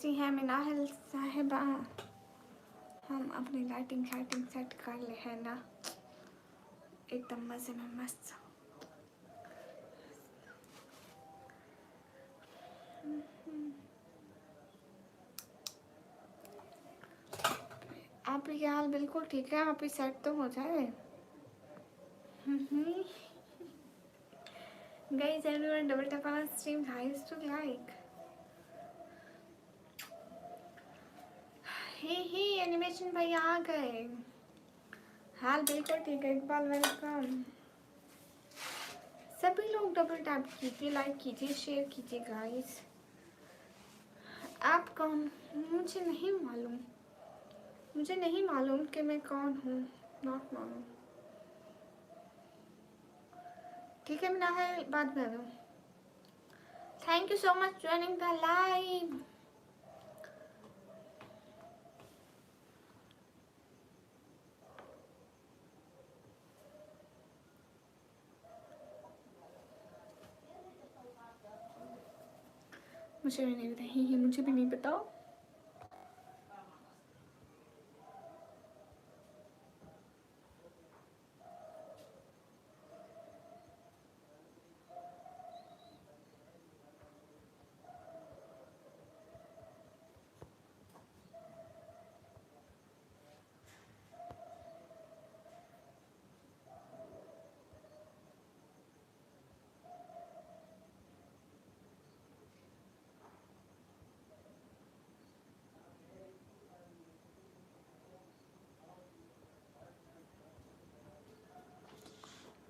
कैसी हैं मिनाहल साहिबा? हम अपनी लाइटिंग सेट कर ले है ना, एकदम मजे में मस्त। आप ये हाल बिल्कुल ठीक है, आप ही सेट तो हो जाए। Guys, everyone double tap on our stream, guys, to like. Hey animation भाई आ गए। हाल बिल्कुल ठीक है, इकबाल वेलकम। सभी लोग डबल टैप कीजिए, लाइक कीजिए, शेयर कीजिए गाइस। आप कौन? मुझे नहीं मालूम कि मैं कौन हूँ। नॉट मालूम। ठीक है, मिना है बात कर दो। Thank you so much joining the live. मुझे भी नहीं पता, मुझे भी नहीं पता।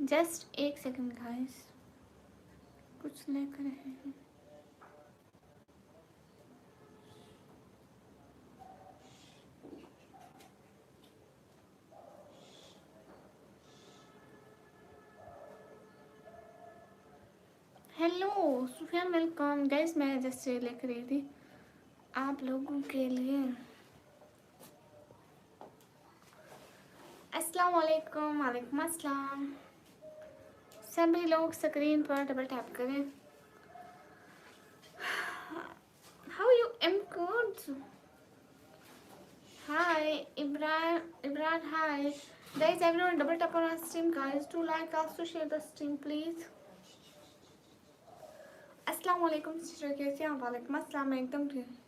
जस्ट एक सेकंड गाइस, कुछ लिख रहे हैं। Hello Sufiyan welcome. गाइस मैं जस्ट लिख रही थी आप लोगों के लिए। अस्सलाम वालेकुम। वालेकुम अस्सलाम। सभी लोग स्क्रीन पर डबल टैप करें। How you am good. Hi Ibran hi. Guys everyone double tap on our stream guys, to like us, to share the stream please. अस्सलाम वालेकुम सिस्टर, कैसे हैं? वालेकुम अस्सलाम। मैं एकदम ठीक।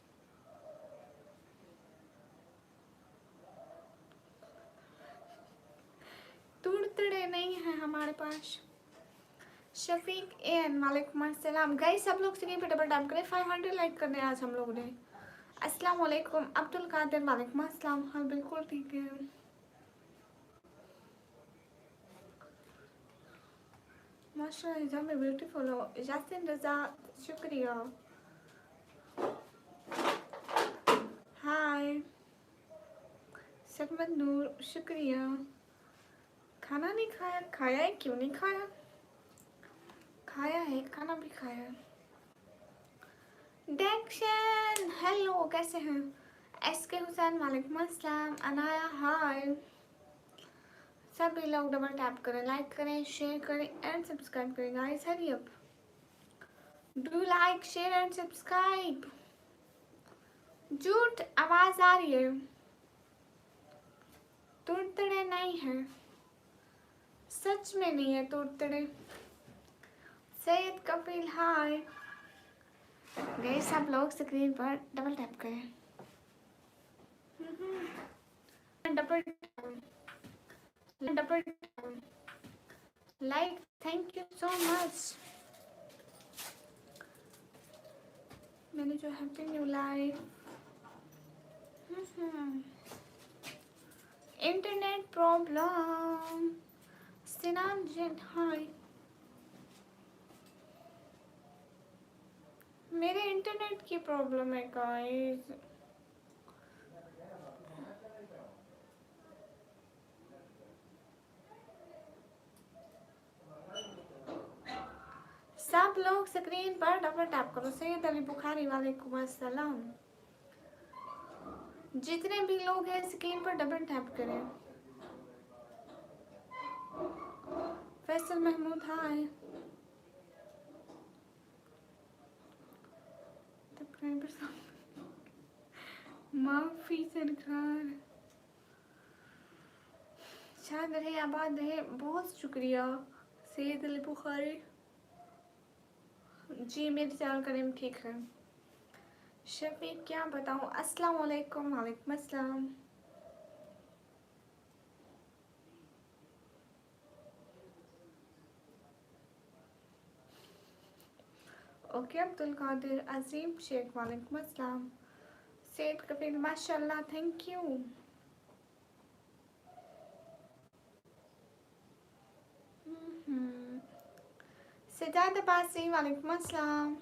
तुड़तड़े नहीं है हमारे पास। शफीक एन वालेकुम अस्सलाम। गाइस सब लोग स्क्रीन पे डबल टैप करें। 500 लाइक करने आज हम लोगों ने। अस्सलाम वालेकुम। अब्दुल कादिर वालेकुम अस्सलाम। हाँ बिल्कुल ठीक है। माशाल्लाह इज़ा में ब्यूटीफुल हो। यासिन रजा शुक्रिया। हाय सकमत नूर शुक्रिया। खाना नहीं खाया? खाया है, क्यों नहीं खाया? खाया है, खाना भी खाया। डेक्शन हेलो, कैसे हैं? एसके हुसैन वालेकुम अस्सलाम। अनाया हाय। सभी लोग डबल टैप करें, लाइक करें, शेयर करें एंड सब्सक्राइब करें guys. Hurry up, do like share and subscribe. झूठ आवाज आ रही है, तुड़तड़े नहीं है, सच में नहीं है तुड़तड़े। सैयद कपिल हाय। गाइस सब लोग स्क्रीन पर डबल टैप करें। Double like, thank you so much. मैंने जो happy new life. Internet problem. Sinan Jain hi. मेरे इंटरनेट की प्रॉब्लम है गाइस। सब लोग स्क्रीन पर डबल टैप करो। सैयद अली बुखारी वालेकुम अस्सलाम। जितने भी लोग हैं स्क्रीन पर डबल टैप करें। फैसल महमूद हाय। माफी सरकार, शायद रहे आबाद रहे। बहुत शुक्रिया सैयद अली बुखारी जी, मेरे चैनल का नेम ठीक है। शफीक क्या बताऊँ। अस्सलाम वालेकुम। वालेकुम अस्सलाम। ओके अब्दुल कादिर अजीम शेख वालेकुम अस्सलाम। सैयद कफील माशाल्लाह थैंक यू। सजाद अब्बासी वालेकुम अस्सलाम।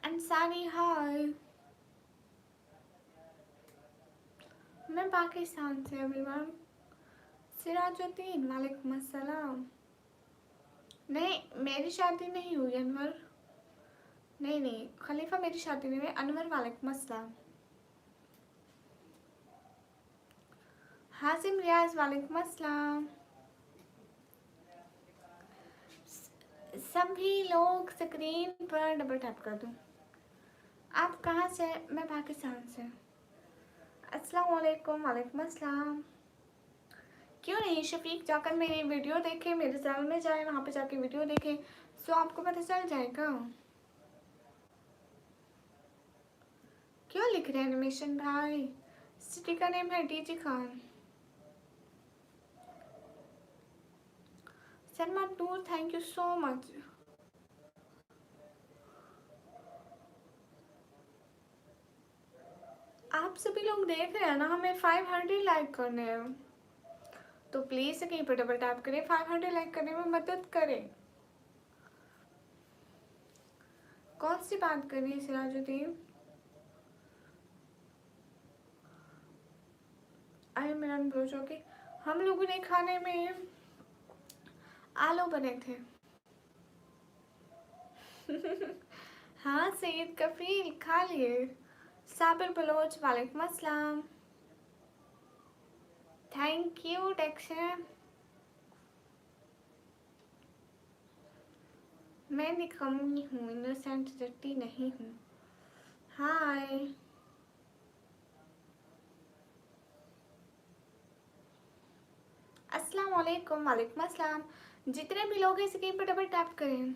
अंसारी हाय। मैं पाकिस्तान से एवरीवन। सिराजुद्दीन वालेकुम अस्सलाम। नहीं मेरी शादी नहीं हुई अनवर। नहीं नहीं खलीफा मेरी शादी नहीं हुई। अनवर वालेकुम अस्सलाम। हासिम रियाज वालेकुम अस्सलाम। सभी लोग स्क्रीन पर डबल टैप कर दूं। आप कहाँ से। मैं पाकिस्तान से। अस्सलाम वालेकुम। वालेकुम अस्सलाम। क्यों नहीं शफीक जाकर मेरी वीडियो देखें, मेरे चैनल में जाए, वहाँ पे जाके वीडियो देखें तो आपको पता चल जाएगा। क्यों लिख रहे हैं एनिमेशन भाई। सिटी का नेम है DG Khan. Salma tour thank you so much. आप सभी लोग देख रहे हैं ना, हमें 500 लाइक करने हैं तो प्लीज कहीं पर डबल टैप करें, 500 लाइक करने में मदद करें। कौन सी बात कर रही है सिराजुद्दीन। अरे मेरा बोझो कि हम लोगों ने खाने में आलू बने थे। हाँ सैयद कफील खा लिए। साबिर बलोच वालेकुम अस्सलाम। थैंक यू डेक्शन। मैं निकम्मी हूँ, इनोसेंट जट्टी नहीं हूँ। हाय अस्सलाम वालेकुम। वालेकुम अस्सलाम। जितने भी लोग हैं स्क्रीन पर डबल टैप करें।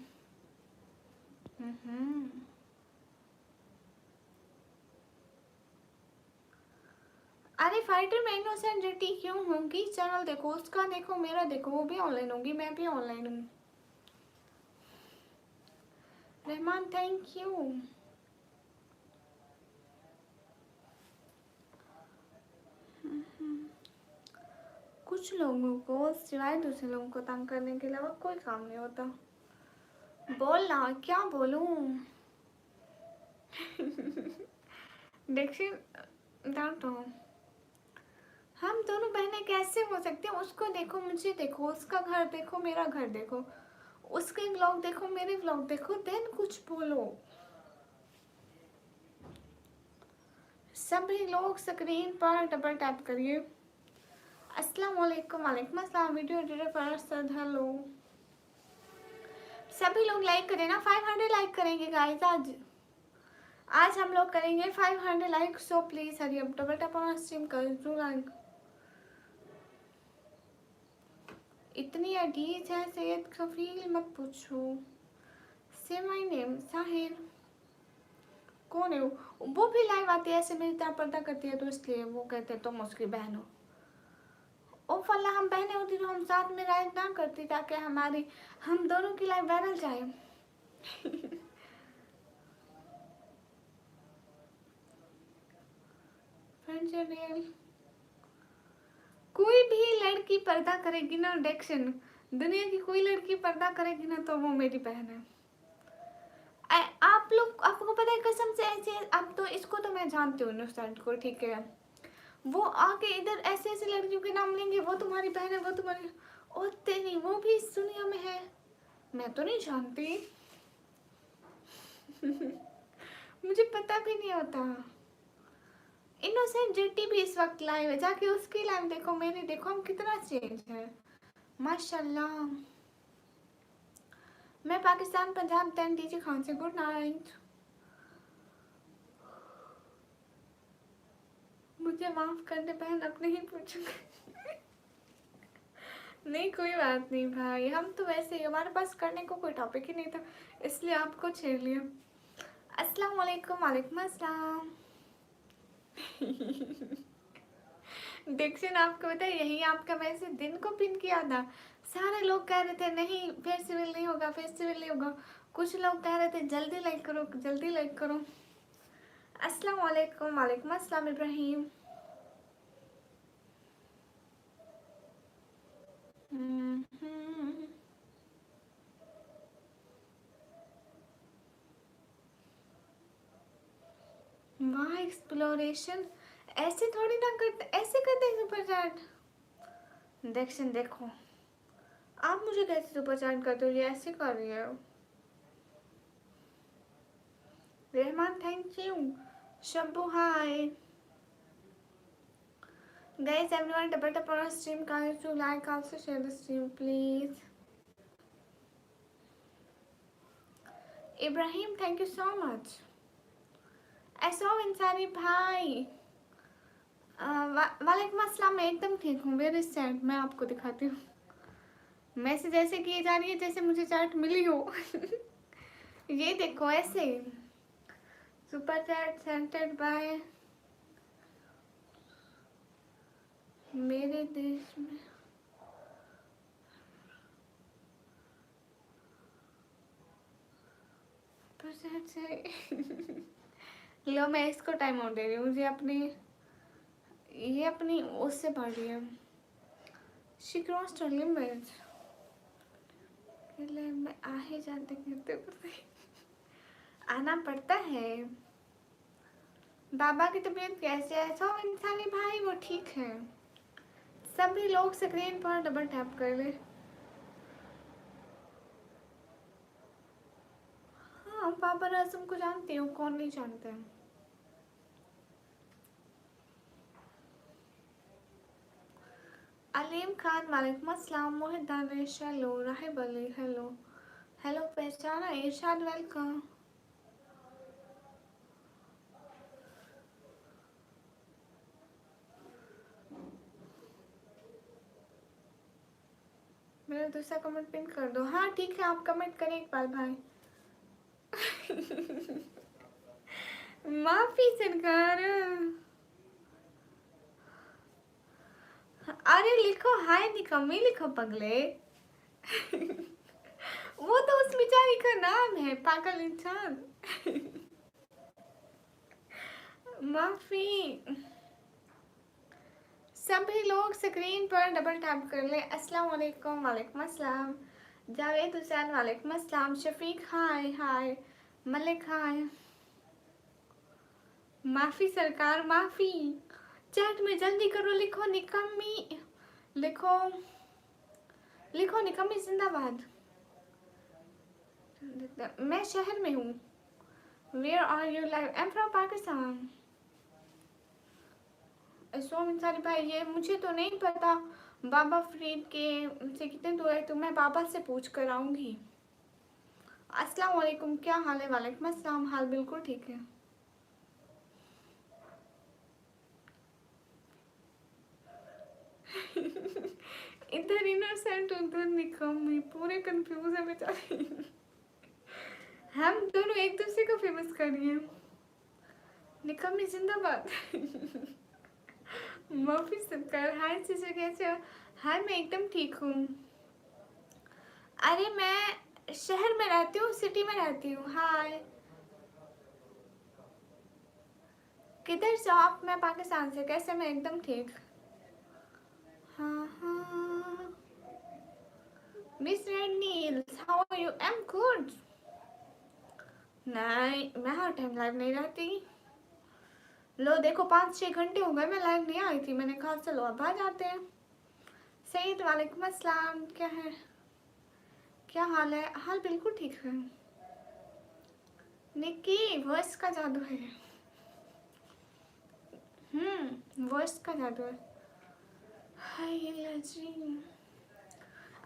अरे फाइटर मैं इनोसेंट जट्टी क्यों होंगी। चैनल देखो, उसका देखो, मेरा देखो, वो भी ऑनलाइन होगी, मैं भी ऑनलाइन हूँ। Rahman thank you. कुछ लोगों को सिवाय दूसरे लोगों को तंग करने के अलावा कोई काम नहीं होता। बोलना क्या बोलूं। देखिए डांटो। हम दोनों बहनें कैसे हो सकते हैं। उसको देखो, मुझे देखो, उसका घर देखो, मेरा घर देखो, उसके व्लॉग देखो, मेरे व्लॉग देखो, देन कुछ बोलो। सभी लोग स्क्रीन पर डबल टैप करिए। अस्सलाम वालेकुम। वालेकुम अस्सलाम। Video editor first hello. सभी लोग लाइक करें ना, 500 लाइक करेंगे गाइस आज हम लोग करेंगे 500 लाइक। सो प्लीज हरी अब डबल टैप ऑन स्ट्रीम कर दो लाइक। इतनी अडीज है सैयद कफील मत पूछो। से माय नेम साहिर। कौन है वो भी लाइव आती है ऐसे मेरी तरह पर्दा करती है तो इसलिए वो कहते हैं तुम उसकी बहन हो। ओ फल्ला हम बहनें होती तो हम साथ में लाइव ना करती ताकि हमारी हम दोनों की लाइव वायरल जाए। कोई भी लड़की पर्दा करेगी ना डेक्शन, दुनिया की कोई लड़की पर्दा करेगी ना तो वो मेरी बहन है। आप लोग आपको पता है कसम से ऐसे। अब तो इसको तो मैं जानती हूँ नुसरत को, ठीक है। वो आके इधर ऐसे ऐसे लड़कियों के नाम लेंगे, वो तुम्हारी बहन है, वो तुम्हारी। ओ तेरी, वो भी इस दुनिया में है। मैं तो नहीं जानती। मुझे पता भी नहीं होता। इनोसेंट जेटी भी इस वक्त लाइव है, जाके उसकी लाइव देखो, मेरी देखो, हम कितना चेंज है माशाल्लाह। मैं पाकिस्तान पंजाब 10 डीजी खान से। Good night. मुझे माफ करने बहन, अब नहीं पूछूंगी। नहीं कोई बात नहीं भाई, हम तो वैसे ही, हमारे पास करने को कोई टॉपिक ही नहीं था, इसलिए आपको छेड़ लिया। अस्सलाम वालेकुम। वालेकुम अस्सलाम। दीक्षित आपको पता है, यही आपका मैसेज दिन को पिन किया था। सारे लोग कह रहे थे नहीं फेस्टिवल नहीं होगा, फेस्टिवल नहीं होगा। कुछ लोग कह रहे थे जल्दी लाइक करो, जल्दी लाइक करो। अस्सलाम वालेकुम। वालेकुम अस्सलाम इब्राहिम। वाह एक्सप्लोरेशन, ऐसे थोड़ी ना करते, ऐसे करते हैं सुपर चैट। दीक्षित देखो, आप मुझे कैसे सुपर चैट करते हो, ये ऐसे कर रही है। Rahman thank you. Shambhu hi. Guys, everyone double tap on our stream, guys, to like, also share the stream, please. Ibrahim, thank you so much. ऐसा इंसानी भाई, वालेकुम अस्सलाम। मैं एकदम ठीक हूँ, वेरी सैड। मैं आपको दिखाती हूँ, मैसेज ऐसे किए जा रही है जैसे मुझे चैट मिली हो। ये देखो ऐसे, सुपर चैट सेंटेड बाय मेरे देश में। लो मैं इसको टाइम आउट दे रही हूँ, मुझे अपनी ये अपनी उससे पढ़ रही है। She crossed her limits. मैं आ ही जाते करते आना पड़ता है। बाबा की तबीयत कैसे है? सब इंसानी भाई वो ठीक है। सभी लोग स्क्रीन पर डबल टैप कर ले। हाँ बाबर आजम को जानती हूँ, कौन नहीं जानता है। अलीम खान वालेकुम अस्सलाम। Mohit Danish hello. Rahib Ali hello. Hello पहचाना इरशाद वेलकम। मेरा दूसरा कमेंट पिन कर दो। हाँ ठीक है, आप कमेंट करें एक बार भाई। माफी सरकार। अरे लिखो हाय निकम्मी, लिखो पगले। वो तो उस बेचारी का नाम है, पागल इंसान। माफी। सभी लोग स्क्रीन पर डबल टैप कर ले। अस्सलाम वालेकुम। वालेकुम अस्सलाम। जावेद हुसैन वालेकुम अस्सलाम। शफीक हाय हाय। मलिक हाय। माफी सरकार माफी। चैट में जल्दी करो, लिखो निकम्मी, लिखो लिखो निकम्मी जिंदाबाद। मैं शहर में हूँ। Where are you live? I am from Pakistan. इंसानी भाई ये मुझे तो नहीं पता बाबा फरीद के से कितने दूर है, तो मैं बाबा से पूछ कर आऊँगी। अस्सलाम वालेकुम, क्या हाल है? वालेकुम अस्सलाम, हाल बिल्कुल ठीक है। इधर इनोसेंट उधर निकम्मी, पूरे कंफ्यूज है बेचारी। हम दोनों एक दूसरे को फेमस कर रही हैं। निकम्मी जिंदाबाद। माफी सरकार। हाय सिस्टर कैसे हो? हाय मैं एकदम ठीक हूँ। अरे मैं शहर में रहती हूँ, सिटी में रहती हूँ। हाय किधर से आप? मैं पाकिस्तान से। कैसे? मैं एकदम ठीक। हाँ हाँ। Mister Niels how are you? I am good. नहीं मैं हर टाइम लाइव नहीं रहती। लो देखो 5-6 घंटे हो गए मैं लाइव नहीं आई थी, मैंने कहा चलो अब आ जाते हैं। सईद वालेकुम अस्सलाम, क्या है, क्या हाल है? हाल बिल्कुल ठीक है। निक्की वॉइस का जादू है। वॉइस का जादू है। हाय जी।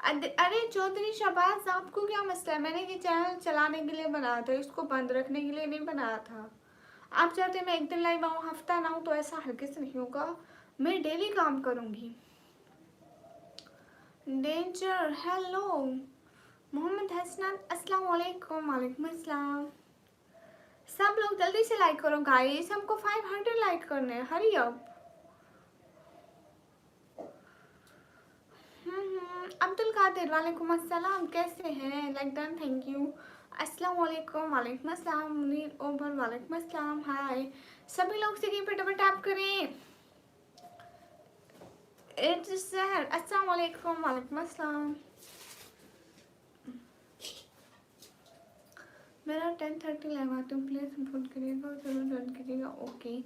अरे चौधरी शहबाज आपको क्या मसला है? मैंने ये चैनल चलाने के लिए बनाया था, इसको बंद रखने के लिए नहीं बनाया था। आप चाहते हैं मैं एक दिन लाइव आऊँ, हफ्ता ना आऊँ, तो ऐसा हरगिज़ नहीं होगा। मैं डेली काम करूँगी। डेंजर हेलो मोहम्मद हसनैन अस्सलाम वालेकुम। वालेकुम अस्सलाम। सब लोग जल्दी से लाइक करो गाइस, हमको 500 लाइक करने हैं, हरी अप। अब्दुल कादिर वालेकुम अस्सलाम, कैसे हैं? Like done, thank you. अस्सलाम वालेकुम। वालेकुम अस्सलाम। मुनीर ओबर वालेकुम अस्सलाम, हाय। सभी लोग स्क्रीन पे डबल टैप करें। इट्स सहर अस्सलाम वालेकुम। वालेकुम अस्सलाम। मेरा 10:30 लगा, तुम प्लीज फोन करिएगा, जरूर ज्वाइन कीजिएगा, ओके।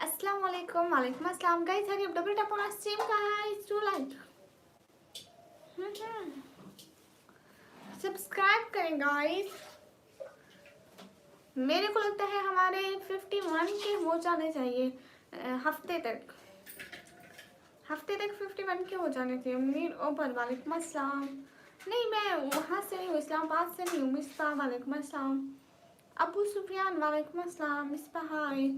अस्सलाम वालेकुम। वालेकुम अस्सलाम guys, hurry double tap on stream guys to like. Subscribe करें गाइस। मेरे को लगता है हमारे 51 के हो जाने चाहिए हफ्ते तक 51 के हो जाने चाहिए। मुनीर ओबर वालेकुम अस्सलाम। नहीं, मैं वहाँ से नहीं हूँ, इस्लामाबाद से नहीं हूँ। मिसबा वालेकुम अस्सलाम। अबू सुफियान वालेकुम अस्सलाम। मिसबा हाय।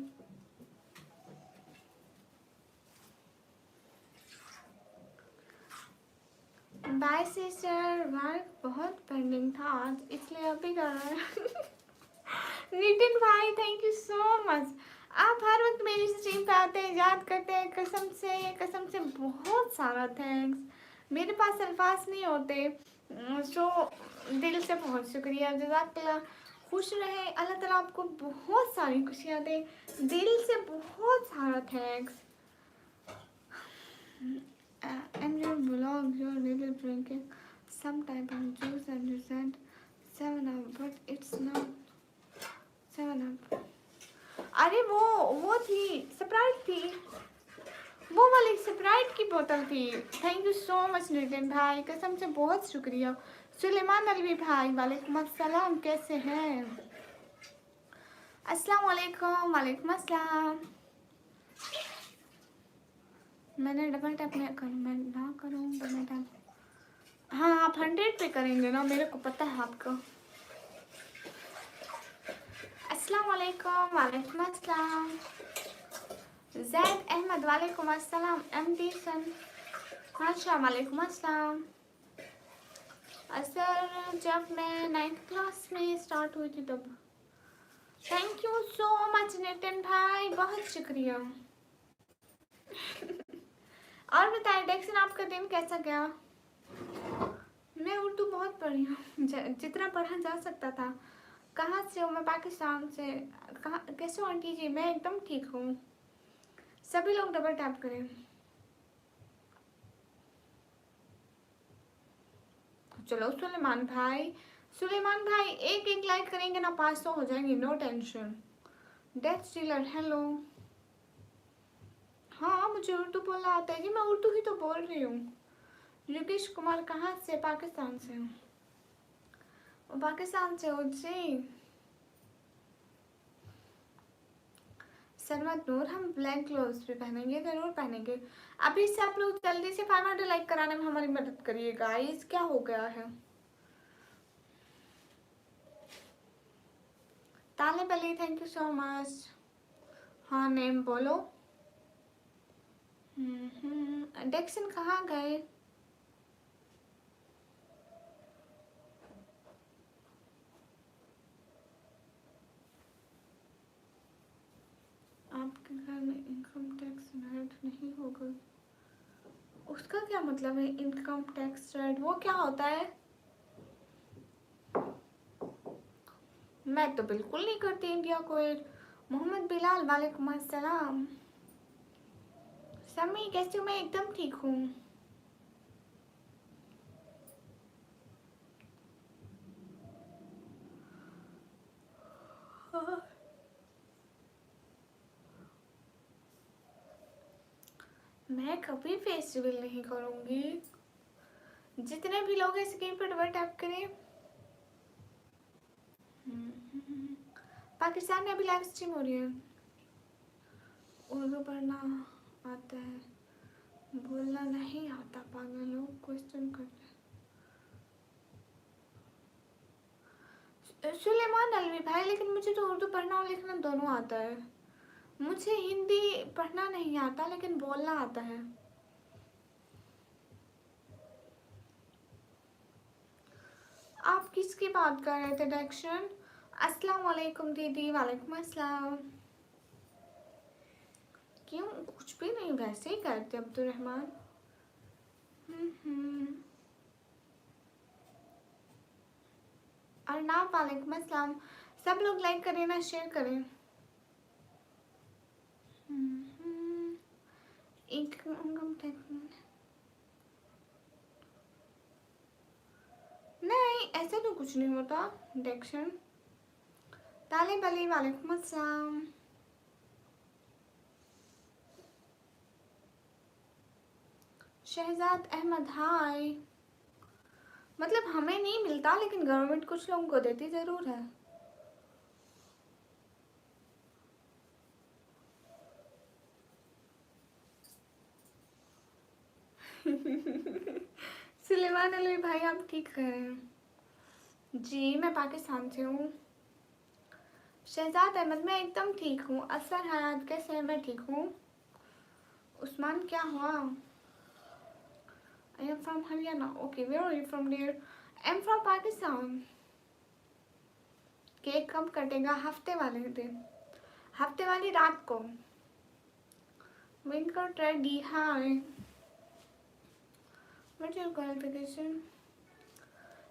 बाय सिस्टर, वर्क बहुत पेंडिंग था आज, इसलिए अभी कर रहा है। नितिन भाई थैंक यू सो मच। आप हर वक्त मेरी स्ट्रीम पे आते हैं, याद करते हैं, कसम से बहुत सारा थैंक्स। मेरे पास अल्फाज नहीं होते, सो दिल से बहुत शुक्रिया, जज़ाकल्लाह। खुश रहे, अल्लाह ताला आपको बहुत सारी खुशियाँ दे, दिल से बहुत सारा thanks. And your blog, your little drinking some type of juice and you said 7 up, but it's not 7 up. अरे वो थी स्प्राइट थी, वो वाली स्प्राइट की बोतल थी। Thank you so much Nitin भाई, कसम से बहुत शुक्रिया। सुलेमान अलवी भाई वालेकुम अस्सलाम, कैसे हैं? अस्सलाम वालेकुम। वालेकुम अस्सलाम। मैंने डबल टैप मैं ना करूँ डबल टैप? हाँ, आप 100 पे करेंगे ना, मेरे को पता है आपका। अस्सलाम वालेकुम। वालेकुम अस्सलाम। जैद अहमद वालेकुम अस्सलाम। एमडी सन माशा वालेकुम अस्सलाम। सर जब मैं 9th क्लास में स्टार्ट हुई थी तब। Thank you so much Nitin भाई, बहुत शुक्रिया। और बताएं डेक्सन, आपका दिन कैसा गया? मैं उर्दू बहुत पढ़ी हूँ, जितना पढ़ा जा सकता था। कहाँ से हो? मैं पाकिस्तान से। कहाँ, कैसे हो आंटी जी? मैं एकदम ठीक हूँ। सभी लोग डबल टैप करें। चलो सुलेमान भाई एक लाइक करेंगे ना, 500 हो जाएंगे, no tension. Death stealer hello. हाँ, मुझे उर्दू बोलना आता है जी, मैं उर्दू ही तो बोल रही हूँ। योगेश कुमार कहाँ से? पाकिस्तान से हूँ। पाकिस्तान से हो जी। सरमत नूर, हम ब्लैक क्लोथ्स भी पहनेंगे, जरूर पहनेंगे। अभी से आप लोग जल्दी से 500 लाइक कराने में हमारी मदद करिए गाइस, क्या हो गया है? Talib Ali thank you so much. हाँ, नेम बोलो। डेक्सन कहाँ गए? आपके घर में इनकम टैक्स रेट नहीं होगा? उसका क्या मतलब है इनकम टैक्स रेट? वो क्या होता है? मैं तो बिल्कुल नहीं करती इंडिया को एड। मोहम्मद बिलाल वालेकुम अस्सलाम। समी कैसे हो? मैं एकदम ठीक हूँ। मैं कभी फेस्टिवल नहीं करूँगी। जितने भी लोग हैं स्क्रीन पर डबल टैप करें। पाकिस्तान में अभी लाइव स्ट्रीम हो रही है। उर्दू पढ़ना आता है, बोलना नहीं आता। पागल लोग क्वेश्चन करते। सुलेमान अलवी भाई, लेकिन मुझे तो उर्दू पढ़ना और लिखना दोनों आता है। मुझे हिंदी पढ़ना नहीं आता लेकिन बोलना आता है। आप किसकी बात कर रहे थे दक्षिण? अस्सलाम वालेकुम दीदी। वालेकुम अस्सलाम। क्यों? कुछ भी नहीं, वैसे ही करते अब्दुल रहमान। अर्नाब वालेकुम अस्सलाम। सब लोग लाइक करें ना, शेयर करें। एक नहीं, ऐसा तो कुछ नहीं होता दक्षिण। तालिब अली वालेकुम अस्सलाम। शहजाद अहमद हाय। मतलब हमें नहीं मिलता लेकिन गवर्नमेंट कुछ लोगों को देती जरूर है। सुलेमान अली भाई आप ठीक कह रहे हैं जी, मैं पाकिस्तान से हूँ। शहजाद अहमद मैं एकदम ठीक हूँ। असर हयात कैसे है? मैं ठीक हूँ। उस्मान क्या हुआ? I am from Haryana. Okay, where are you from dear? I am from Pakistan. Cake कब कटेगा? हफ्ते वाले दिन, हफ्ते वाली रात को। विंकर ट्रेडी hi. What's your qualification?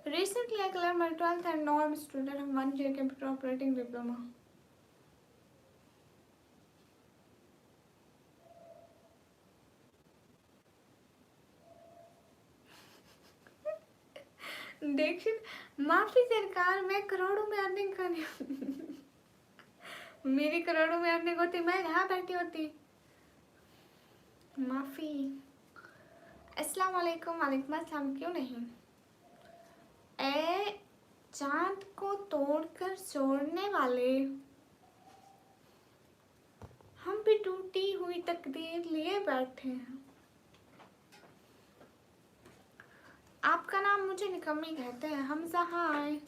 Recently, I cleared my 12th and now I'm a student of 1 year computer operating diploma. देखिए माफी सरकार, मैं करोड़ों में अर्निंग करनी मेरी करोड़ों में अर्निंग होती, मैं यहाँ बैठी होती। माफी। अस्सलाम वालेकुम। वालेकुम अस्सलाम। क्यों नहीं? ए चांद को तोड़कर छोड़ने वाले, हम भी टूटी हुई तकदीर लिए बैठे हैं। आपका नाम मुझे निकम्मी कहते हैं। हमजा हाय।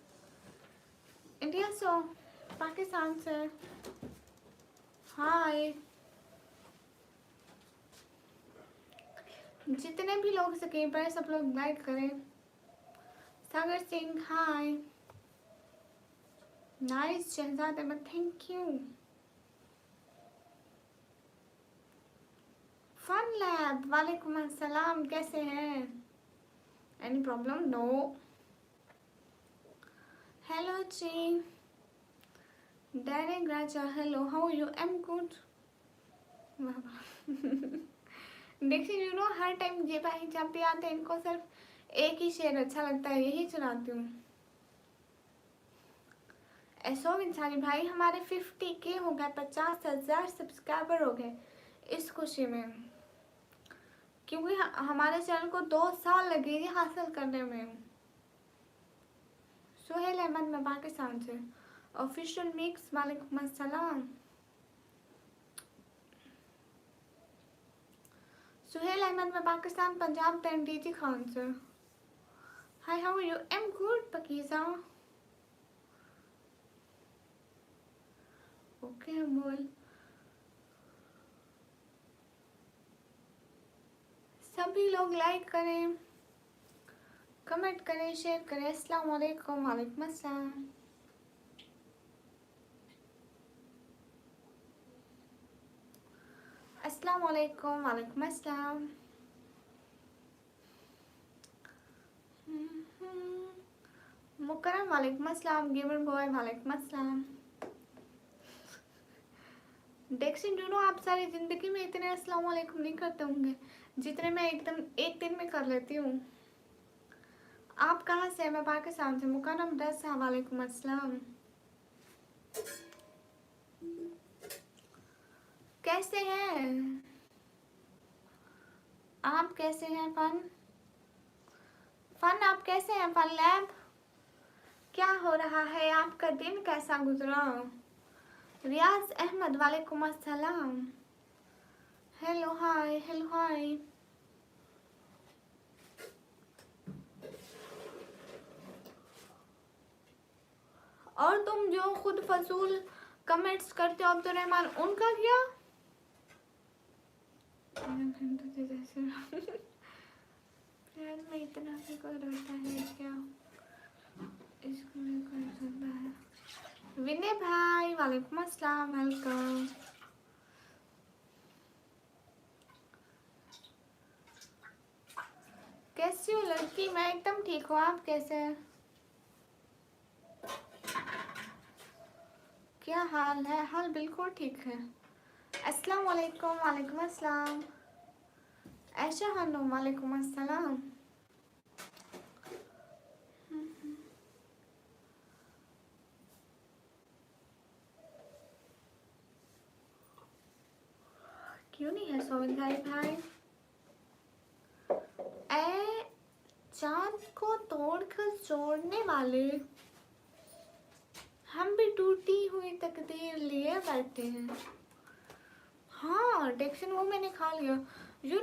इंडिया से हो? पाकिस्तान से। हाय। जितने भी लोग सके पर सब लोग लाइक करें। Sagar Singh hi. Nice Shahzad Ahmad, thank you. Fun lab वालेकुम अस्सलाम, कैसे हैं? Any problem? No. Hello ji. Direct Raja hello, how you? I am good. देखिए यू नो हर टाइम ये भाई जब भी आते हैं इनको सिर्फ एक ही शेर अच्छा लगता है, यही चुनाती हूँ। ऐसा इंसानी भाई हमारे 50K हो गए, 50,000 सब्सक्राइबर हो गए इस खुशी में, क्योंकि हमारे चैनल को 2 साल लगे ये हासिल करने में। सुहेल अहमद मैं पाकिस्तान से। ऑफिशियल मिक्स वालेकुम अस्सलाम। सुहेल अहमद मैं पाकिस्तान पंजाब टेंडीजी खान से। Hi how are you? I am good Pakeeza. Okay बोल। सभी लोग लाइक करें, कमेंट करें, शेयर करें। अस्सलाम वालेकुम। वालेकुम अस्सलाम। अस्सलाम वालेकुम। वालेकुम अस्सलाम। मुकरम वालेकुम अस्सलाम। गेमर बॉय वालेकुम अस्सलाम। डेक्सिन डूनो आप सारी ज़िंदगी में इतने अस्सलाम वालेकुम नहीं करते होंगे जितने मैं एकदम एक दिन में कर लेती हूँ। आप कहाँ से? मैं पाकिस्तान से। मुकरम 10 वालेकुम अस्सलाम। कैसे हैं आप? कैसे हैं फन? फन आप कैसे हैं? फन लैब क्या हो रहा है? आपका दिन कैसा गुजरा? रियाज अहमद वालेकुम अस्सलाम। Hello hi. Hello hi. जो खुद फजूल कमेंट्स करते हो अब्दुर्रहमान, उनका क्या? प्यार में इतना भी कोई रहता है क्या? इसको नहीं कर सकता है। विनय भाई वालेकुम अस्सलाम, वेलकम। कैसी हो लड़की? मैं एकदम ठीक हूँ, आप कैसे हैं? क्या हाल है? हाल बिल्कुल ठीक है। अस्सलाम वालेकुम। वालेकुम अस्सलाम। ऐशा खानम वालेकुम अस्सलाम। क्यों नहीं है सोविन भाई? ए चांद को तोड़कर जोड़ने वाले, हम भी टूटी हुई तकदीर लिए बैठे हैं। हाँ डेक्सन वो मैंने खा लिया।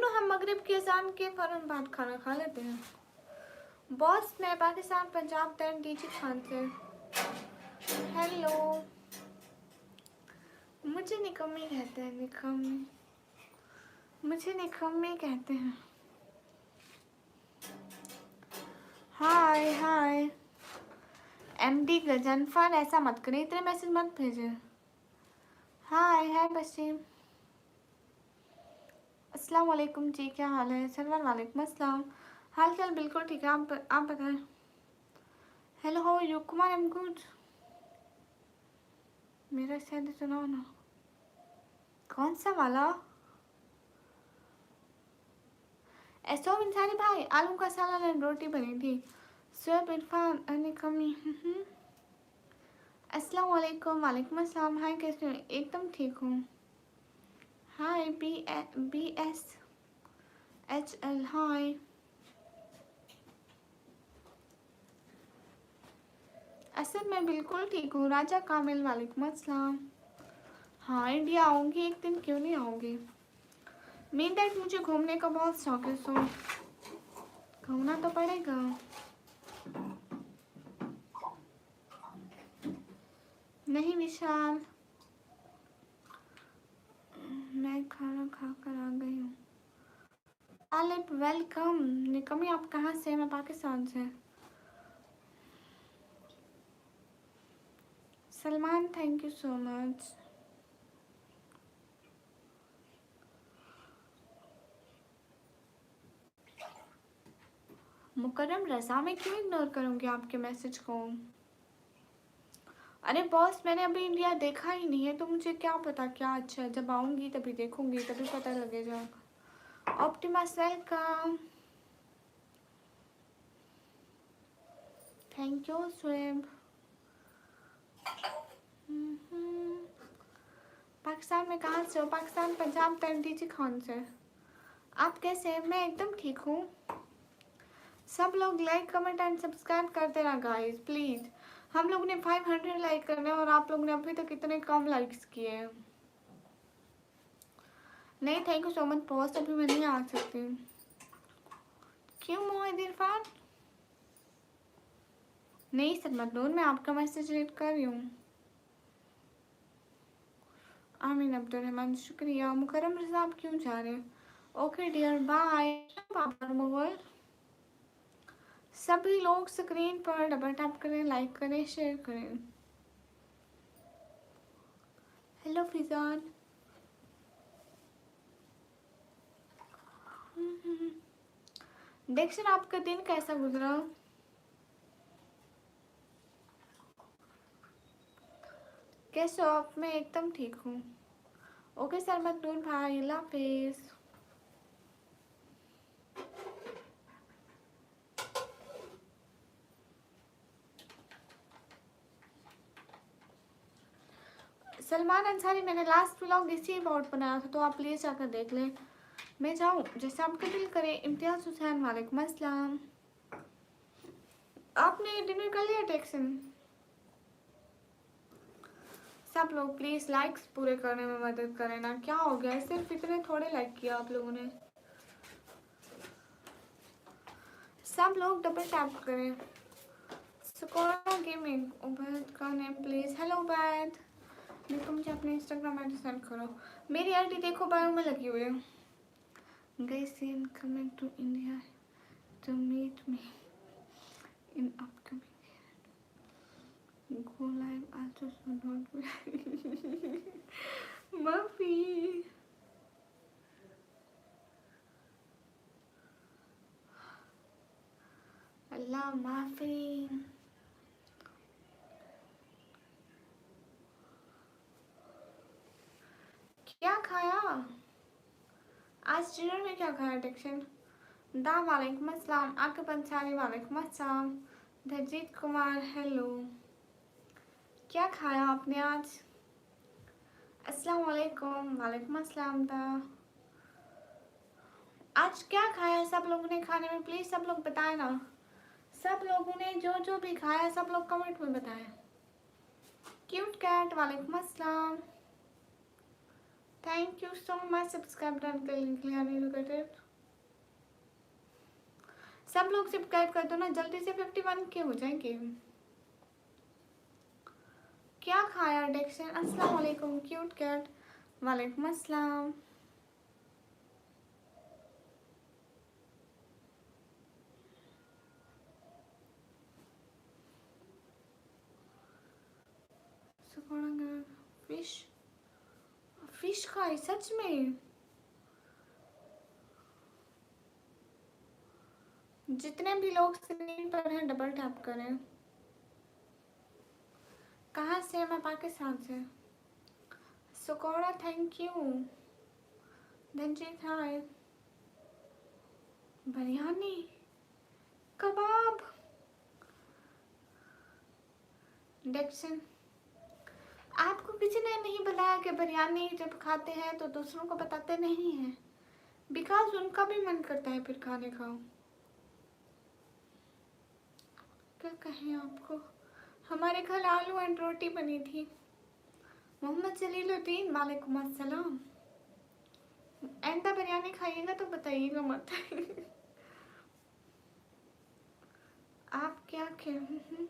हम मगरिब की अजान के फौरन बाद खाना खा लेते हैं। बॉस मैं पाकिस्तान पंजाब टर्न डीजी खान से। हेलो। मुझे निकम्मी कहते हैं, निकम्मी। मुझे निकम्मी कहते हैं। हाय हाय। एमडी गजनफर ऐसा मत करें, इतने मैसेज मत भेजे। हाय हाय बसीम। अस्सलाम वालेकुम जी, क्या हाल है? सरवर वालेकुम अस्सलाम। हाल चाल बिल्कुल ठीक है, आप बताएं। Hello how you? Kumar am good. मेरा शायद सुनाओ ना। कौन सा वाला? ऐसो इंसानी भाई, आलू का सालन एंड रोटी बनी थी। सुएब इरफान अने कमी। अस्सलाम वालेकुम। वालेकुम अस्सलाम। हाय कैसे हो? एकदम ठीक हूँ। हाय बी एस एच एल। हाय असद मैं बिल्कुल ठीक हूँ। राजा कामिल वालेकुम अस्सलाम। हाँ इंडिया आऊँगी एक दिन, क्यों नहीं आऊँगी। मेन दैट मुझे घूमने का बहुत शौक है, सो घूमना तो पड़ेगा। नहीं विशाल, मैं खाना खा कर आ गई हूँ। तालिब वेलकम। निकमी आप कहाँ से? मैं पाकिस्तान से। Salman thank you so much. Mukarram Raza, मैं क्यों इग्नोर करूँगी आपके मैसेज को? अरे बॉस मैंने अभी इंडिया देखा ही नहीं है, तो मुझे क्या पता क्या अच्छा है। जब आऊँगी तभी देखूँगी, तभी पता लगेगा। Optimus welcome. Thank you swab. Pakistan में कहाँ से हो? पाकिस्तान पंजाब टंडीजी खान से। आप कैसे हैं? मैं एकदम ठीक हूँ। सब लोग लाइक कमेंट एंड सब्सक्राइब कर देना गाइस प्लीज़। हम लोग ने 500 लाइक करना है और आप लोग ने अभी तक इतने कम लाइक्स किए हैं। नहीं thank you so much boss, अभी मैं नहीं आ सकती। क्यों मोहित इरफान? नहीं सर मखनून, मैं आपका मैसेज रीड कर रही हूँ। आमीन अब्दुर्रहमान शुक्रिया। मुकर्रम रज़ा आप क्यों जा रहे हैं? Okay dear bye. पापा मुगल सभी लोग स्क्रीन पर डबल टैप करें, लाइक करें, शेयर करें। हेलो फिजान। देख सर आपका दिन कैसा गुजरा? कैसे हो आप? मैं एकदम ठीक हूँ। ओके सर मखनून भाई, अल्लाह हाफिज़। सलमान अंसारी मैंने लास्ट व्लॉग इसी अबाउट बनाया था, तो आप प्लीज़ जाकर देख लें। मैं जाऊँ जैसे आपका दिल करे। इम्तियाज़ हुसैन वालेकुम अस्सलाम। आपने डिनर कर लिया टेक्सन? सब लोग प्लीज़ लाइक्स पूरे करने में मदद करें ना। क्या हो गया, सिर्फ इतने थोड़े लाइक किया आप लोगों ने। सब लोग डबल टैप करें, Sakura Gaming, उबैद का नेम प्लीज। हेलो उबैद, देखो मुझे अपने इंस्टाग्राम आईडी सेंड करो। मेरी आईडी देखो, बायो में लगी हुई है। Guys, in coming to India to meet me in upcoming go live also should not be Muffy. Allah Muffy. क्या खाया आज डिनर में? क्या खाया डिक्शन? दा वालेकुम अस्सलाम, आके पंसारी वालेकुम अस्सलाम, धरजीत कुमार हेलो। क्या खाया आपने आज? अस्सलाम वालेकुम, वालेकुम अस्सलाम दा। आज क्या खाया सब लोगों ने खाने में? प्लीज सब लोग बताएं ना, सब लोगों ने जो जो भी खाया सब लोग कमेंट में बताएं। क्यूट कैट वालेकुम अस्सलाम, thank you so much subscribe करने के लिए। सब लोग सब्सक्राइब कर दो ना जल्दी से, 51 के हो जाएंगे। क्या खाया डिक्शन? अस्सलाम वालेकुम क्यूट कैट, वालेकुम अस्सलाम। फिश फिश खाई सच में? जितने भी लोग स्क्रीन पर हैं डबल टैप करें। कहाँ से? मैं पाकिस्तान से। सुकोड़ा thank you. Dhanjit hi. Biryani kebab डिक्शन, आपको किसी ने नहीं बताया कि बिरयानी जब खाते हैं तो दूसरों को बताते नहीं हैं, बिकॉज उनका भी मन करता है फिर खाने का। क्या कहें आपको, हमारे घर आलू एंड रोटी बनी थी। मोहम्मद जलीलुद्दीन वालेकुम अस्सलाम। एंडा बिरयानी खाइएगा तो बताइएगा मत। आप क्या खेल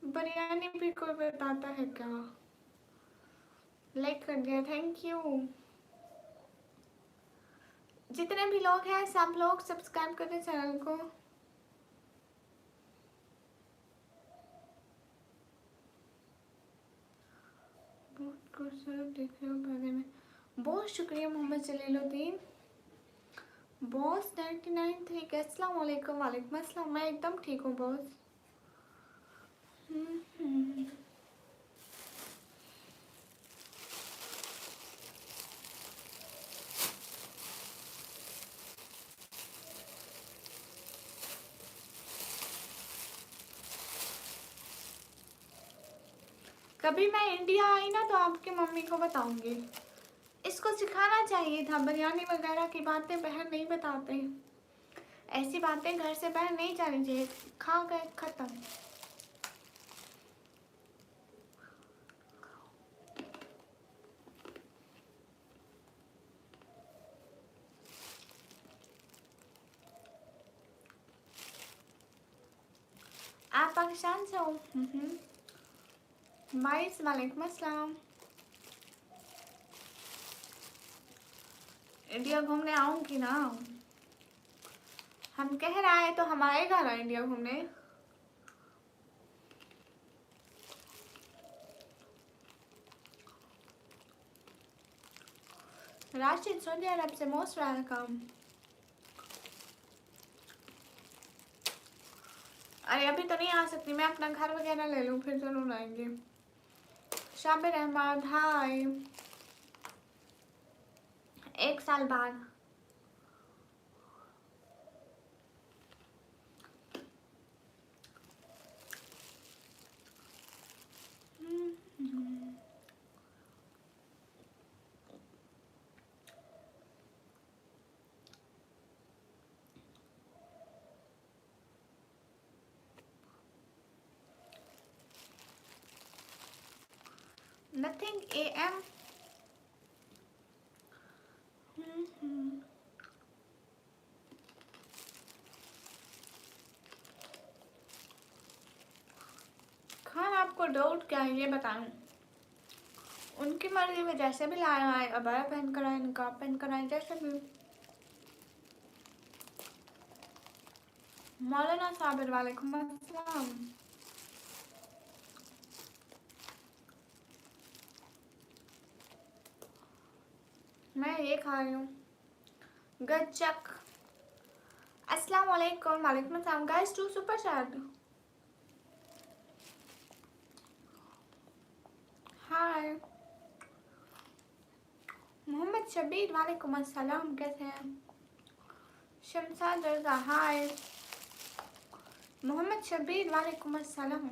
बिरयानी भी कोई बताता है क्या? लाइक कर दिया, थैंक यू। जितने भी लोग हैं सब लोग सब्सक्राइब करें चैनल को। बहुत खूबसूरत दिख रहे हो बारे में, बहुत शुक्रिया मोहम्मद जलीलुद्दीन। बॉस 99 के अस्सलाम वालेकुम, वालेकुम अस्सलाम। मैं एकदम ठीक हूँ बॉस। कभी मैं इंडिया आई ना तो आपकी मम्मी को बताऊंगी। इसको सिखाना चाहिए था, बिरयानी वगैरह की बातें बहन नहीं बताते, ऐसी बातें घर से बाहर नहीं जानी चाहिए। खा गए खत्म। आप पाकिस्तान से हो? माइस वालेकुम अस्सलाम। इंडिया घूमने आऊंगी ना, हम कह रहा है तो हम आएगा ना इंडिया घूमने। राशिद सऊदी अरब से मोस्ट वेलकम। अरे अभी तो नहीं आ सकती मैं, अपना घर वगैरह ले लूँ फिर जरूर आएंगे। शाबिर अहमद हाय। 1 साल बाद। Nothing AM. आपको डाउट क्या है ये बताऊं। उनकी मर्जी में जैसे भी लाया है, अबाया पहन कर आए, निकाब पहन कर आए, जैसे भी। मौलाना साबिर वालेकुम अस्सलाम। मैं ये खा रही हूँ गच्चक। अस्सलाम वालेकुम। वालेकुम अस्सलाम गाइस, 2 सुपर चैट। हाय मोहम्मद शबीर वालेकुम अस्सलाम, कैसे हैं? शमशाद रजा हाय। मोहम्मद शबीर वालेकुम अस्सलाम।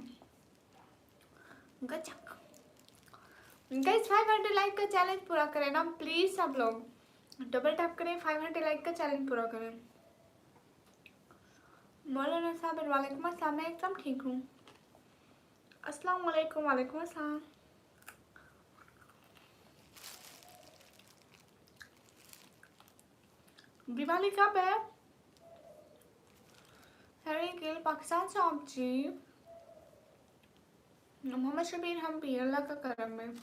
गच्चक गाइस, 500 लाइक का चैलेंज पूरा करें ना प्लीज। सब लोग डबल टैप करें, 500 लाइक का चैलेंज पूरा करें। मौलाना साबिर वालेकुम अस्सलाम, मैं एकदम ठीक हूँ। अस्सलाम वालेकुम। वालेकुम अस्सलाम। दिवाली कब है? हरी गिल पाकिस्तान से आप जी। मोहम्मद शबीर हम भी अल्लाह का करम में।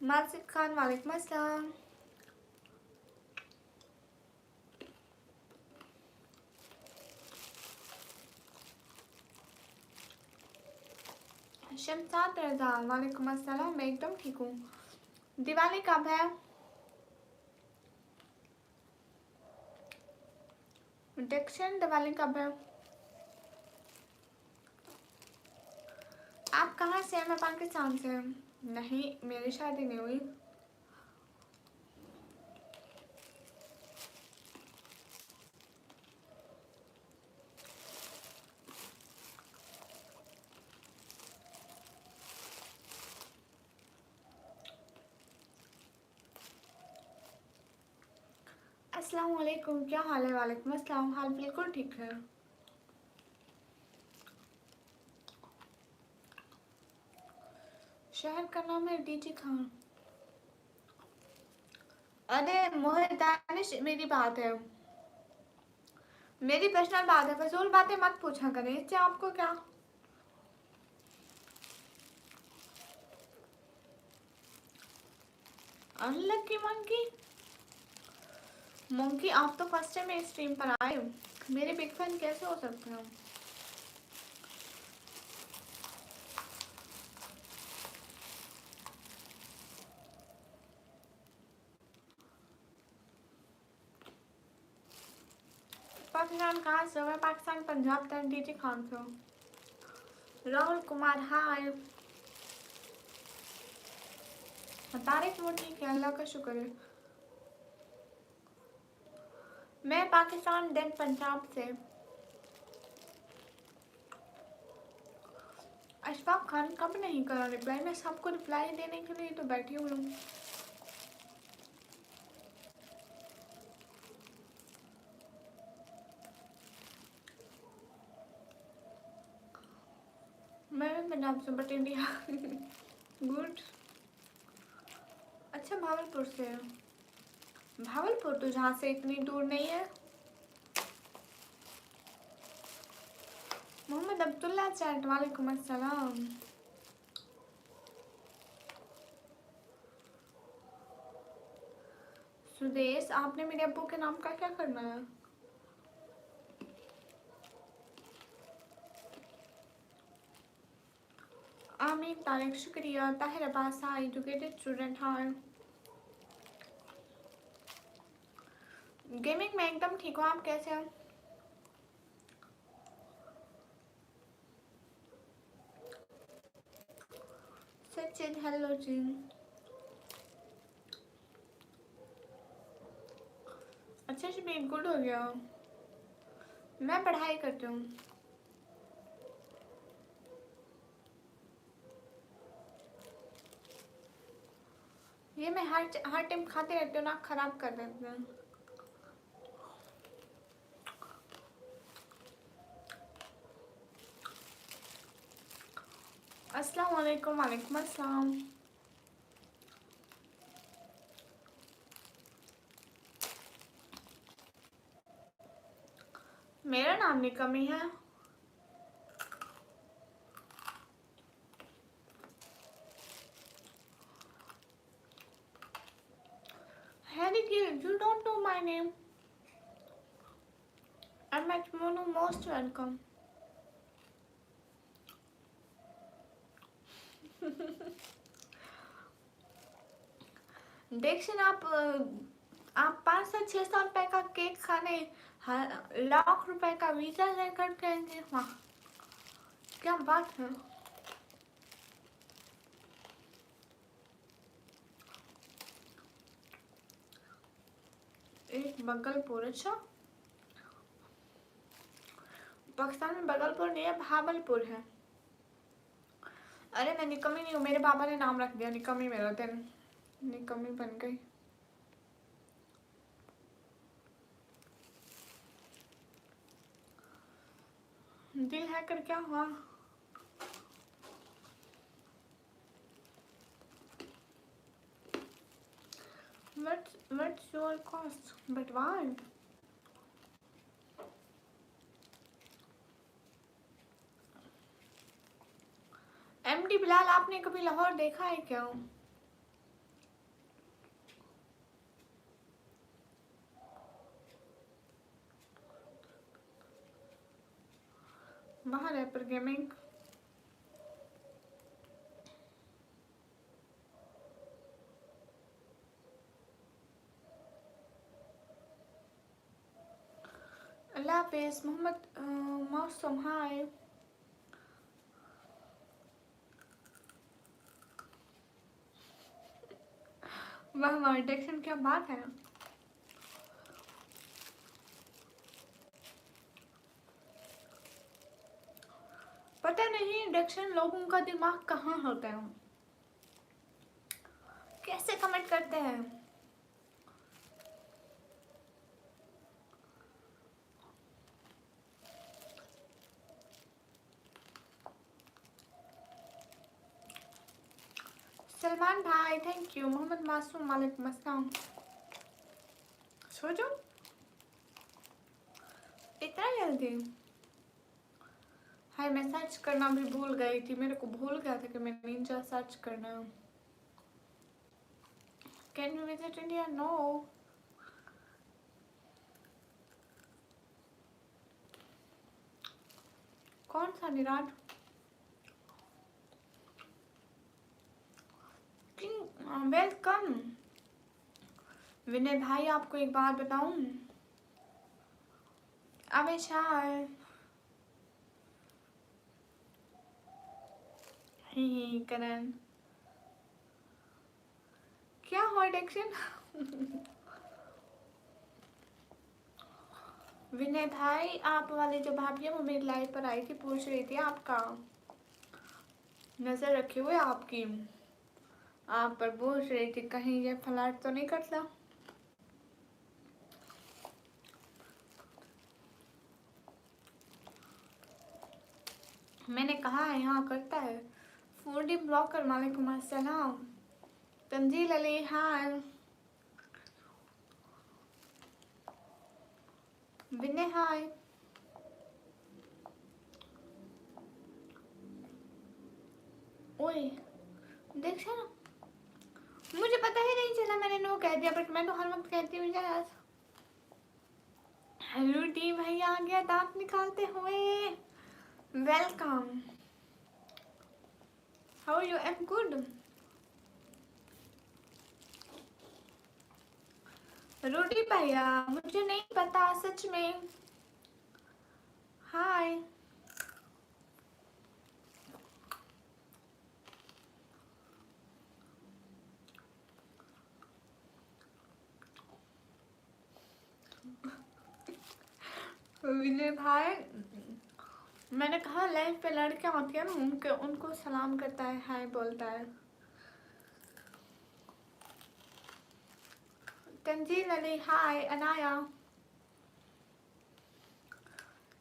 माजिद खान वालेकुम अस्सलाम। शमशाद रजा वालेकुम अस्सलाम, मैं एकदम ठीक हूँ। दिवाली कब है? डिक्शन दिवाली कब है? आप कहाँ से हैं? मैं पाकिस्तान से। नहीं, मेरी शादी नहीं हुई। अस्सलाम वालेकुम, क्या हाल है? वालेकुम अस्सलाम, हाल बिल्कुल ठीक है। शहर का नाम है डीजी खान। अरे मोहित दानिश, मेरी बात है, मेरी पर्सनल बात है, फजूल बातें मत पूछा करें, इससे आपको क्या। Unlucky monkey. मंकी, आप तो फर्स्ट टाइम मेरे स्ट्रीम पर आए हो, मेरे बिग फैन कैसे हो सकते हो? पाकिस्तान कहाँ से हो? मैं पाकिस्तान पंजाब तक डीजी खान से हूँ। राहुल कुमार हाय। तारिक वो ठीक है, अल्लाह का शुक्र है। मैं पाकिस्तान देन पंजाब से। अशफाक खान कब नहीं करा रिप्लाई? मैं सबको रिप्लाई देने के लिए तो बैठी हुई हूँ। मैं भी पंजाब से, बट इंडिया। गुड। अच्छा, भावलपुर से है। भावलपुर तो जहाँ से इतनी दूर नहीं है। मोहम्मद अब्दुल्ला चैट वालेकुम अस्सलाम। सुदेश, आपने मेरे अब्बू के नाम का क्या करना है? आमीन तारिक, शुक्रिया। ताहिर अब्बास हाय, एजुकेटेड स्टूडेंट हाय। गेमिंग में एकदम ठीक हो, आप कैसे हो? सचिन हेलो जी। अच्छा शबीर, गुड हो गया। मैं पढ़ाई करती हूँ। ये मैं हर टाइम खाते रहती हूँ ना, खराब कर देते हैं। अस्सलाम वालेकुम। वालेकुम अस्सलाम। मेरा नाम निकमी है। Most welcome. देखिए आप 500-600 रुपए का केक खाने लाख रुपए का वीजा लेकर के आएंगे। वाह क्या बात है। एक बगलपुर, अच्छा पाकिस्तान में बगलपुर नहीं है, भावलपुर है। अरे मैं निकम्मी नहीं हूँ, मेरे पापा ने नाम रख दिया निकम्मी, मेरा दिन निकम्मी बन गई। दिल है कर क्या हुआ? What's your cost? But why? MD Bilal, आपने कभी लाहौर देखा है क्या? बाहर है पर गेमिंग। अल्लाह हाफिज। मोहम्मद मौसम, हाय। वाह वाह डिटेक्शन, क्या बात है। पता नहीं डिटेक्शन लोगों का दिमाग कहाँ होता है, कैसे कमेंट करते हैं। सलमान भाई थैंक यू। मोहम्मद मासूम वालेकुम अस्सलाम। सो जाओ इतना जल्दी। हाय मैं सर्च करना भी भूल गई थी, मेरे को भूल गया था कि मैं निंजा सर्च करना। Can you visit India? No. कौन सा निराट? वेलकम विनय भाई। आपको एक बात बताऊं, अवेशाल करण क्या हुआ डिटेक्शन? विनय भाई आप वाले जो भाभी है वो मेरी लाइफ पर आई थी, पूछ रही थी आपका, नजर रखे हुए आपकी, आप पर पूछ रही थी कहीं ये फ्लर्ट तो नहीं करता। मैंने कहा है यहाँ करता है। फूडी ब्लॉकर वालेकुम अस्सलाम। तंजील अली हाय। विनय हाय। ओए देख ना, मुझे पता ही नहीं चला, मैंने नो कह दिया, बट मैं तो हर वक्त कहती हूँ यार। हेलो टी भैया आ गया दांत निकालते हुए। Welcome. How you? Am good. रोटी भैया मुझे नहीं पता सच में। हाय। विनय भाई मैंने कहा लाइफ पे लड़कियां होती है ना, उनको सलाम करता है, हाय बोलता है। तंजील अली हाय। अनाया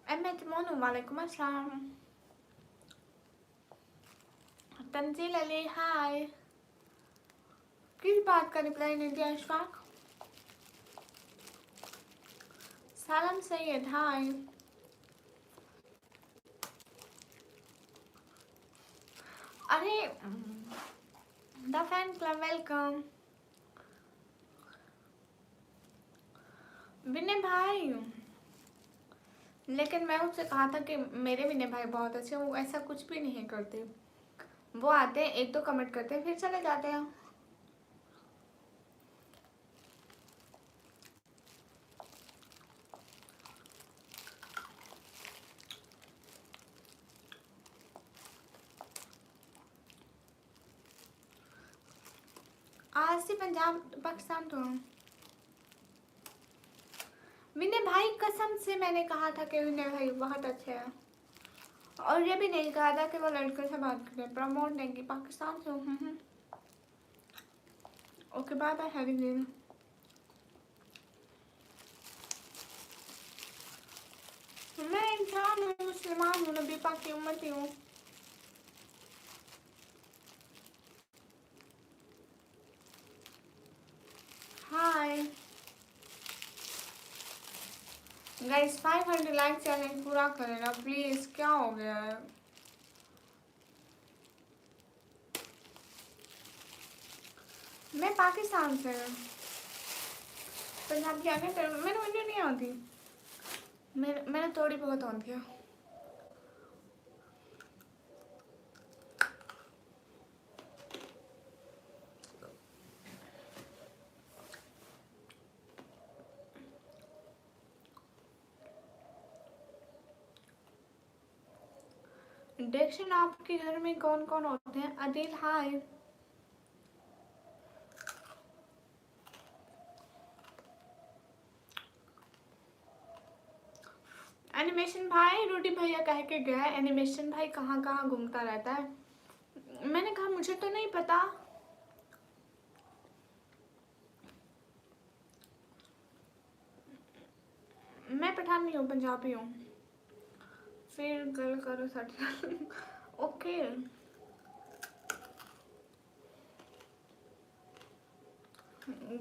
एमएच मोनू वालेकुम अस्सलाम। तंजील अली हाय। किस बात का रिप्लाई नहीं दिया इशफाक? सालम सैयद हाय। अरे द फैन क्लब वेलकम। विनय भाई लेकिन मैं उससे कहा था कि मेरे विनय भाई बहुत अच्छे, वो ऐसा कुछ भी नहीं करते। वो आते हैं, एक दो कमेंट करते हैं, फिर चले जाते हैं। आज से पंजाब पाकिस्तान तो विनय भाई कसम से मैंने कहा था कि विनय भाई बहुत अच्छे हैं, और ये भी नहीं कहा था कि वो लड़के से बात करें, प्रमोट नहीं की पाकिस्तान से हूँ। ओके बाय बाय, हैवी दिन। मैं इंसान हूँ, मुसलमान हूँ, नबी पाक की उम्मती हूँ। हाय गाइस, 500 लाइक चैलेंज पूरा करें ना प्लीज, क्या हो गया है। मैं पाकिस्तान से हूँ, पंजाब की आगे मैंने वीडियो नहीं आती, मैंने थोड़ी बहुत आती है। इंडक्शन आपके घर में कौन कौन होते हैं? अदिल हाय। एनिमेशन भाई रोटी भैया कह के गया है, एनिमेशन भाई कहाँ कहाँ घूमता रहता है। मैंने कहा मुझे तो नहीं पता। मैं पठानी हूँ, पंजाबी हूँ। फिर गल करो सट ओके।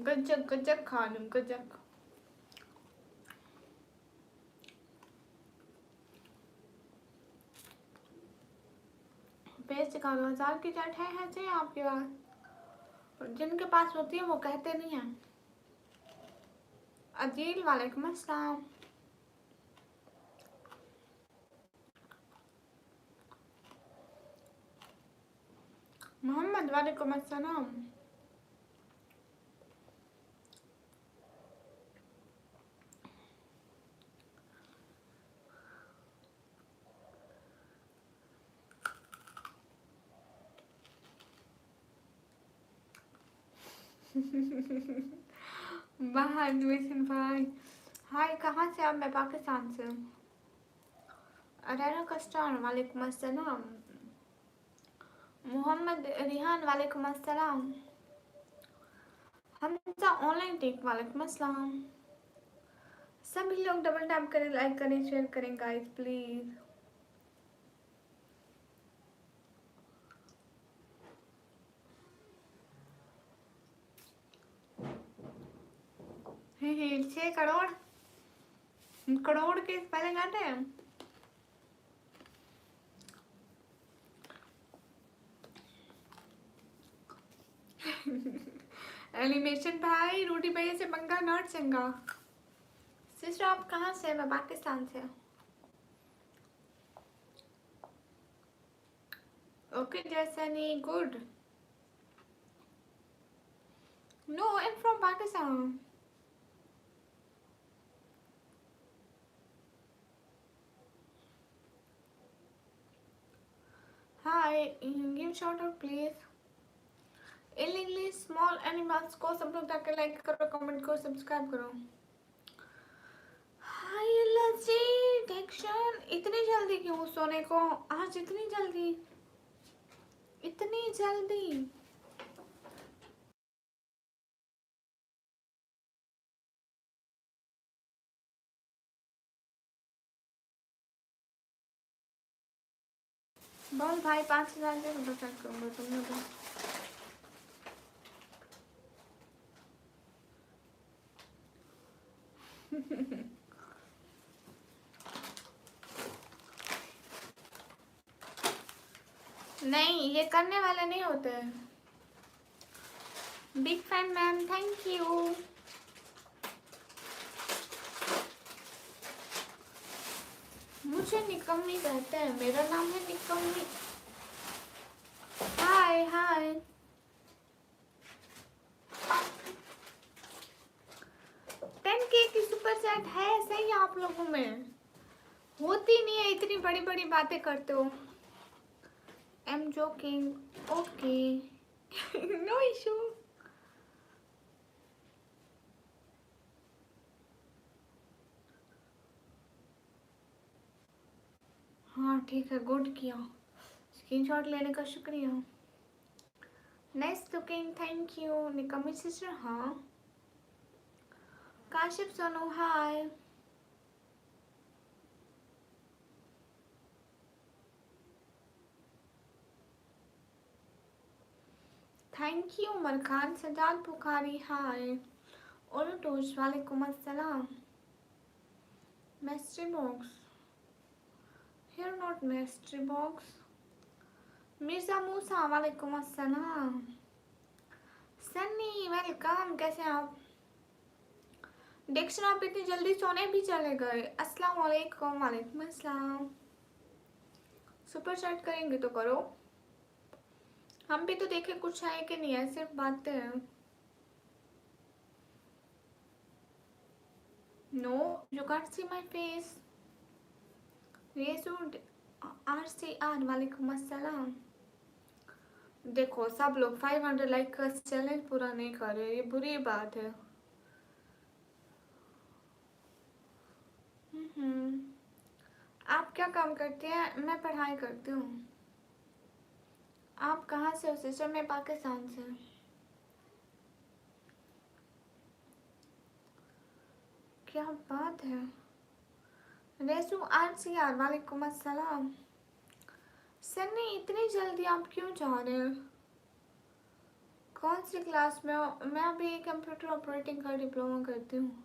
गजक गजक खा लूँ, गजक। पेज दिखा दो, 1000 की चैट है चाहिए आपके पास? जिनके पास होती है वो कहते नहीं हैं। अजील वालेकुम अस्सलाम। मोहम्मद वालेकुम अस्सलाम। बाहर एनिमेशन भाई हाय, कहाँ से आप? मैं पाकिस्तान से हूँ। अरेना कस्टार वालेकुम अस्सलाम। मोहम्मद रिहान वालेकुम अस्सलाम। हमजा ऑनलाइन टेक वालेकुम अस्सलाम। सभी लोग डबल टैप करें, लाइक करें, शेयर करें गाइस प्लीज। हे 6 करोड़, करोड़ के पहले घाटे हैं। एनिमेशन भाई रोटी भैया से पंगा नॉट चंगा। सिस्टर आप कहाँ से? मैं पाकिस्तान से। ओके जैसनी good. No I am from Pakistan. Hi give shout out please. In English small animals को सब लोग जाकर लाइक करो, कमेंट करो, सब्सक्राइब करो। हाय लजी टेक्शन, इतनी जल्दी क्यों सोने को? आज इतनी जल्दी, इतनी जल्दी? बोल भाई 5000 से फोटो चेक करूंगा तुमने तो। नहीं ये करने वाले नहीं होते। Big fan ma'am, thank you. मुझे निकम्मी कहते हैं, मेरा नाम है निकम्मी। हाय हाय। 10K की सुपर चैट है सही आप लोगों में, होती नहीं है, इतनी बड़ी बड़ी बातें करते हो। I am joking, okay no issue. हाँ ठीक है, गुड किया, स्क्रीनशॉट लेने का शुक्रिया। नाइस लुकिंग, थैंक यू निकम्मी सिस्टर। हाँ Kashif Sonu hi. Thank you Umar Khan. Sajjad Bukhari hi. उर्टूश वालेकुम अस्सलाम। Mystery box here not mystery box. Mirza Musa वालेकुम अस्सलाम। सन्नी वेलकम, कैसे हैं आप? डिक्शन आप इतनी जल्दी सोने भी चले गए। अस्सलाम वालेकुम। वालेकुम अस्सलाम। सुपर चैट करेंगे तो करो, हम भी तो देखें कुछ है कि नहीं है, सिर्फ बातें हैं। No you can't see my face. RCR वालेकुम अस्सलाम। देखो सब लोग 500 लाइक का चैलेंज पूरा नहीं कर रहे, ये बुरी बात है। आप क्या काम करते हैं? मैं पढ़ाई करती हूँ। आप कहाँ से हो सिस्टर? मैं पाकिस्तान से। क्या बात है। रेसू RCR वालेकुम अस्सलाम। सन्नी इतनी जल्दी आप क्यों जा रहे हैं? कौन सी क्लास में हो? मैं अभी कंप्यूटर ऑपरेटिंग का डिप्लोमा करती हूँ।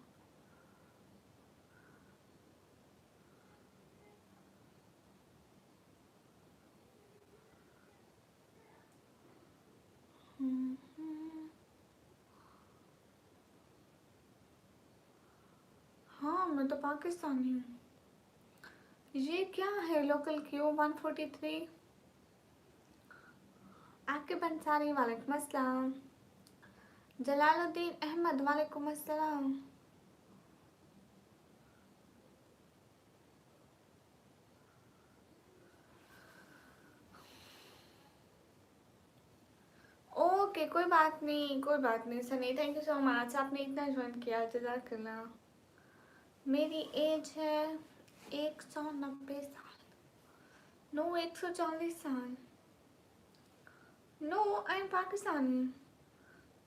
हाँ मैं तो पाकिस्तानी हूँ। ये क्या है? Local Q 143। आकिब अंसारी वालेकुम अस्सलाम। जलालुद्दीन अहमद वालेकुम अस्सलाम। ओके कोई बात नहीं, कोई बात नहीं Sunny, thank you so much, आपने इतना ज्वाइन किया, जज़ाकल्लाह। मेरी एज है 190 साल। नो 140 साल। No I am Pakistani.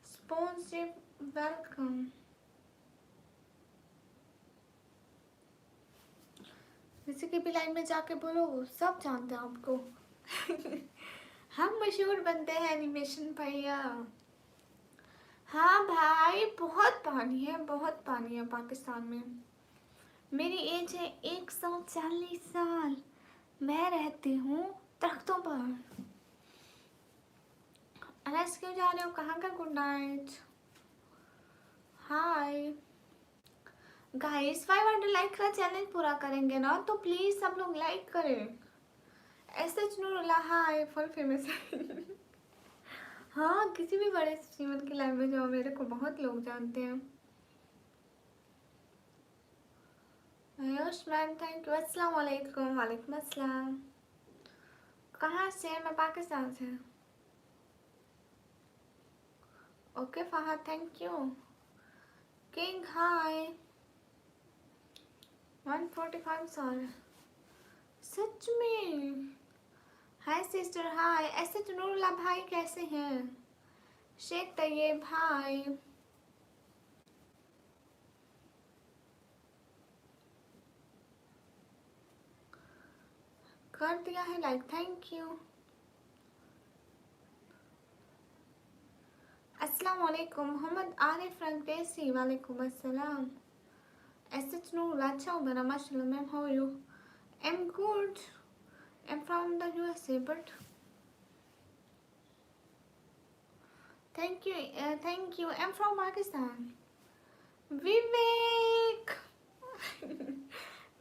Sponsorship welcome. किसी की भी लाइन में जाके बोलो, सब जानते हैं आपको हम मशहूर बनते हैं एनिमेशन भैया। हाँ भाई बहुत पानी है, बहुत पानी है पाकिस्तान में। मेरी एज है 140 साल। मैं रहती हूँ दरख्तों पर। अनस क्यों जा रहे हो? कहाँ का good night. Hi guys, 500 like का चैलेंज पूरा करेंगे ना, तो प्लीज सब लोग लाइक करें। SH नूरुल्लाह हाय, फुल फेमस हाँ किसी भी बड़े स्ट्रीमर की लाइव में जाओ, मेरे को बहुत लोग जानते हैं। Ayushman thank you. अस्सलाम वालेकुम। वालेकुम अस्सलाम। कहाँ से? मैं पाकिस्तान से। Okay Fahad thank you. King hi. 145 साल सच में? Hi sister hi. ऐसे तो नूरुल्लाह भाई कैसे हैं? शेख तैयब हाय। कर दिया है लाइक, थैंक यू। अस्सलाम वालेकुम। मोहम्मद आरिफ रंगदेसी वालेकुम अस्सलाम। SH नूरुल्लाह अच्छा हो मेरा माशाल्लाह। Ma'am how are you? I'm good. I'm from the USA, but thank you, thank you. I'm from Pakistan. Vivek,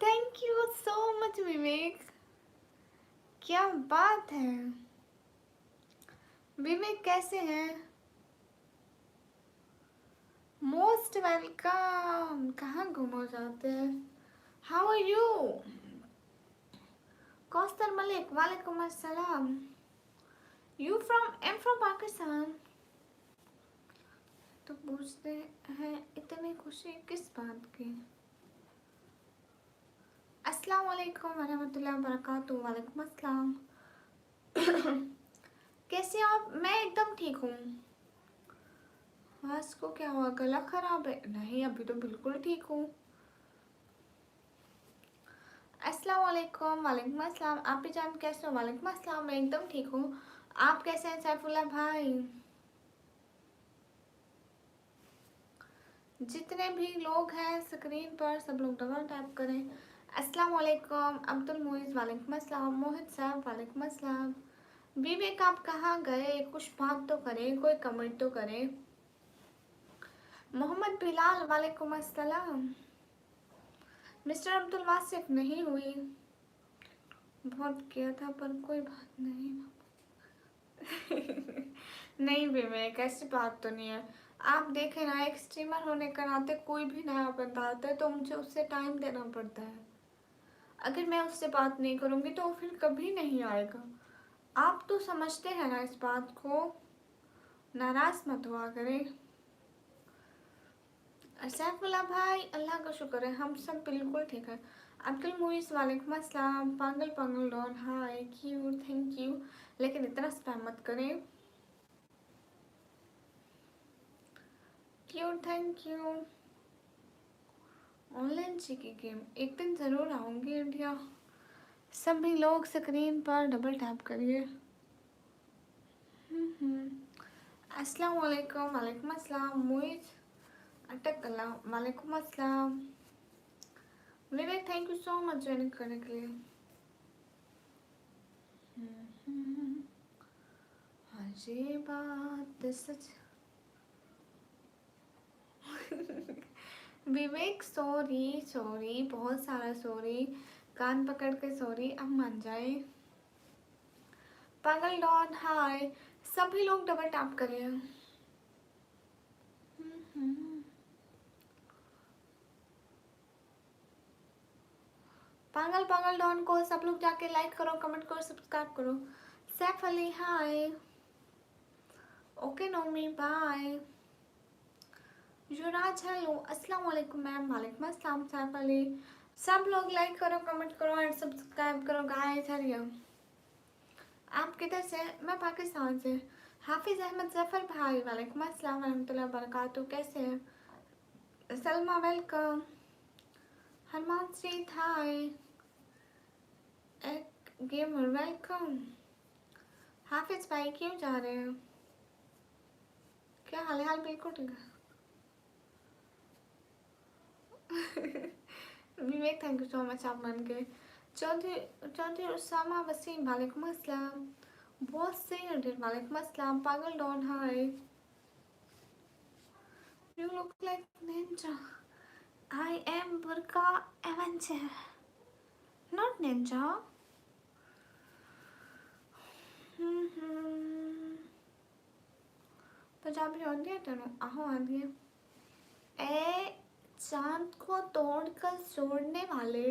thank you so much Vivek, क्या बात है। विवेक कैसे हैं? Most welcome. कहाँ गुम हो जाते हैं? How are you? Kausar Malik, वालेकुम अस्सलाम। You from, am from Pakistan. तो पूछते हैं इतनी खुशी किस बात की? अस्सलाम वालेकुम वरहमतुल्लाहि वबरकातुहू। वालेकुम अस्सलाम। कैसे हो आप? मैं एकदम ठीक हूँ। आवाज़ को क्या हुआ? गला खराब है? नहीं, अभी तो बिल्कुल ठीक हूँ। अस्सलाम वालेकुम। वालेकुम अस्सलाम। आप भी जान कैसे हो? वालेकुम अस्सलाम। मैं एकदम ठीक हूँ। आप कैसे हैं सैफुल्लाह भाई? जितने भी लोग हैं स्क्रीन पर सब लोग डबल टैप करें। अस्सलाम वालेकुम अब्दुल मोइज़। वालेकुम अस्सलाम। मोहित साहब वालेकुम अस्सलाम। विवेक आप कहाँ गए? कुछ बात तो करें, कोई कमेंट तो करें। मोहम्मद बिलाल वालेकुम अस्सलाम। मिस्टर अब्दुल वासिफ नहीं हुई, बहुत किया था पर कोई बात नहीं। नहीं विवेक, ऐसी बात तो नहीं है। आप देखें ना, एक स्ट्रीमर होने के नाते कोई भी नया बंदा आता है तो मुझे उससे टाइम देना पड़ता है। अगर मैं उससे बात नहीं करूँगी तो फिर कभी नहीं आएगा। आप तो समझते हैं ना इस बात को, नाराज़ मत हुआ करें। सैफुल्लाह भाई, अल्लाह का शुक्र है हम सब बिल्कुल ठीक है। अब्दुल मुइज़ वालेकुम अस्सलाम। पागल पागल don hi cute, thank you. लेकिन इतना स्पैम मत करें। Cute, thank you. ऑनलाइन सीखी गेम, एक दिन ज़रूर आऊँगी इंडिया। सभी लोग स्क्रीन पर डबल टैप करिए। अस्सलाम वालेकुम। वालेकुम अस्सलाम। मुइज़ अटक गला। वालेकुम अस्सलाम। Vivek thank you so much join करने के लिए। हाँ ये बात सच। विवेक सॉरी सॉरी, बहुत सारा सॉरी, कान पकड़ के सॉरी, अब मान जाए। पागल डॉन हाय, सभी लोग डबल टैप करिए। पागल पागल डॉन को सब लोग जाके लाइक करो, कमेंट करो, सब्सक्राइब करो। Saif Ali hi. Okay Nomi bye. Yuvraj hello. अस्सलाम वालेकुम मैम। वालेकुम अस्सलाम सैफ अली। सब लोग लाइक करो, कमेंट करो एंड सब्सक्राइब करो गाइस। हरिया आप किधर से? मैं पाकिस्तान से। हाफिज अहमद जफर भाई वालेकुम अस्सलाम वरहमतुल्लाहि वबरकातुहू। कैसे हैं? सलमा वेलकम। हरमान स्ट्रीट हाय। एक गेमर वेलकम। हाफिज भाई क्यों जा रहे हैं? क्या हाल है? हाल बिल्कुल ठीक है। विवेक थैंक यू सो मच आप मन के। चौधरी चौधरी उसामा वसीम वालेकुम अस्सलाम। बॉस से वालेकुम अस्सलाम। पागल don hi. You look like ninja. I am Burka avenger, not ninja. Punjabi आती है तेनों? आहो आती है। ए चांद को तोड़कर जोड़ने वाले,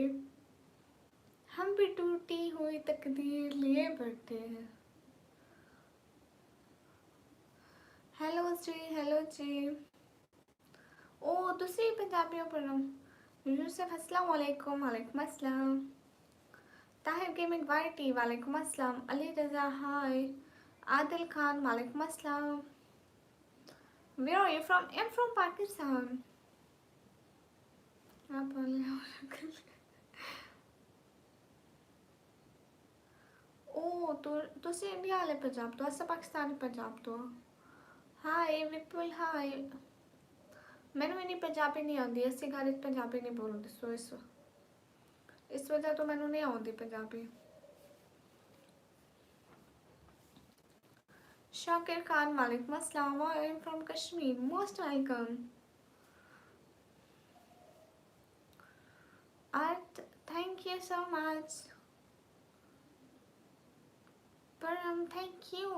हम भी टूटी हुई तकदीर लिए बैठे हैं। हेलो जी, हेलो जी। ओ दूसरी पंजाबियों पर यूसुफ अस्सलाम वालेकुम। वालेकुम अस्सलाम। ताहिर गेमिंग वाईटी वालेकुम अस्सलाम। अली रजा हाय। आदिल खान वालेकुम अस्सलाम। Where are you from? I'm from Pakistan. आप ओ तो तुसी इंडिया वाले पंजाब तो, असा पाकिस्तानी पंजाब तो। हाय विपुल हाय। मैनू इन्नी पंजाबी नहीं आती, इसी घर पंजाबी नहीं बोलती, सो इस वजह तो मैनू नहीं आती पंजाबी। शाकिर खान वालेकुम अस्सलाम। आई am from Kashmir, most welcome. Earth thank you so much. परम थैंक यू।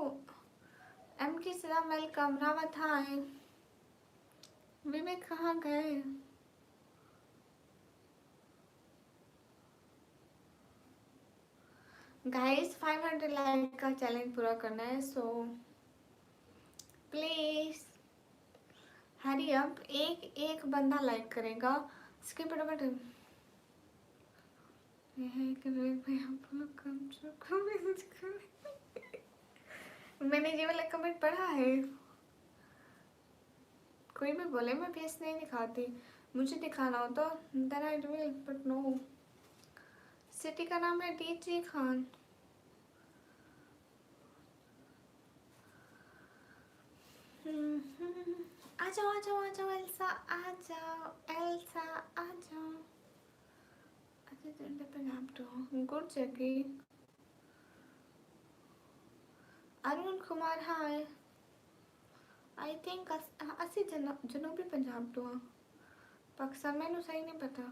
एम की सलाम वेलकम। रावत हाय। विवेक कहाँ गए? गाइस 500 लाइक का चैलेंज पूरा करना है, सो प्लीज हरी अप। एक एक बंदा लाइक करेगा। स्किप फटाफट। मैंने ये वाला कमेंट पढ़ा है। कोई भी बोले मैं फेस नहीं दिखाती, मुझे दिखाना हो तो then I will, but no. City का नाम है डीजे खान। आ जाओ आ जाओ आ जाओ एल्सा, आ जाओ एल्सा, आ जाओ। गुड जगह। अरुण कुमार हाय। आई थिंक असि जनूबी पंजाब तो पाकिस्तान, मैंने सही नहीं पता।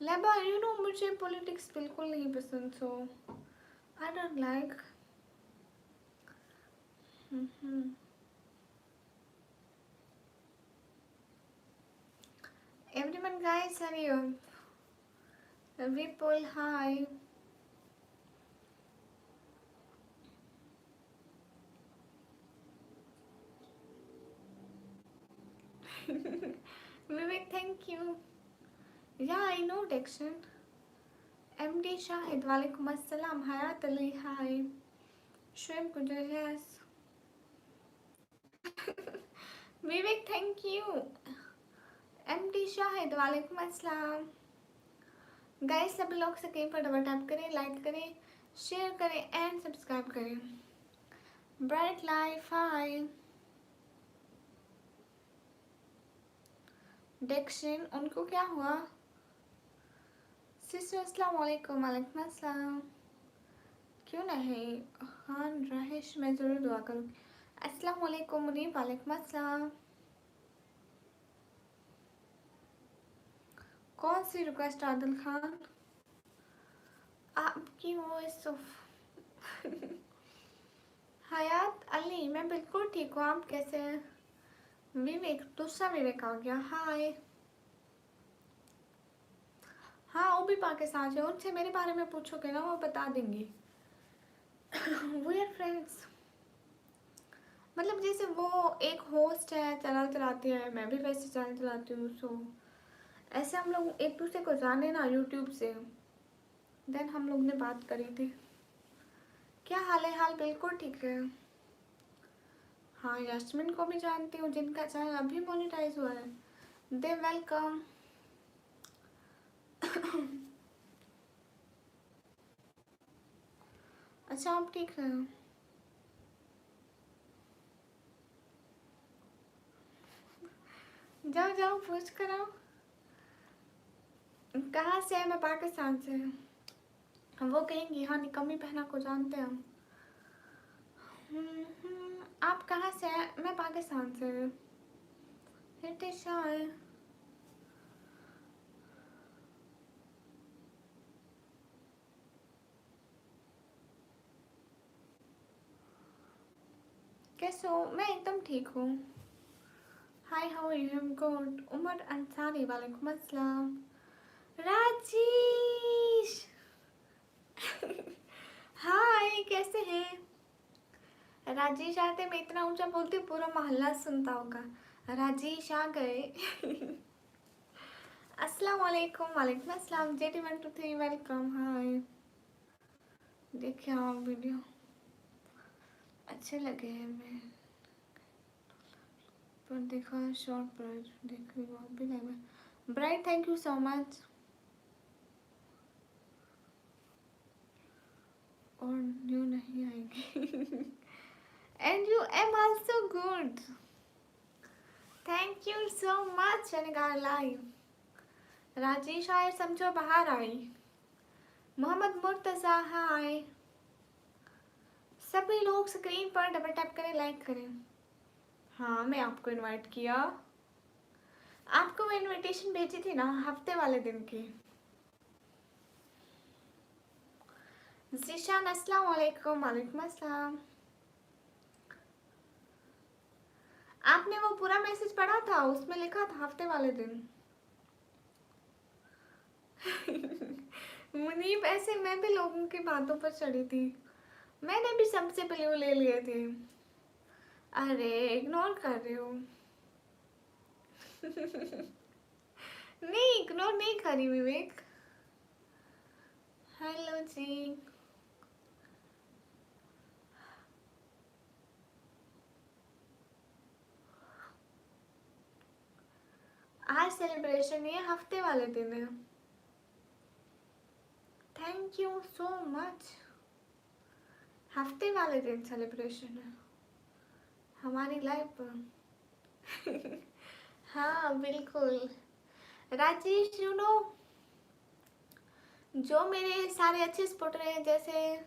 लेबा यू नो मुझे पॉलिटिक्स बिल्कुल नहीं पसंद, so I don't like. Everyone guys hurry up. Vipul hi. Vivek thank you. Yeah I know डेक्शन। एमडी शाहिद वालेकुम अस्सलाम। हयात अली हाय। श्वेम गुजरास। Vivek thank you. MD Shahid वालेकुम अस्सलाम। गाइस सभी लोग स्क्रीन पर डबल टैप करें, लाइक करें, शेयर करें एंड सब्सक्राइब करें। Bright life hi. डेक्शन उनको क्या हुआ? सिस्टर अस्सलाम वालेकुम। वालेकुम अस्सलाम। क्यों नहीं? खान राहिश मैं ज़रूर दुआ करूँगी। अस्सलाम वालेकुम मुनीब। वालेकुम अस्सलाम। कौन सी रिक्वेस्ट? आदिल खान आपकी वॉइस ऑफ हयात अली मैं बिल्कुल ठीक हूँ, आप कैसे हैं? विवेक, दूसरा विवेक आ गया। हाय। हाँ वो भी पाकिस्तान से, उनसे मेरे बारे में पूछोगे ना वो बता देंगी। We are friends. मतलब जैसे वो एक होस्ट है, चैनल चलाती है, मैं भी वैसे चैनल चलाती हूँ, सो ऐसे हम लोग एक दूसरे को जाने ना यूट्यूब से। देन हम लोग ने बात करी थी। क्या हाल है? हाल बिल्कुल ठीक है। हाँ यास्मीन को भी जानती हूँ, जिनका चैनल अभी मोनेटाइज हुआ है। दे वेलकम। अच्छा आप ठीक है? जाओ जाओ पूछ कर आओ। कहाँ से है? मैं पाकिस्तान से। वो कहेंगी हाँ निकम्मी पहना को जानते हैं हम। आप कहाँ से हैं? मैं पाकिस्तान से। हिटिशा है। कैसे हो? मैं एकदम ठीक हूँ। Hi how are you? Good. Umar Ansari वालेकुम अस्सलाम। राजेश हाय कैसे हैं? राजेश आते मैं इतना ऊंचा बोलती हूँ पूरा मोहल्ला सुनता होगा। राजेश आ गए। अस्सलाम वालेकुम। वालेकुम अस्सलाम। JT123 welcome. हाय। देखिए आप वीडियो अच्छे लगे हैं, मैं पर देखा शॉर्ट पर देख रही हूँ, आप भी लगे। Bright thank you so much. और न्यू नहीं आएगी। And you am also good. Thank you so much. Live Rajesh आए समझो बाहर आई। मोहम्मद मुर्तज़ा हाय। सभी लोग स्क्रीन पर डबल टैप करें, लाइक करें। हाँ मैं आपको इनवाइट किया, आपको मैं इनविटेशन भेजी थी ना हफ्ते वाले दिन की। जीशान अस्सलाम वालेकुम। वालेकुम अस्सलाम। आपने वो पूरा मैसेज पढ़ा था, उसमें लिखा था हफ्ते वाले दिन। मुनीब, ऐसे मैं भी लोगों की बातों पर चढ़ी थी, मैंने भी सबसे ब्लू ले लिए थे। अरे इग्नोर कर रहे हो। नहीं, इग्नोर नहीं करी विवेक। हेलो जी। आज सेलिब्रेशन ये हफ्ते वाले दिन है। Thank you so much. हफ्ते वाले दिन सेलिब्रेशन है हमारी लाइफ पर। हाँ बिल्कुल। राजेश, यू नो, जो मेरे सारे अच्छे सपोर्टर हैं, जैसे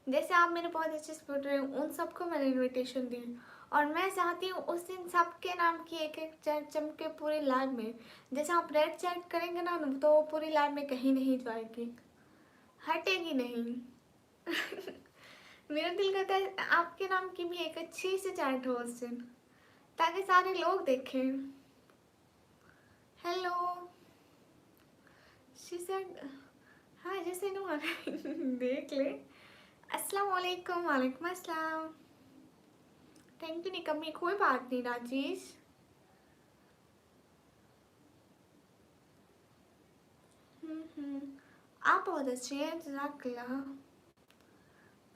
जैसे आप मेरे बहुत अच्छे सपोर्टर हैं, उन सबको मैंने इनविटेशन दी, और मैं चाहती हूँ उस दिन सबके नाम की एक एक चैट चमके पूरी लाइव में। जैसे आप रेड चैट करेंगे ना, तो वो पूरी लाइव में कहीं नहीं जाएगी, हटेगी नहीं। मेरा दिल करता है आपके नाम की भी एक अच्छी सी चैट हो उस दिन, ताकि सारे लोग देखें। हेलो, शी सेड, हाँ जैसे नो। देख ले। अस्सलाम वालेकुम। वालेकुम अस्सलाम। थैंक यू निकम्मी, कोई बात नहीं राजेश। आप बहुत अच्छे हैं, जज़ाकल्लाह।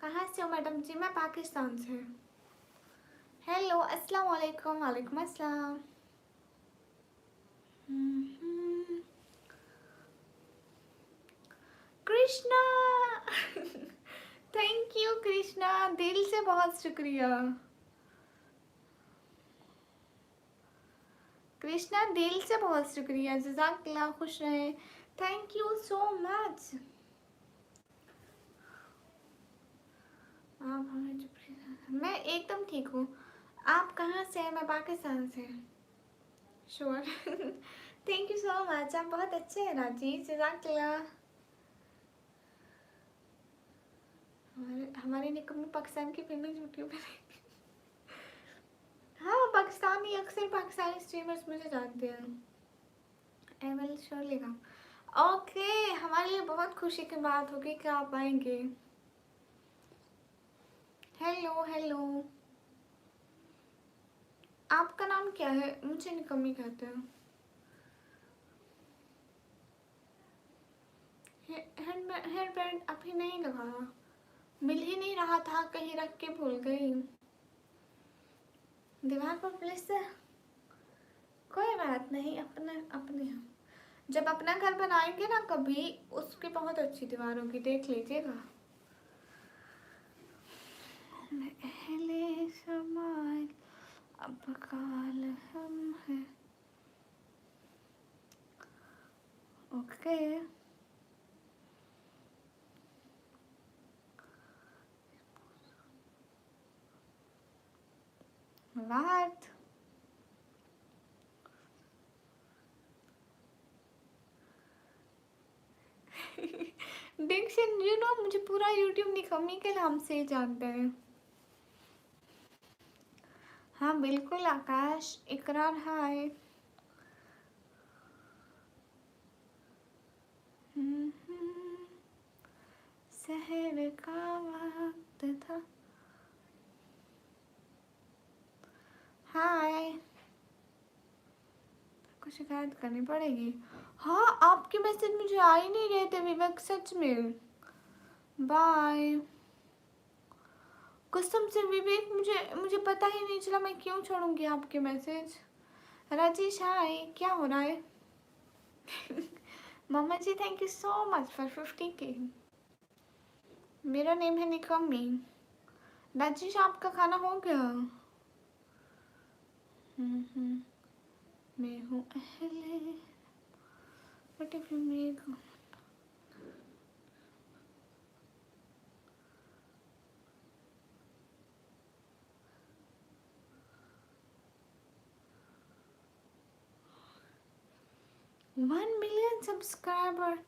कहाँ से हो मैडम जी? मैं पाकिस्तान से। हेलो, अस्सलाम वालेकुम। वालेकुम अस्सलाम। कृष्णा। थैंक यू कृष्णा, दिल से बहुत शुक्रिया। कृष्णा दिल से बहुत शुक्रिया, जज़ाकल्लाह, खुश रहें। Thank you so much. आप हमें, मैं एकदम ठीक हूँ। आप कहाँ से हैं? मैं पाकिस्तान से। Sure. Thank you so much, आप बहुत अच्छे हैं राजीव, जज़ाकल्लाह। हमारे निकम्मे पाकिस्तान की फेमस यूट्यूबर। हाँ, पाकिस्तानी, अक्सर पाकिस्तानी स्ट्रीमर्स मुझे जानते हैं। I will surely come. Okay, हमारे लिए बहुत खुशी की बात होगी कि आप आएंगे। हेलो हेलो, आपका नाम क्या है? मुझे निकम्मी कहते हैं। हेयर बैंड अभी नहीं लगाया, मिल ही नहीं रहा था, कहीं रख के भूल गई। दीवार पर प्लेस से, कोई बात नहीं, अपने अपने हम जब अपना घर बनाएंगे ना कभी, उसकी बहुत अच्छी दीवार होगी, देख लीजिएगा। पहले समाल अब काल हम है। ओके, बात डिक्शन, यू नो, मुझे पूरा यूट्यूब निकम्मी के नाम से ही जानते हैं। हाँ बिल्कुल आकाश, इकरार, हाय। शहर का वक्त था। हाय, कुछ शिकायत करनी पड़ेगी। हाँ, आपके मैसेज मुझे आ ही नहीं रहे थे विवेक, सच में। बाय। कसम से विवेक, मुझे मुझे पता ही नहीं चला, मैं क्यों छोड़ूंगी आपके मैसेज। राजेश हाय, क्या हो रहा है? मामा जी thank you so much for 50K। मेरा नेम है निकम्मी। राजेश, आपका खाना हो गया? मैं हूँ अहले, but if you make 1 million subscriber,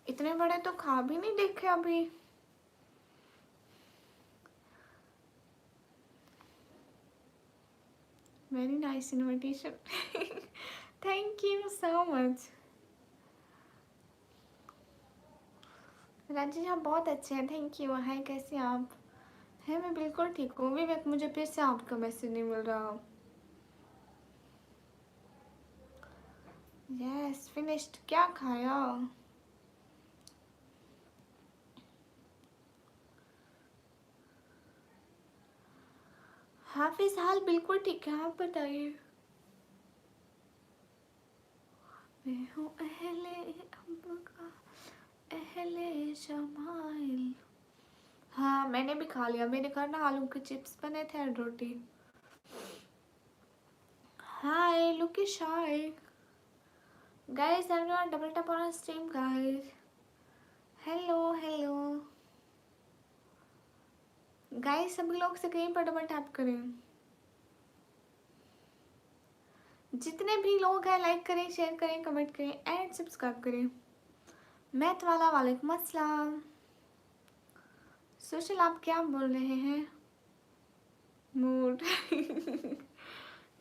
इतने बड़े तो खा भी नहीं देखे अभी। Very nice invitation. Thank you so much. Rajesh आप बहुत अच्छे हैं, थैंक यू। हाय कैसे हैं आप? है मैं बिल्कुल ठीक हूँ। विवेक मुझे फिर से आपका मैसेज नहीं मिल रहा। Yes finished. क्या खाया? हाफिज हाल बिल्कुल ठीक है, आप बताइए। मैं हूँ अहले अम्ब का अहले शमाइल। हाँ मैंने भी खा लिया। मेरे घर ना आलू के चिप्स बने थे और रोटी। हाय लुकी शाय guys, everyone double tap on stream guys. Hello hello guys, सभी लोग से कहीं पर डबल टैप करें। जितने भी लोग हैं लाइक करें, शेयर करें, कमेंट करें एंड सब्सक्राइब करें। मैथ वाला वालेकुम अस्सलाम। सोशल आप क्या बोल रहे हैं? मूड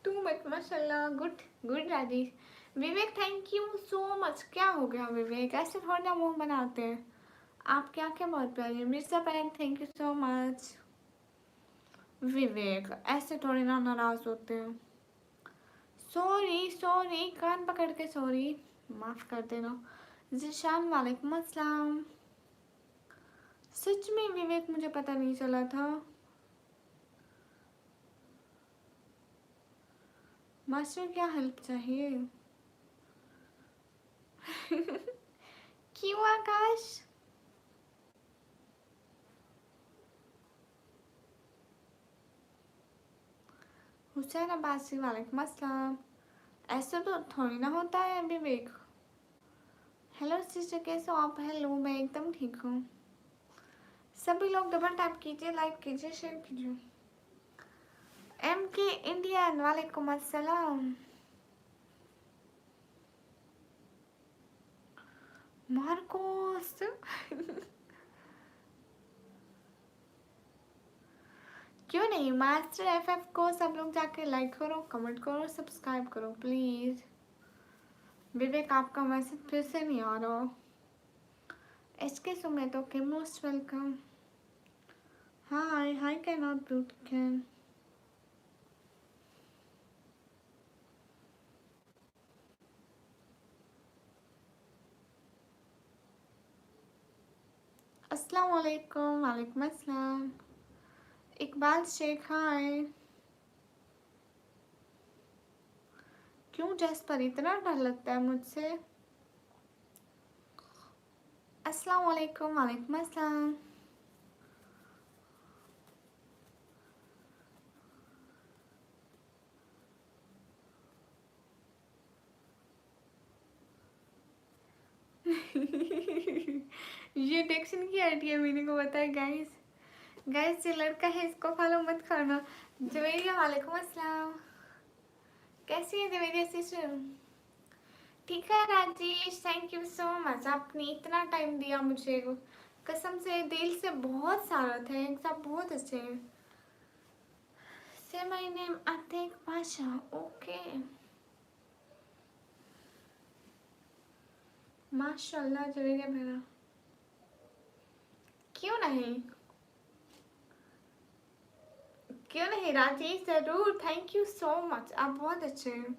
टू मच माशाल्लाह। Good good Rajesh. Vivek thank you so much. क्या हो गया विवेक, ऐसे थोड़ा ना मुंह बनाते हैं आप। क्या क्या बहुत प्यारे। मिर्जा पैन thank you so much. Vivek ऐसे थोड़ी ना नाराज होते हैं। सॉरी सॉरी, कान पकड़ के सॉरी, माफ कर देना। जिशान वालेकुम अस्सलाम। सच में विवेक मुझे पता नहीं चला था। मास्टर क्या हेल्प चाहिए? क्यों आकाश? हुसैन अब्बासी वालेकुम अस्सलाम। ऐसा तो थोड़ी ना होता है विवेक। हेलो सिस्टर कैसे हो आप? हेलो मैं एकदम ठीक हूँ। सभी लोग डबल टैप कीजिए, लाइक कीजिए, शेयर कीजिए। एम के इंडियन वालेकुम अस्सलाम। मार्कोस क्यों नहीं, मास्टर एफएफ को सब लोग जाके लाइक करो, कमेंट करो, सब्सक्राइब करो प्लीज। विवेक आपका मैसेज फिर से नहीं आ रहा। एचके Sumit okay most welcome. Hi hi can not beauty can. अस्सलाम वालेकुम। वालेकुम अस्सलाम। इकबाल शेख हाय। क्यों जस पर इतना डर लगता है मुझसे? अस्सलाम वालेकुम। वालेकुम अस्सलाम। ये डिक्शन की आईडी है, मैंने को बताया गाइस। गाइस ये लड़का है, इसको फॉलो मत करना। जवेरिया वालेकुम अस्सलाम। कैसी है जवेरिया सिस्टर? ठीक है Rajesh, thank you so much. आपने इतना टाइम दिया मुझे, कसम से दिल से बहुत सारा थैंक्स। आप बहुत अच्छे हैं। से my name Atiq Pasha okay. माशाल्लाह जवेरिया मेरा। क्यों नहीं, क्यों नहीं राजेश, जरूर। थैंक यू सो मच, आप बहुत अच्छे हैं।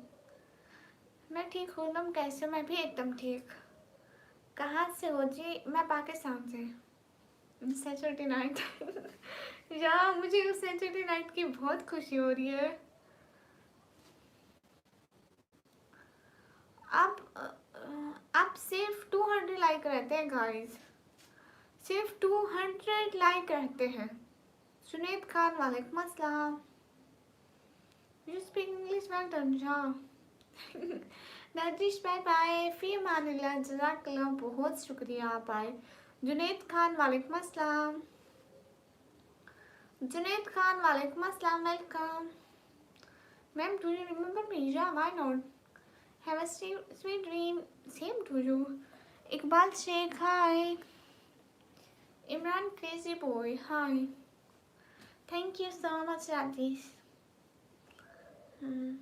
मैं ठीक हूँ, तुम कैसे? मैं भी एकदम ठीक। कहाँ से हो जी? मैं पाकिस्तान से। सैटरडे नाइट या मुझे उस सैटरडे नाइट की बहुत खुशी हो रही है। आप आप सिर्फ 200 लाइक रहते हैं गाइस, सिर्फ 200 लाइक रहते हैं। सुनीत खान वालेकुम अस्सलाम। You speak English well done जा। राजेश बाय बाय, फी मानिल्लाह, जज़ाकल्लाह, बहुत शुक्रिया आप आए। जुनैद खान वालेकुम अस्सलाम। जुनैद खान वालेकुम अस्सलाम, welcome. Ma'am do you remember me? Yeah why not, have a sweet dream, same to you. Iqbal Sheikh hi. Imran crazy boy hi. Thank you so much Rajesh. मैं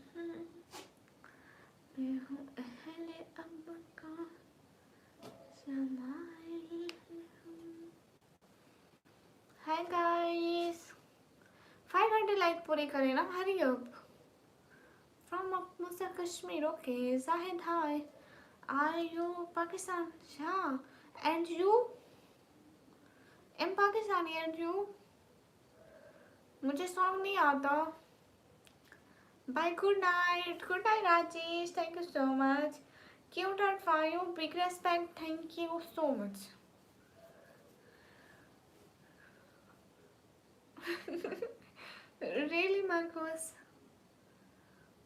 हूँ अहले अब का समाइल हूँ। हाय गाइस, 500 लाइक पूरी करें ना, हरी अप। फ्रॉम मुसा Kashmir, okay. Zahid hi, are you Pakistan? हाँ, and you? Am Pakistani and you? मुझे सॉन्ग नहीं आता। Bye, good night Rajesh, thank you so much. Cute and fire, big respect, thank you so much. Really Marcos,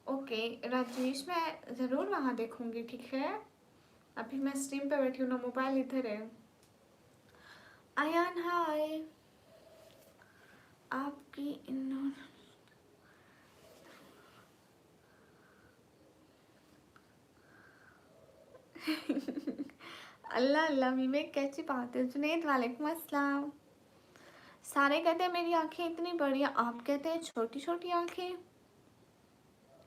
okay Rajesh, मैं ज़रूर वहाँ देखूंगी, ठीक है। अभी मैं स्ट्रीम पे बैठी हूँ ना, मोबाइल इधर है। आयान हाय, आपकी अल्लाह अल्लाह मीमे, कैसी बात है। जुनेद वालेकुम अस्सलाम। सारे कहते हैं मेरी आंखें इतनी बड़ी, आप कहते हैं छोटी छोटी आंखें।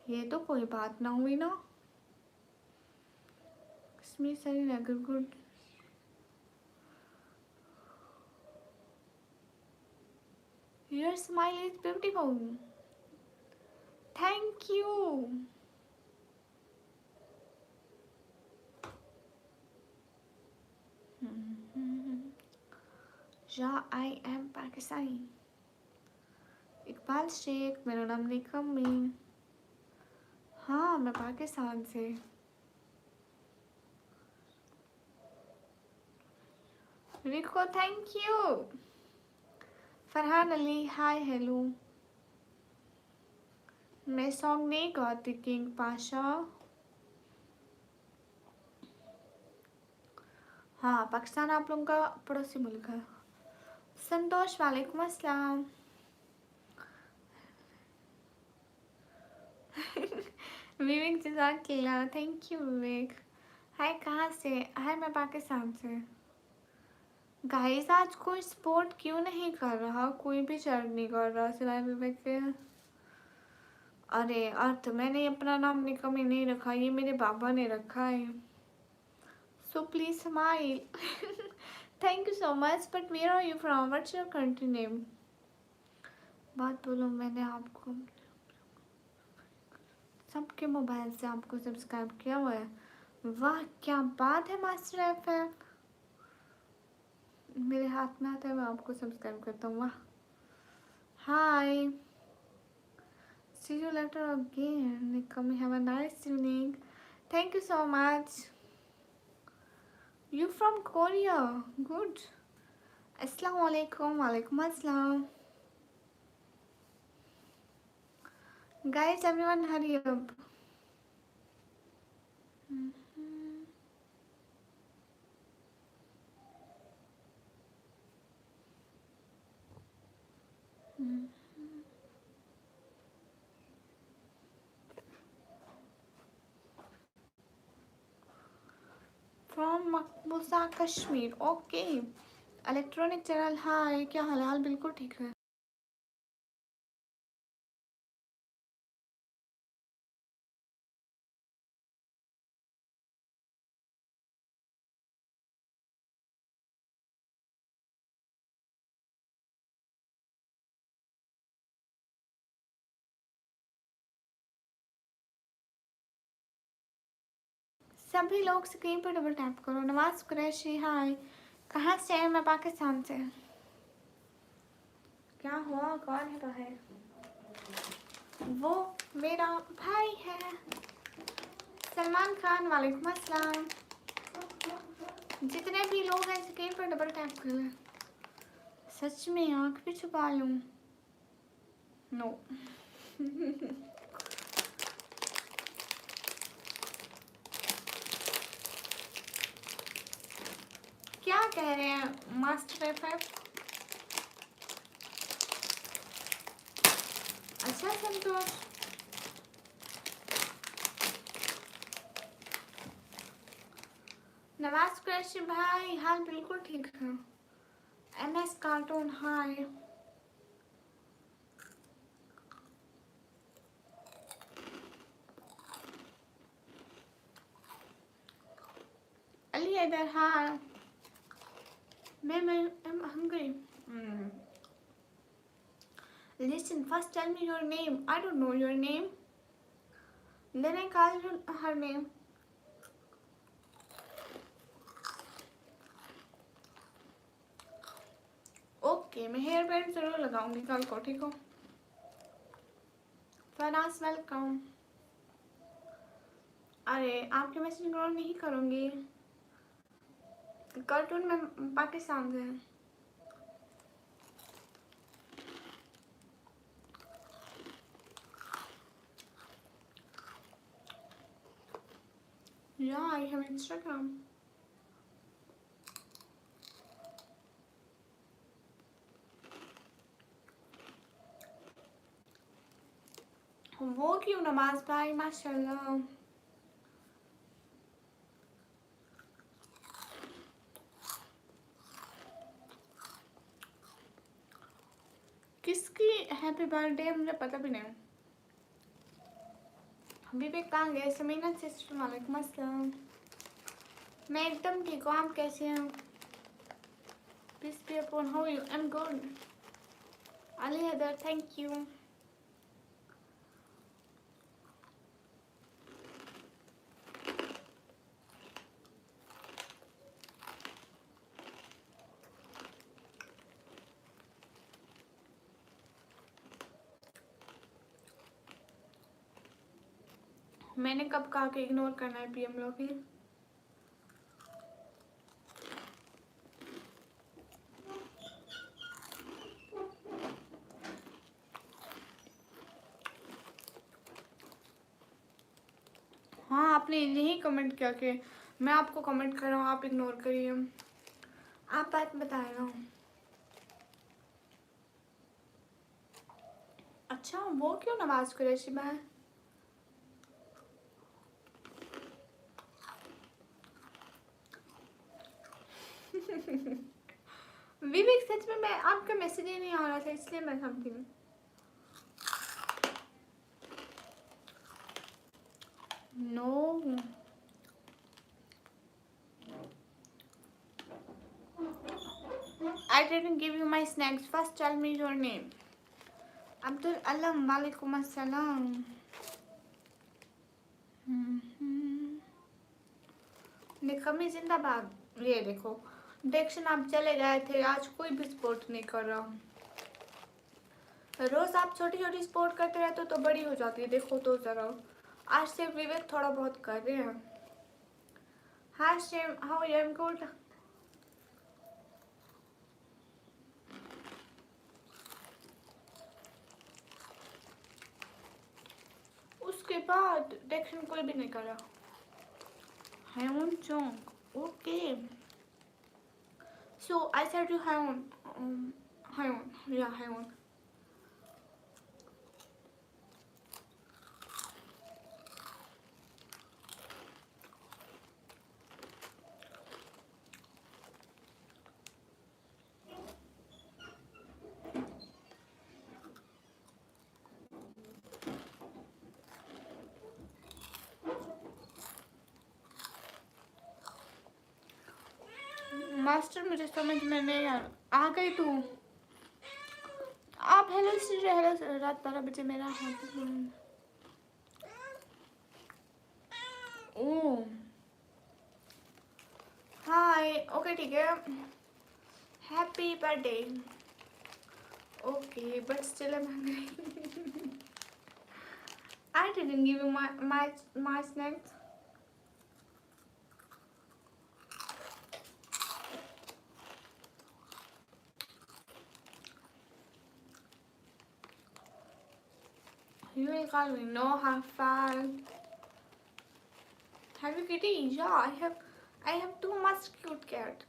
ये तो कोई बात ना हुई ना। Kashmir Srinagar, good. Your smile is beautiful, thank you. Yeah I am Pakistani. Iqbal Sheikh, मेरा नाम निकम मीन। हाँ, मैं पाकिस्तान से। रिको, thank you. Farhan Ali, hi hello. मैं सॉन्ग नहीं गाती किंग पाशा। हाँ, पाकिस्तान आप लोगों का पड़ोसी मुल्क है। संतोष वालेकुम अस्सलाम। विवेक जज़ाकल्लाह, थैंक यू विवेक। हाय, कहाँ से? हाय, मैं पाकिस्तान से। गाइस, आज कोई सपोर्ट क्यों नहीं कर रहा? कोई भी चैट नहीं कर रहा सिवाय विवेक के। अरे अर्थ, मैंने अपना नाम निकम ही नहीं रखा, ये मेरे बाबा ने रखा है। So please smile. Thank you so much, but where are you from? What's your country name? बात बोलो, मैंने आपको सबके मोबाइल से आपको सब्सक्राइब किया हुआ है। वाह, क्या बात है मास्टर एफ। मेरे हाथ में आता है, मैं आपको सब्सक्राइब करता हूँ। वाह, hi, see you later again निकम, have a nice evening, thank you so much. You from Korea, good. अस्सलाम वालेकुम। वालेकुम अस्सलाम। Guys, everyone hurry up. From मकबूजा Kashmir, okay. Electronic channel, hi, क्या हाल है? हाल बिल्कुल ठीक है। सभी लोग स्क्रीन पर डबल टैप करो। नवाज कुरैशी, हाय, कहाँ से है? मैं पाकिस्तान से। क्या हुआ? कौन है बाहर? वो मेरा भाई है। सलमान खान, वालेकुम अस्सलाम। जितने भी लोग हैं स्क्रीन पर डबल टैप करो। सच में आँख भी छुपा लूँ? नो। क्या कह रहे हैं मास्टर एफ? अच्छा संतोष, नवाज कुरैशी भाई, हाल बिल्कुल ठीक है। MS cartoon, hi. Heather, hi. Ma'am, I'm hungry. Listen, first tell me your name. I don't know your name. Then I call her name. Okay मैं हेयर बैंड जरूर लगाऊंगी कल को, ठीक हो? फराज वेलकम। अरे आपके मैसेज इग्नोर नहीं करूंगी, कार्टून में पाकिस्तान से है। Yeah, I have Instagram. वो क्यों नमाज भाई, माशाल्लाह। किसकी हैप्पी बर्थडे मुझे पता भी नहीं। विवेक कहाँ गए? समीना सिस्टर वालेकुम अस्सलाम। मैं एकदम ठीक हूँ, आप कैसे हैं? Peace be upon how are you? I'm good. Ali Heather, thank you. मैंने कब कहा कि इग्नोर करना है पीएम लोग ही? हाँ, आपने यही कमेंट किया कि मैं आपको कमेंट कर रहा हूँ, आप इग्नोर करिए। आप बात बताएगा। अच्छा, वो क्यों नवाज कुरैशी में? विवेक सच में मैं आपका मैसेज ही नहीं आ रहा था, इसलिए मैं समझी। No, I didn't give you my snacks. First tell me your name. Abdul Alam, वालेकुम अस्सलाम। निकमी जिंदाबाद। ये देखो, डायरेक्शन आप चले गए थे, आज कोई भी सपोर्ट नहीं कर रहा। रोज आप छोटी छोटी सपोर्ट करते रहते हो तो बड़ी हो जाती है, देखो तो जरा। आज से विवेक थोड़ा बहुत कर रहे हैं। हाय शेम, हाउ आर यू? गुड। उसके बाद डायरेक्शन कोई भी नहीं कर रहा। Haeun Jung, okay. So I said you Haeun, Haeun, yeah Haeun. Master मुझे समझ में नहीं आ गई तू। आप हेलो हेलो, रात 12 बजे मेरा है। ओ हाय, ओके ठीक है। Happy birthday. Okay but still I am hungry. I didn't give you my snacks. You will call me. No, have fun. Have you kitty? Yeah, I have too much cute cat.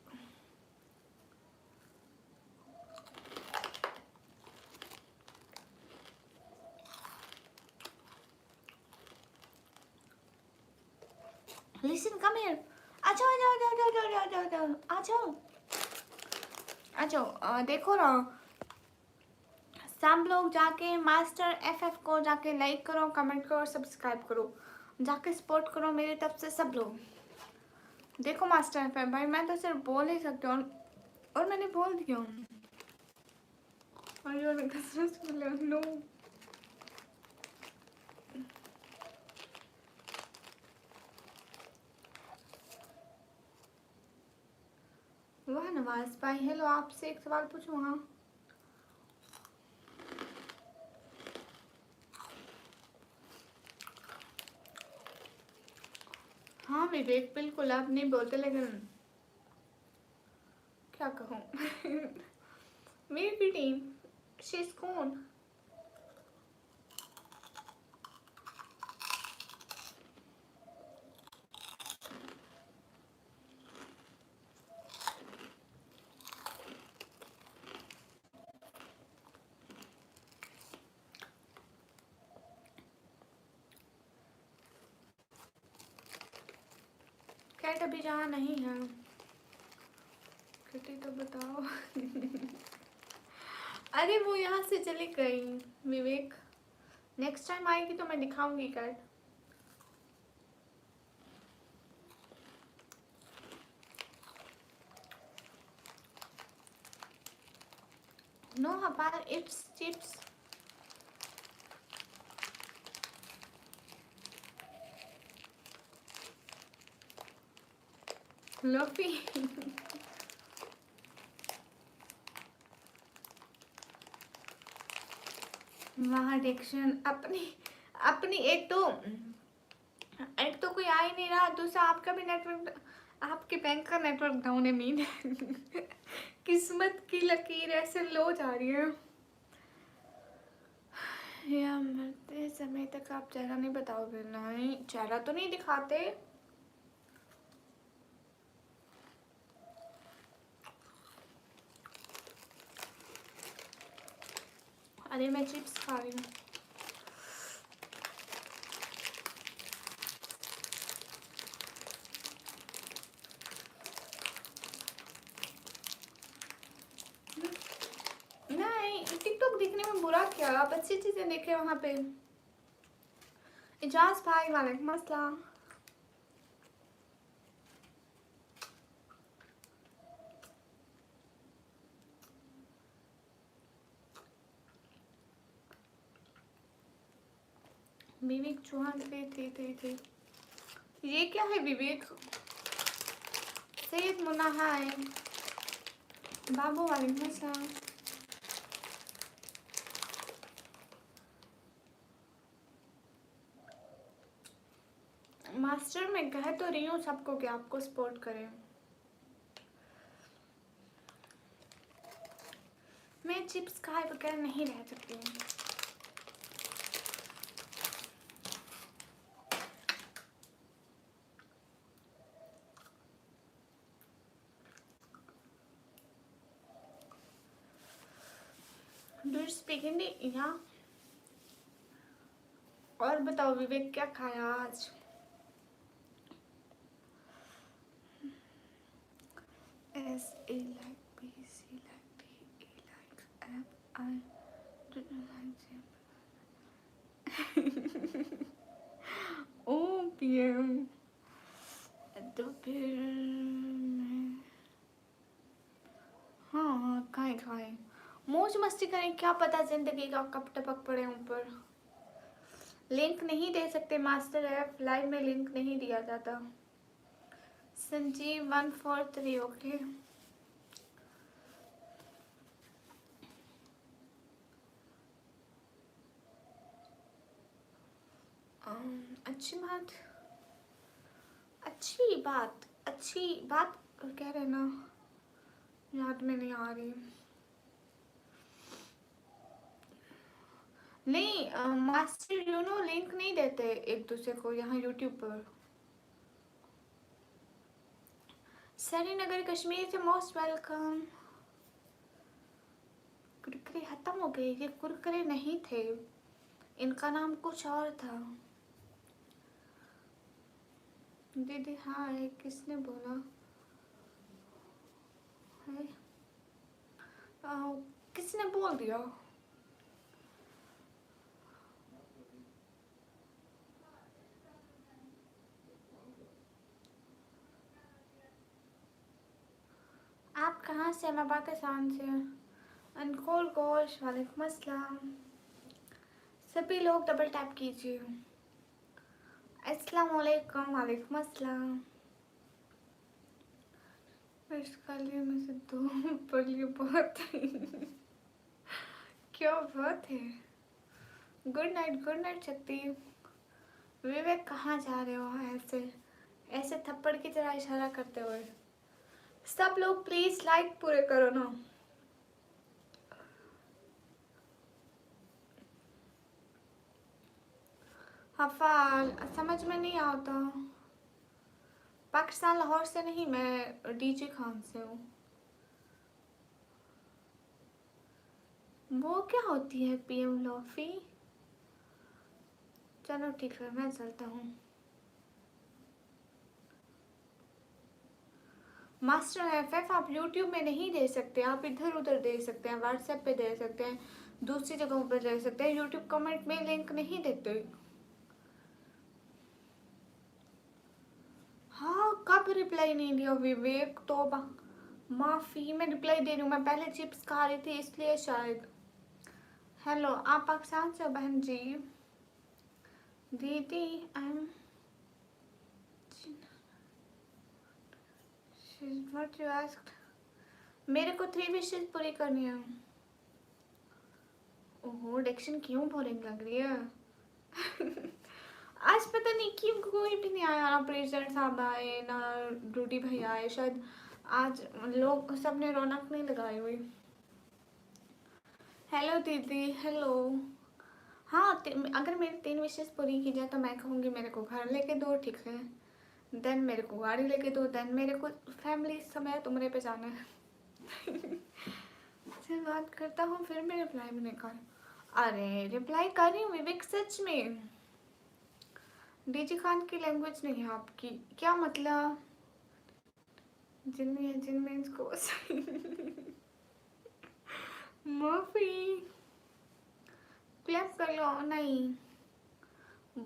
Listen, come here. आ जाओ। देखो ना, सब लोग जाके master FF को जाके like करो, comment करो, सब्सक्राइब करो, जाके सपोर्ट करो मेरी तरफ से सब लोग। देखो मास्टर एफ है भाई, मैं तो सिर्फ बोल ही सकती हूँ और मैंने बोल दिया हूँ। नो वाह नवाज भाई, हेलो, आपसे एक सवाल पूछूँ? हाँ हाँ विवेक बिल्कुल, आप नहीं बोलते लेकिन क्या कहूँ। मेरी बेटी शीज कौन? कैट अभी जहाँ नहीं है, किटी तो बताओ। अरे वो यहाँ से चली गई विवेक, नेक्स्ट टाइम आएगी तो मैं दिखाऊंगी कैट। नो हपाल, इट्स चिप्स। लोफी। वहाँ डिक्शन अपनी अपनी एक तो कोई आ ही नहीं रहा, दूसरा आपका भी नेटवर्क, आपके बैंक का नेटवर्क डाउन है मीन। किस्मत की लकीर ऐसे लो जा रही है। या मरते समय तक आप चेहरा नहीं बताओगे? नहीं, चेहरा तो नहीं दिखाते। अरे मैं चिप्स खा रही हूँ। नहीं, टिकटॉक देखने में बुरा क्या, आप अच्छी चीजें देखे वहाँ पे। इजाज भाई वालेकुम अस्सलाम। विवेक चौहान थे। ये क्या है विवेक? सैयद मुन्ना हाय। बाबू वालेकुम अस्सलाम। मास्टर मैं कह तो रही हूँ सबको कि आपको सपोर्ट करें। मैं चिप्स खाए बगैर नहीं रह सकती हूँ। Do you speak Hindi? या और बताओ विवेक क्या खाया आज? S A like B, C like D, E like F, I do not like J। O PM तो फिर हाँ खाएं मौज मस्ती करें, क्या पता जिंदगी का कब टपक पड़े ऊपर। लिंक नहीं दे सकते मास्टर ऐप, लाइव में लिंक नहीं दिया जाता। संजीव 143 ओके। अच्छी बात कह रहे ना, याद में नहीं आ रही। नहीं मास्टर लिंक नहीं देते एक दूसरे को यहाँ यूट्यूब पर। श्रीनगर कश्मीर से मोस्ट वेलकम। कुरकुरे खत्म हो गए, ये कुरकुरे नहीं थे, इनका नाम कुछ और था। दीदी हाय, किसने बोला है? किसने बोल दिया? कहाँ से? मैं पाकिस्तान से। अनकोल गोश, वालेकुम अस्सलाम। सभी लोग डबल टैप कीजिए। अस्सलाम वालेकुम, वालेकुम अस्सलाम। इसका लिए में से 2 पढ़ लिए बहुत क्या बात है। गुड नाइट शक्ति। विवेक कहाँ जा रहे हो ऐसे ऐसे थप्पड़ की तरह इशारा करते हुए? सब लोग प्लीज लाइक पूरे करो ना। हफाल समझ में नहीं आता। पाकिस्तान लाहौर से नहीं, मैं डीजे खान से हूँ। वो क्या होती है पीएम लॉफी? चलो ठीक है, मैं चलता हूँ। मास्टर एफएफ आप यूट्यूब में नहीं दे सकते, आप इधर उधर दे सकते हैं, व्हाट्सएप पे दे सकते हैं, दूसरी जगहों पर दे सकते हैं। यूट्यूब कमेंट में लिंक नहीं देते। हाँ, कब रिप्लाई नहीं दिया विवेक? तो माफ़ी, मैं रिप्लाई दे रही हूँ। मैं पहले चिप्स खा रही थी इसलिए शायद। हेलो, आप पाकिस्तान से हो बहन जी? दीदी I am what you asked. मेरे को 3 विशेस पूरी करनी है। ओहो, डिक्शन क्यों बोरिंग लग रही है? आज पता नहीं क्यों कोई भी नहीं आया, ना प्रेसिडेंट साहब आए ना ड्यूटी भाई आए। शायद आज लोग सब ने रौनक नहीं लगाई हुई। हेलो दीदी, हेलो। हाँ, अगर मेरी 3 विशेस पूरी की जाए तो मैं कहूँगी मेरे को घर लेके दो, ठीक है। देन मेरे को गाड़ी लेके दो। देन मेरे को फैमिली समेत उम्रे पे जाना है। से बात करता हूँ फिर मैं रिप्लाई भी नहीं कर। अरे रिप्लाई कर रही हूँ विवेक, सच में। डीजी खान की लैंग्वेज नहीं है आपकी, क्या मतलब? जिन मीन्स को माफी। क्लैप कर लो। नहीं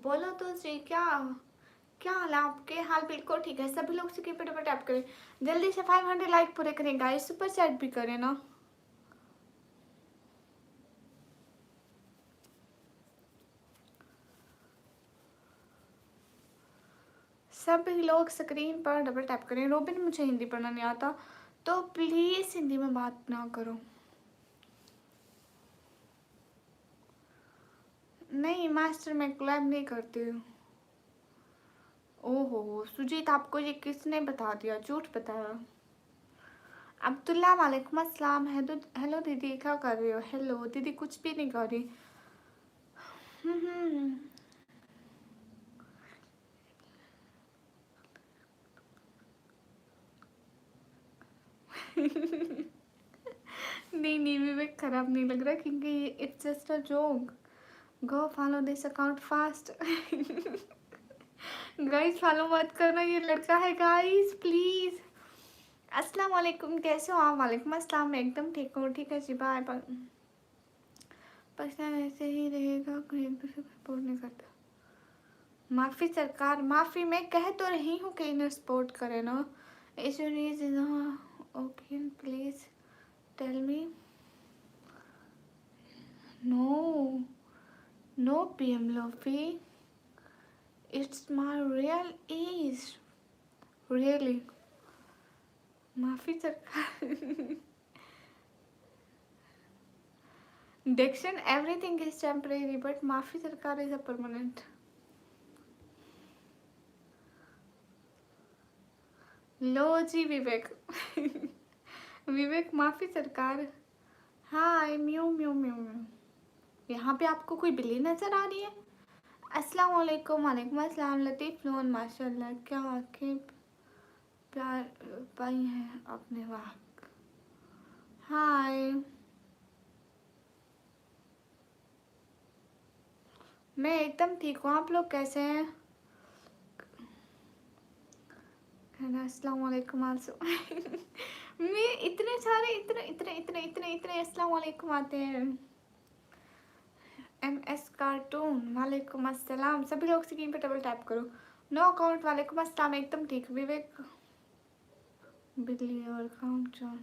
बोलो तो सही। क्या क्या हाल है आपके? हाल बिल्कुल ठीक है। सभी लोग स्क्रीन पे डबल टैप करें, जल्दी से 500 लाइक पूरे करें गाइस। सुपर चैट भी करें ना। सभी लोग स्क्रीन पर डबल टैप करें। रोबिन, मुझे हिंदी पढ़ना नहीं आता तो प्लीज हिंदी में बात ना करो। नहीं मास्टर, मैं कोलैब नहीं करती हूँ। ओहो सुजीत, आपको ये किसने बता दिया? झूठ बताया। अब्दुल्ला, वालेकुम अस्सलाम। हेलो दीदी, क्या कर रही हो? हेलो दीदी, कुछ भी नहीं कर रही। नहीं नहीं विवेक, खराब नहीं लग रहा क्योंकि it's just a joke. Go follow this account fast. Guys follow मत करना, ये लड़का है गाइस प्लीज। अस्सलाम वालेकुम, कैसे हो आप? वालेकुम अस्सलाम, मैं एकदम ठीक हूँ। ठीक है जी, बाय। पाकिस्तान ऐसे ही रहेगा, कोई एक दूसरे को सपोर्ट नहीं करता। माफ़ी सरकार, माफ़ी। मैं कह तो रही हूँ कि इन्हें सपोर्ट करे ना। Okay please tell me. No no PM lofi, it's my real age, really. माफ़ी सरकार। Diction everything is temporary but माफ़ी सरकार इज अ परमानेंट। लो जी विवेक। विवेक, माफ़ी सरकार। हाय म्यू म्यू म्यू म्यू। यहाँ पे आपको कोई बिल्ली नज़र आ रही है? अस्सलाम वालेकुम, वालेकुम अस्सलाम। लतीफ़ लोन, माशाल्लाह, क्या आंखें प्यार पाई हैं आपने, वाह। हाय, मैं एकदम ठीक हूँ, आप लोग कैसे हैं? अस्सलाम वालेकुम आल्सो। मैं इतने सारे इतने इतने इतने इतने इतने अस्सलाम वालेकुम आते हैं। MS कार्टून, वालेकुम अस्सलाम। सभी लोग स्क्रीन पे डबल टैप करो। नो अकाउंट, वालेकुम अस्सलाम, एकदम ठीक। विवेक, बिल्ली और अकाउंट जॉन।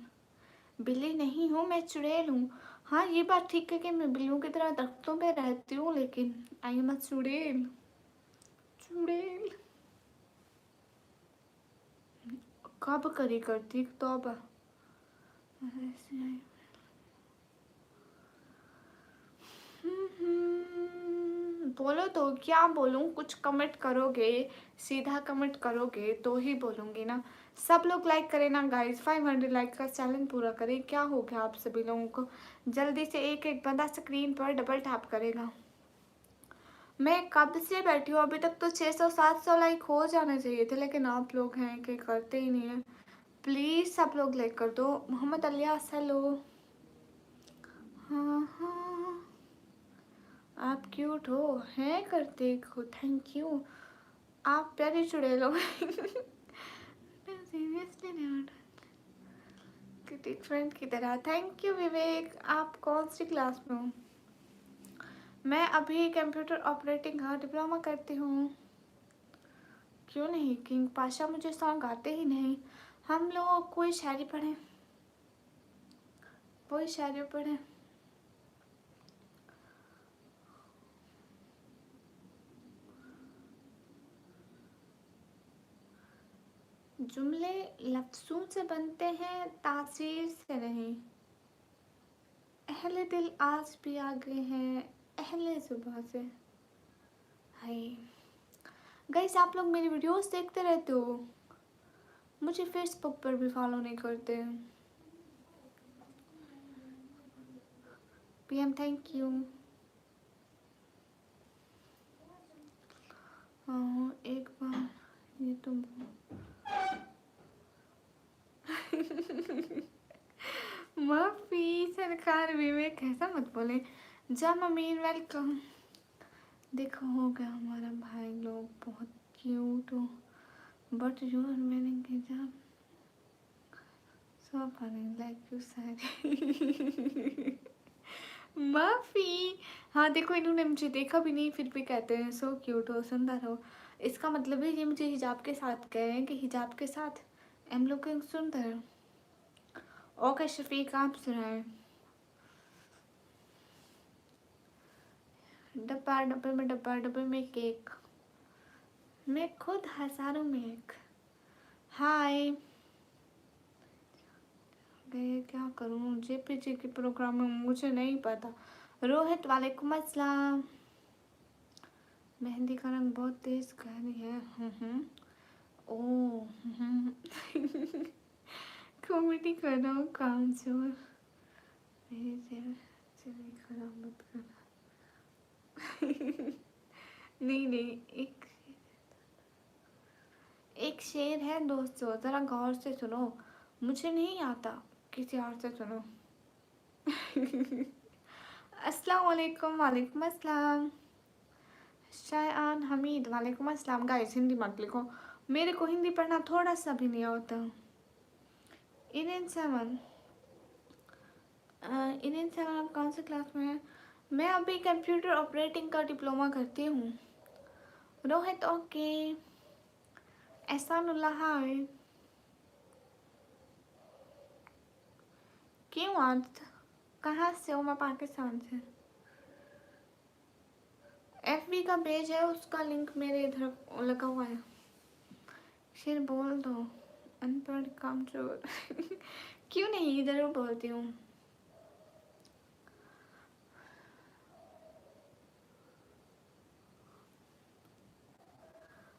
बिल्ली नहीं हूँ, मैं चुड़ैल हूँ। हाँ ये बात ठीक है कि मैं बिल्लियों की तरह दरख्तों पे रहती हूँ, लेकिन आई एम अ चुड़ैल। चुड़ैल कब करी करती तौबा। बोलो तो क्या बोलूं, कुछ कमेंट करोगे, सीधा कमेंट करोगे तो ही बोलूंगी ना। सब लोग लाइक करें ना गाइस, 500 लाइक का चैलेंज पूरा करें। क्या हो गया आप सभी लोगों को, जल्दी से एक एक बंदा स्क्रीन पर डबल टैप करेगा। मैं कब से बैठी हूँ, अभी तक तो 600-700 लाइक हो जाने चाहिए थे, लेकिन आप लोग हैं कि करते ही नहीं है। प्लीज़ सब लोग लाइक कर दो। मोहम्मद अलियास हेलो। हाँ हाँ आप क्यूट हो, हैं करते हो, थैंक यू। आप प्यारी चुड़ैल हो। सीरियसली किटी फ्रेंड की तरह। थैंक यू विवेक। आप कौन सी क्लास में हो? मैं अभी कंप्यूटर ऑपरेटिंग का डिप्लोमा करती हूँ। क्यों नहीं, किंग पाशा मुझे सॉन्ग आते ही नहीं। हम लोग कोई शायरी पढ़ें, कोई शायरी पढ़ें। जुमले लफ्ज़ों से बनते हैं, तासीर से नहीं। अहले दिल आज भी आगे हैं, अहले सुबह से। हाय गाइस, आप लोग मेरी वीडियोस देखते रहते हो, मुझे फेसबुक पर भी फॉलो नहीं करते। PM thank you. हाँ एक बार ये तो माफी सरकार विवेक ऐसा मत बोले। जम अमीन वेलकम। देखो हो गया हमारा भाई लोग बहुत क्यूट हो, बट यू आर वेयरिंग हिजाब सो फनी लाइक यू सारी। माफी। हाँ देखो, इन्होंने मुझे देखा भी नहीं फिर भी कहते हैं सो क्यूट हो, सुंदर हो। इसका मतलब है ये मुझे हिजाब के साथ कह रहे हैं कि हिजाब के साथ आई एम लुकिंग सुंदर। ओके शफीक आप सुनाए। डब्बा डब्बे में, डब्बा डब्बे में केक, मैं खुद हजारों में एक। हाय गए क्या करूँ, जेपीजी के प्रोग्राम में मुझे नहीं पता। रोहित वालेकुम अस्सलाम। मेहंदी का रंग बहुत तेज गहरी है। ओ कॉमेडी कर रहा हूँ, काम चोर। मेरे चेहरे खराब मत करना। नहीं नहीं, एक एक शेर है दोस्तों, जरा गौर से सुनो, मुझे नहीं आता, किसी और से सुनो। अस्सलाम वालेकुम। वालेकुम अस्सलाम। शायान हमीद वालेकुम अस्सलाम। गाइस हिंदी मत लिखो, मेरे को हिंदी पढ़ना थोड़ा सा भी नहीं आता। इरेन सेवन, इरेन सेवन आप कौन सी क्लास में हैं? मैं अभी कंप्यूटर ऑपरेटिंग का डिप्लोमा करती हूँ। रोहित ओके। एहसानुल्लाह हाय। क्यों आज कहाँ से हो? मैं पाकिस्तान से। एफबी का पेज है, उसका लिंक मेरे इधर लगा हुआ है। फिर बोल दो अनपढ़ कामचोर। क्यों नहीं, ज़रूर बोलती हूँ।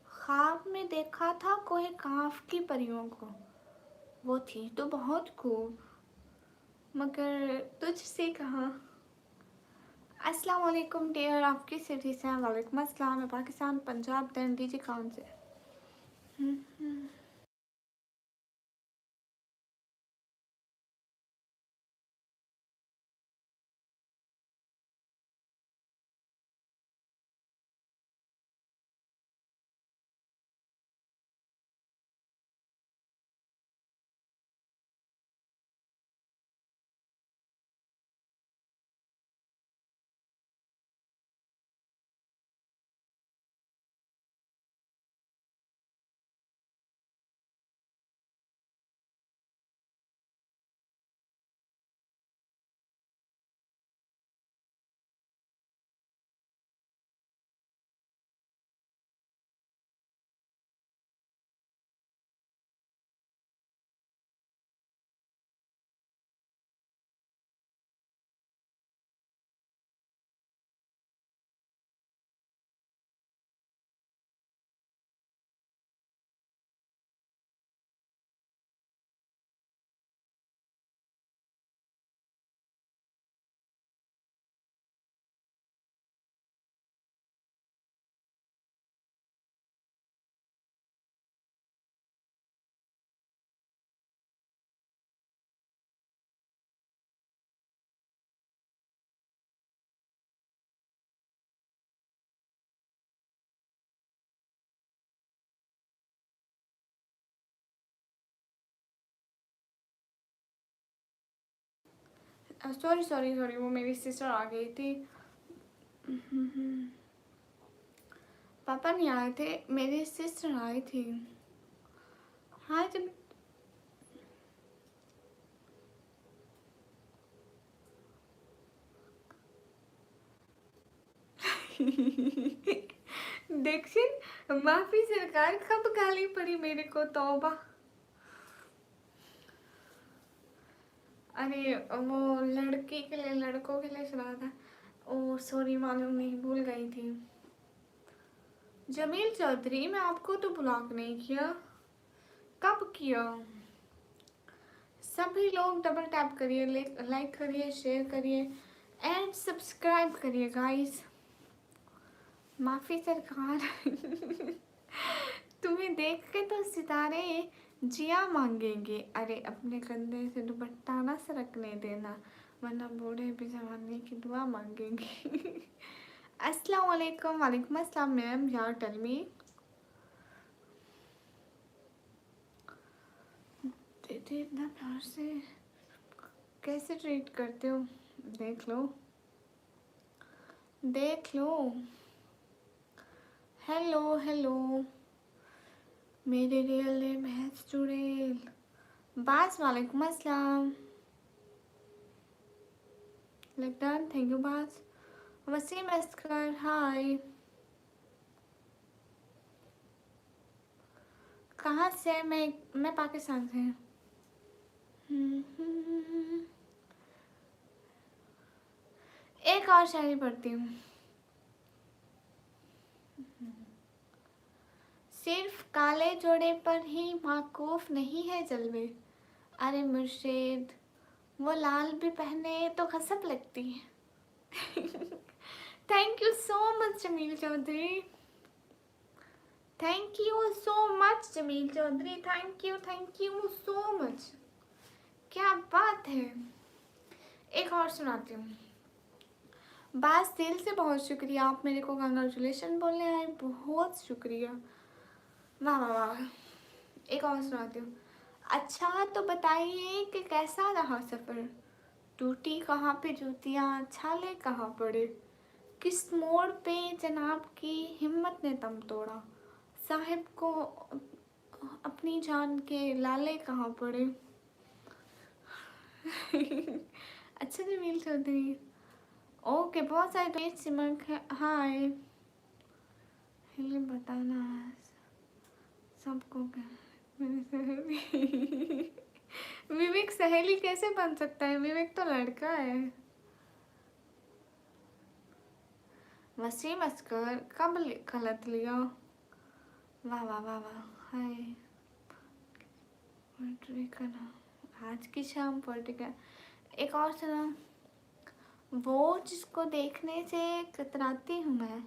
ख्वाब में देखा था कोहे काफ की परियों को, वो थी तो बहुत खूब, मगर तुझसे कहाँ। अस्सलाम वालेकुम डियर, आपकी सिटी से? वालेकुम अस्सलाम। मैं पाकिस्तान पंजाब दिल्ली जी कौन से? सॉरी सॉरी सॉरी, वो मेरी सिस्टर आ गई थी। पापा नहीं आए थे, मेरी सिस्टर आई थी। हाँ जब दक्षिण माफी सरकार, कब गाली पड़ी मेरे को, तौबा। अरे वो लड़की के लिए, लड़कों के लिए सुना था। ओ सॉरी, मालूम नहीं, भूल गई थी। जमील चौधरी, मैं आपको तो ब्लॉक नहीं किया। कब किया? सभी लोग डबल टैप करिए, लाइक करिए, शेयर करिए एंड सब्सक्राइब करिए गाइस। माफी सरकार। तुम्हें देख के तो सितारे जिया मांगेंगे। अरे अपने कंधे से दुपट्टा ना सरकने देना, वरना बूढ़े भी जमाने की दुआ मांगेंगे। अस्सलाम वालेकुम। वालेकुम अस्सलाम मैम, यार टेल मी। दीदी इतना प्यार से कैसे ट्रीट करते हो, देख लो देख लो। हेलो हेलो, मेरे रियल नेम है चुड़ैल। बास, वालेकुम अस्सलाम। लगदान, थैंक यू बास। वसीम अस्कर, हाय। कहाँ से? मैं पाकिस्तान से। एक और शायरी पढ़ती हूँ। सिर्फ काले जोड़े पर ही माकूफ नहीं है जलवे। अरे मुर्शिद, वो लाल भी पहने तो खसब लगती है। Thank you so much Jamil Chaudhary, thank you so much Jamil Chaudhary, thank you so much. क्या बात है। एक और सुनाती हूँ। बास, दिल से बहुत शुक्रिया, आप मेरे को कंग्रेचुलेशन बोलने आए, बहुत शुक्रिया। वाह वाह वाह। एक और सुनाती हूँ। अच्छा तो बताइए कि कैसा रहा सफ़र, टूटी कहाँ पे जूतियाँ, छाले कहाँ पड़े, किस मोड़ पे जनाब की हिम्मत ने दम तोड़ा, साहिब को अपनी जान के लाले कहाँ पड़े। अच्छा जमील चौधरी, ओके, बहुत सारे पेज सिमक है। हाय, ये बताना सबको क्या मेरी सहेली। विवेक सहेली कैसे बन सकता है? विवेक तो लड़का है। वसीम अस्कर, कब गलत लिया? वाह वाह वाह वाह। हाय, पोएट्री करना आज की शाम, पोएट्री। एक और सुना। वो जिसको देखने से कतराती हूँ मैं,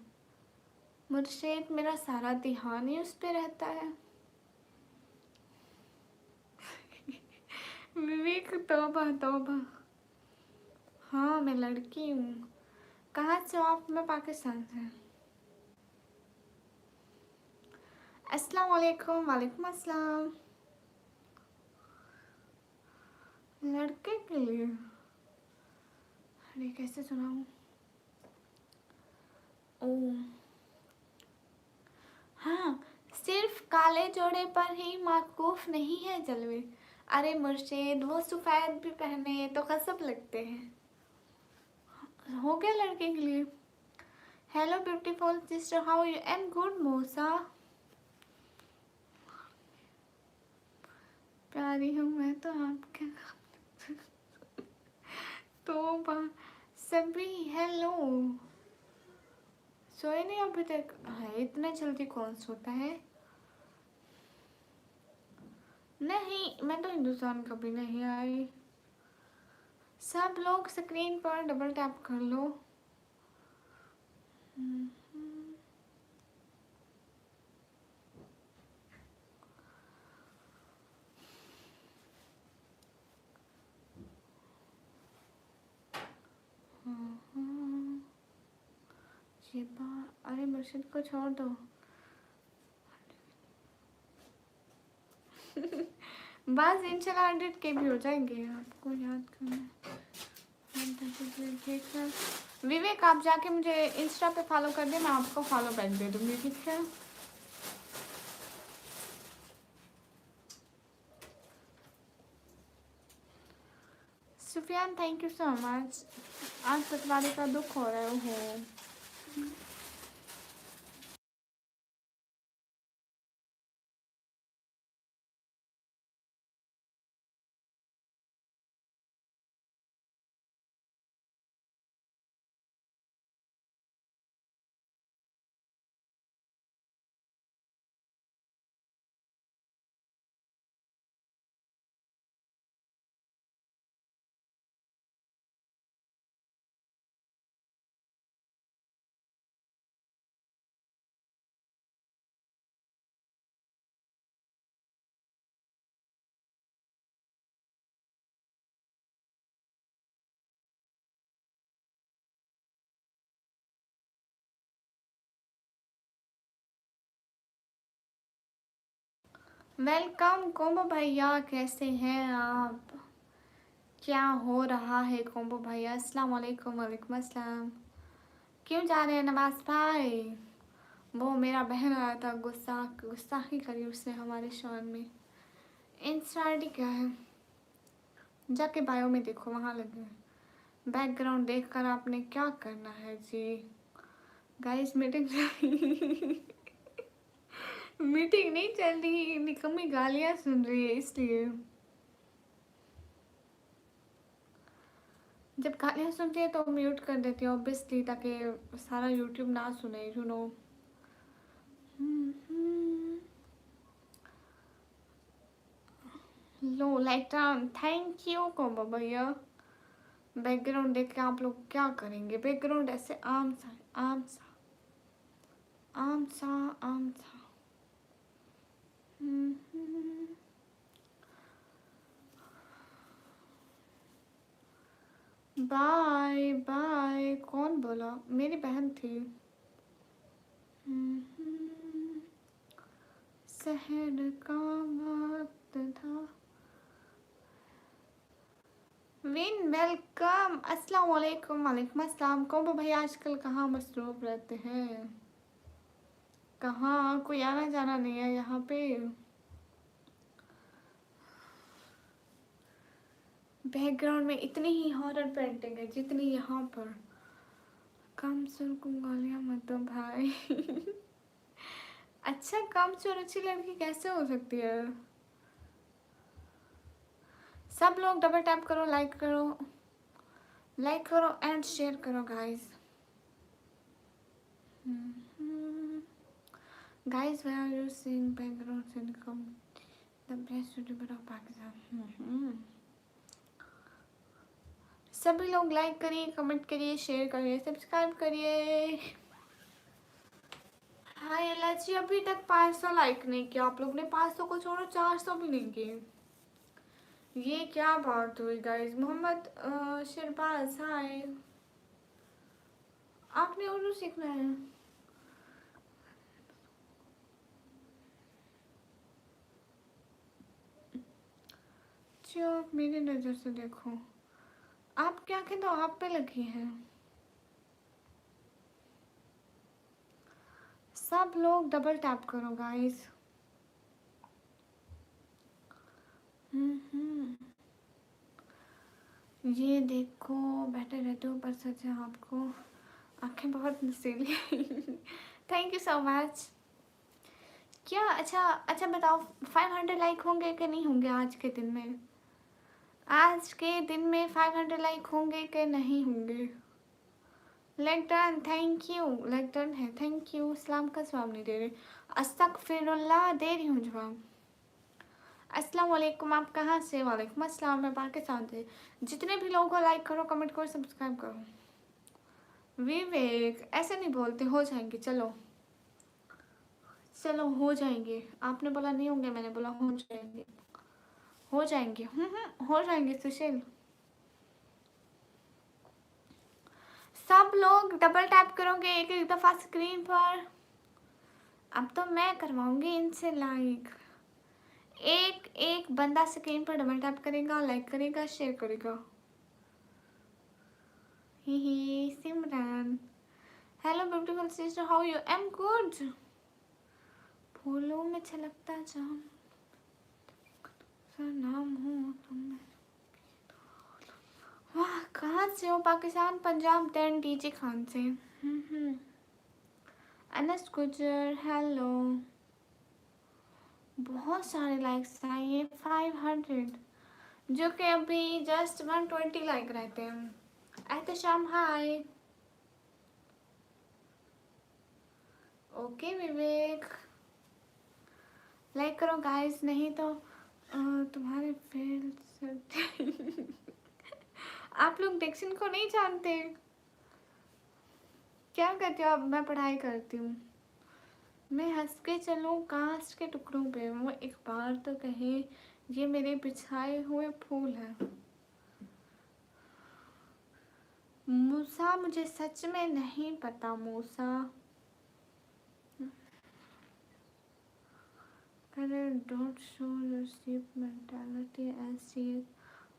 मुर्शिद मेरा सारा ध्यान ही उस पे रहता है। विवेक, तौबा तौबा। हाँ मैं लड़की हूँ। कहाँ से हो आप? मैं पाकिस्तान से। अस्सलाम वालेकुम। वालेकुम अस्सलाम। लड़के के लिए अरे कैसे सुनाऊँ? ओ हाँ, सिर्फ काले जोड़े पर ही माकूफ नहीं है जलवे। अरे मुर्शिद, वो सफ़ेद भी पहने तो कसब लगते हैं। हो गया लड़के के लिए। Hello beautiful sister, how you? Am good मोसा। प्यारी हूँ मैं तो आपके। तो सभी हेलो, सोए नहीं अभी तक? है इतना जल्दी कौन सोता है? नहीं, मैं तो हिंदुस्तान कभी नहीं आई। सब लोग स्क्रीन पर डबल टैप कर लो। ये बात, अरे मुर्शिद को छोड़ दो। बस इंशाल्लाह 100 के भी हो जाएंगे, आपको याद करना। ठीक है विवेक, आप जाके मुझे इंस्टा पे फॉलो कर दे, मैं आपको फॉलो बैक दे दूंगी, ठीक है। Sufiyan thank you so much. आज पतवारी का दुख हो रहा है। वेलकम कोम्बो भैया, कैसे हैं आप? क्या हो रहा है कोम्बो भैया? अस्सलाम वालेकुम। वालेकुम अस्सलाम। क्यों जा रहे हैं नवाज भाई? वो मेरा बहन आया था, गुस्ताखी करी उसने हमारे शॉन में। इंस्टा आईडी क्या है? जाके बायो में देखो, वहाँ लगे। बैकग्राउंड देखकर आपने क्या करना है जी? गाइस मीटिंग मीटिंग नहीं चल रही, निकम्मी गालियाँ सुन रही है इसलिए। जब गालियाँ सुनती है तो म्यूट कर देती हूँ ऑब्वियसली, ताकि सारा यूट्यूब ना सुने, you know. Low like down, thank you combo भैया। बैकग्राउंड देख के आप लोग क्या करेंगे? बैकग्राउंड ऐसे आम सा आम सा आम सा आम सा। Bye bye. कौन बोला? मेरी बहन थी। शहर का वक्त था। विन वेलकम, अस्सलाम वालेकुम। वालेकुम अस्सलाम। कोम्बो भैया आजकल कहाँ मसरूफ रहते हैं? कहाँ कोई आना जाना नहीं है यहाँ पे? बैकग्राउंड में इतनी ही हॉरर पेंटिंग है जितनी यहाँ पर। कम सुर को गालियाँ मत दो भाई। अच्छा, कम सुर अच्छी लड़की कैसे हो सकती है? सब लोग डबल टैप करो, लाइक करो, लाइक करो एंड शेयर करो guys. Guys where are you seeing background income the best YouTuber of Pakistan? सभी लोग लाइक करिए, कमेंट करिए, शेयर करिए, सब्सक्राइब करिए। हाय एलर्जी, अभी तक 500 लाइक नहीं किया आप लोग ने। 500 को छोड़ो, 400 भी नहीं किए। ये क्या बात हुई गाइस? मोहम्मद शरबाज हाय। आपने उर्दू सीखना है? जो आप मेरी नज़र से देखो, आपकी आंखें तो आप पे लगी हैं। सब लोग डबल टैप करो गाइस। ये देखो, बैठे रहते हो पर सच है आपको आंखें बहुत नशीली। Thank you so much. क्या अच्छा बताओ, 500 लाइक होंगे कि नहीं होंगे आज के दिन में? आज के दिन में 500 लाइक होंगे कि नहीं होंगे? Like done, thank you. Like done है, थैंक यू। इस्लाम का जवाब नहीं दे रहे। अस्तगफिरुल्लाह दे रही हूँ जवाब। अस्सलाम वालेकुम, आप कहाँ से? वालेकुम अस्सलाम, मैं पाकिस्तान से। जितने भी लोगों को लाइक करो, कमेंट करो, सब्सक्राइब करो। विवेक ऐसे नहीं बोलते, हो जाएंगे। चलो चलो हो जाएंगे। आपने बोला नहीं होंगे, मैंने बोला हो जाएंगे। हो जाएंगे, हो जाएंगे सुशील। सब लोग डबल टैप करोगे एक एक दफ़ा स्क्रीन पर। अब तो मैं करवाऊंगी इनसे लाइक। एक एक बंदा स्क्रीन पर डबल टैप करेगा, लाइक करेगा, शेयर करेगा। sister, how are you? I'm good. फूलों में छलकता जाम सा नाम हूँ तुम्हें। वाह, कहाँ से हो? पाकिस्तान, पंजाब, देन डीजे खान से। अनस गुजर, हेलो। बहुत सारे लाइक्स चाहिए, 500, जो कि अभी जस्ट 120 लाइक रहते हैं। एहतशाम, हाय। ओके विवेक, लाइक करो गाइस, नहीं तो तुम्हारे फेल। आप लोग डिक्शन को नहीं जानते। क्या करते हो? अब मैं पढ़ाई करती हूँ। मैं हंस के चलूँ कांच के टुकड़ों पे, वो एक बार तो कहे ये मेरे बिछाए हुए फूल है। मूसा, मुझे सच में नहीं पता मूसा। Don't show your sheep mentality as she is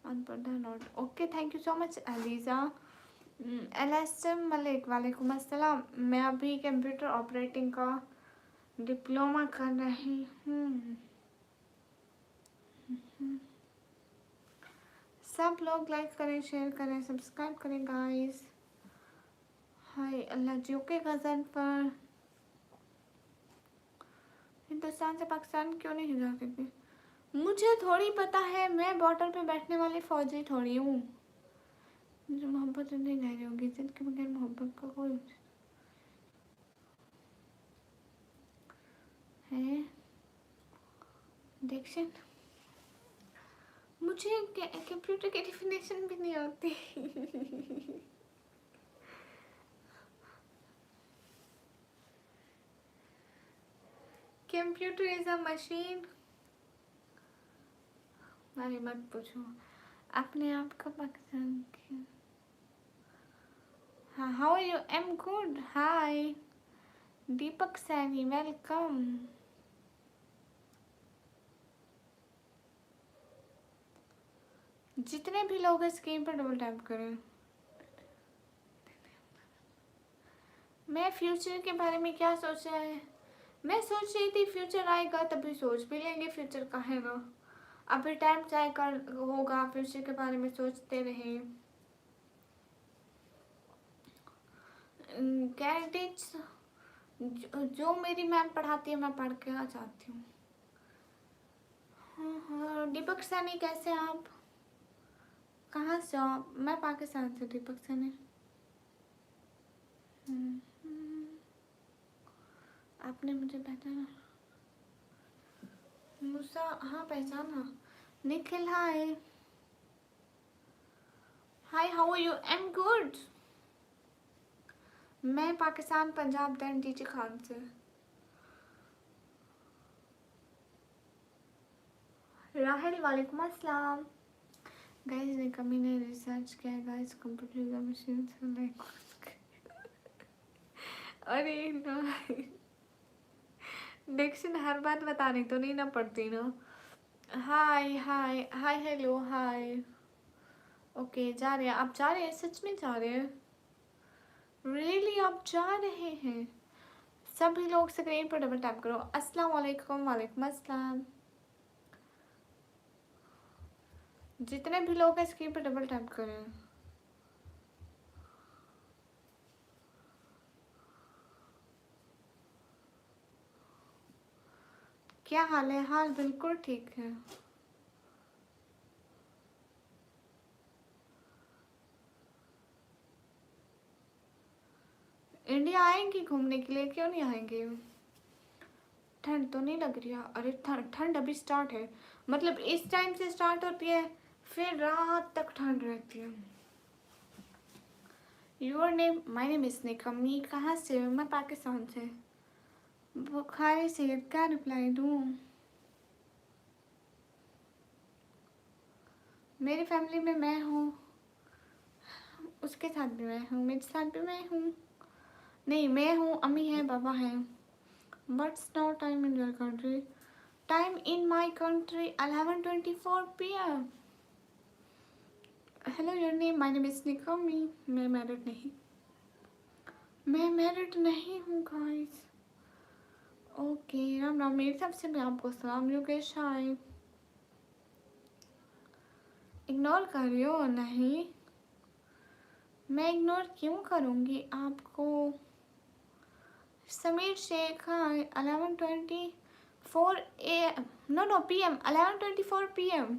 on the note. Okay, thank you so much Aliza. LSM Malik, वालेकुम अस्सलाम। मैं अभी कंप्यूटर ऑपरेटिंग का डिप्लोमा कर रही हूँ। सब लोग लाइक करें, शेयर करें, सब्सक्राइब करें गाइस। हाय अल्लाह जी। ओके गजन पर हिंदुस्तान से पाकिस्तान क्यों नहीं जा सकती? मुझे थोड़ी पता है, मैं बॉर्डर पे बैठने वाली फौजी थोड़ी हूँ। मुझे मोहब्बत नहीं रह रही होगी, जिनके बगैर मोहब्बत का कोई है। डिक्शन, मुझे कंप्यूटर की डेफिनेशन भी नहीं आती। Computer is a machine. अरे मत पूछो, अपने आप का पाकिस्तान क्यों। हाँ, how are you? I am good, hi. Deepak Saini, welcome. जितने भी लोग हैं स्क्रीन पर डबल टैप करें। मैं फ्यूचर के बारे में क्या सोचा है? मैं सोच रही थी फ्यूचर आएगा तभी सोच भी लेंगे, फ्यूचर का है ना। अभी टाइम जाएगा, होगा, फ्यूचर के बारे में सोचते रहे। कैरेटिक्स जो मेरी मैम पढ़ाती है मैं पढ़ के आ जाती हूँ। हाँ, दीपक सैनी कैसे आप? कहाँ से हो आप? मैं पाकिस्तान से, दीपक सैनी। आपने मुझे पहचाना? मूसा, हाँ पहचाना। Nikhil, hi. Hi, how are you? I am good. मैं पाकिस्तान, पंजाब, देन डीजे खान से। राहिल, वालेकुम अस्सलाम। गाइस ने कमी ने रिसर्च किया है गाइस, कंप्यूटर मशीन से लाइक। अरे ना, डिक्शन हर बात बतानी तो नहीं ना पड़ती ना। हाय हाय हाय, हेलो हाय। ओके, जा रहे हैं आप? जा रहे हैं? सच में जा रहे हैं? रियली आप जा रहे हैं? सभी लोग स्क्रीन पर डबल टैप करो। अस्सलाम वालेकुम, वालेकुम अस्सलाम। जितने भी लोग हैं स्क्रीन पर डबल टैप करें। क्या हाल है? हाल बिल्कुल ठीक है। इंडिया आएंगी घूमने के लिए? क्यों नहीं आएंगे? ठंड तो नहीं लग रही है? अरे ठंड अभी स्टार्ट है, मतलब इस टाइम से स्टार्ट होती है, फिर रात तक ठंड रहती है। Your name? My name is निकमी। कहाँ से? मैं पाकिस्तान से। बुखारी से क्या रिप्लाई दूँ? मेरी फैमिली में मैं हूँ, उसके साथ भी मैं हूँ, मेरे साथ भी मैं हूँ। नहीं, मैं हूँ, अम्मी है, पापा है। What's no time in your country? Time in my country 11:24 PM। Hello, your name? My name is निकमी। मैं मैरिड नहीं। मैं मैरिड नहीं हूँ गाइस। ओके, राम राम, मेरी तरफ से भी आपको सलाम। योगेश हाय। इग्नोर कर रही हो? नहीं, मैं इग्नोर क्यों करूँगी आपको। समीर शेख हाय। 11:24 AM, no PM, 11:24 PM,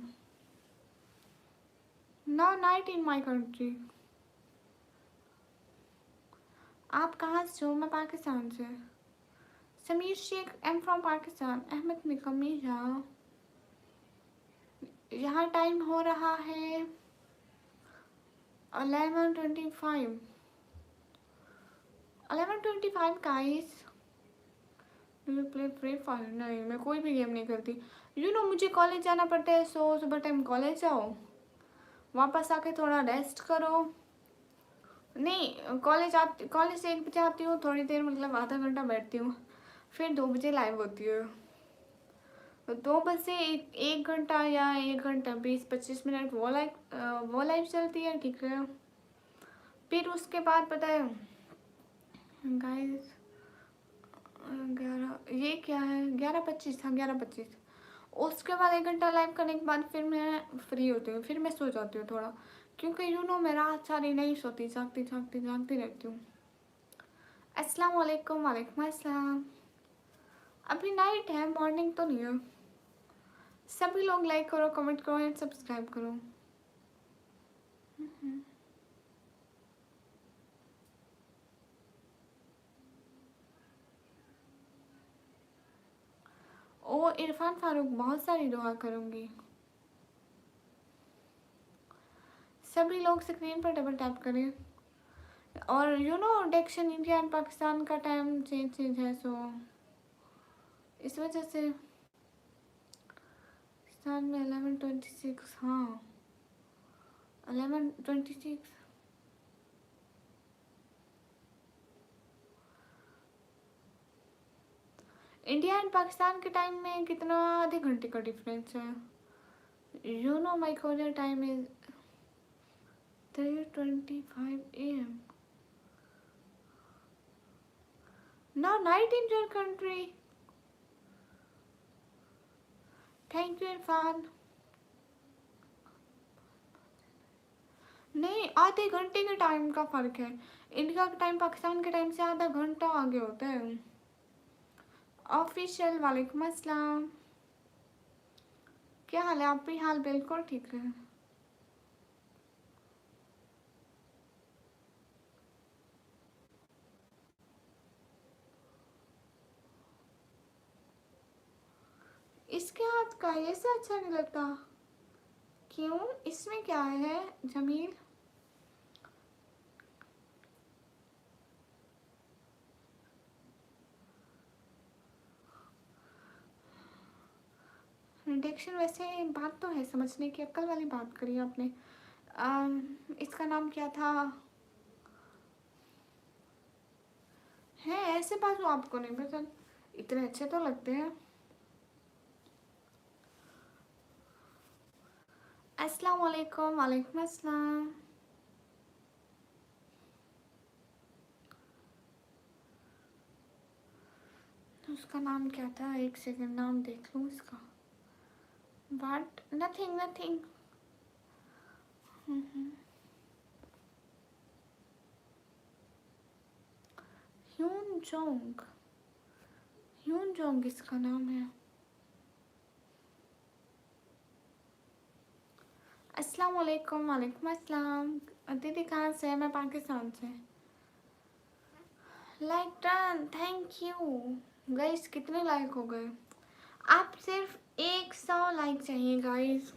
now night in my country। आप कहाँ से हो? मैं पाकिस्तान से। Sameer Sheikh, I am from Pakistan. Ahmed निकमीजा, यहाँ टाइम हो रहा है 11:25। 11:25 guys. Do you play free fire? नहीं, मैं कोई भी गेम नहीं करती। मुझे कॉलेज जाना पड़ता है, सो सुबह टाइम कॉलेज जाओ, वापस आके थोड़ा रेस्ट करो। नहीं, कॉलेज से 1 बजे आती हूँ, थोड़ी देर मतलब आधा घंटा बैठती हूँ, फिर 2 बजे लाइव होती है। 2 बजे 1 घंटा या 1 घंटा 20-25 मिनट वो लाइव चलती है, ठीक है। फिर उसके बाद पता है गाइस, 11, ये क्या है, 11:25, हाँ 11:25। उसके बाद 1 घंटा लाइव करने के बाद फिर मैं फ्री होती हूँ, फिर मैं सो जाती हूँ थोड़ा, क्योंकि मैं रात सारी नहीं सोती, जागती जागती जागती रहती हूँ। अस्सलाम वालेकुम। वालेकुम अस्सलाम। अभी नाइट है, मॉर्निंग तो नहीं है। सभी लोग लाइक करो, कमेंट करो एंड सब्सक्राइब करो। ओ इरफान फारूक, बहुत सारी दुआ करूँगी। सभी लोग स्क्रीन पर डबल टैप करें। और डिक्शन इंडिया एंड पाकिस्तान का टाइम चेंज है, सो इस वजह से पाकिस्तान में 11:26, हाँ 11:26। इंडिया एंड पाकिस्तान के टाइम में कितना, आधे घंटे का डिफरेंस है। My Korean time is 3:25 AM। Now night in your country. Thank you Irfan. नहीं, आधे घंटे के टाइम का फ़र्क है। इंडिया का टाइम पाकिस्तान के टाइम से आधा घंटा आगे होता है। ऑफिशियल, वालेकुम अस्सलाम। क्या हाल है? आप भी हाल बिल्कुल ठीक है। इसके हाथ का ये से अच्छा नहीं लगता। क्यों? इसमें क्या है जमील? डिक्शन, वैसे बात तो है, समझने की अक्ल वाली बात करी आपने। इसका नाम क्या था? है ऐसे बाजू आपको नहीं पसंद? इतने अच्छे तो लगते हैं। अस्सलाम वालेकुम। वालेकुम अस्सलाम। उसका नाम क्या था? एक सेकंड, नाम देख लूँ इसका। But nothing nothing. Hyun Jong. Hyun Jong इसका नाम है। अस्सलाम वालेकुम। वालेकुम अस्सलाम। दीदी कहाँ से है? मैं पाकिस्तान से। Like done, thank you guys. कितने लाइक हो गए? आप सिर्फ 100 लाइक चाहिए गाइस।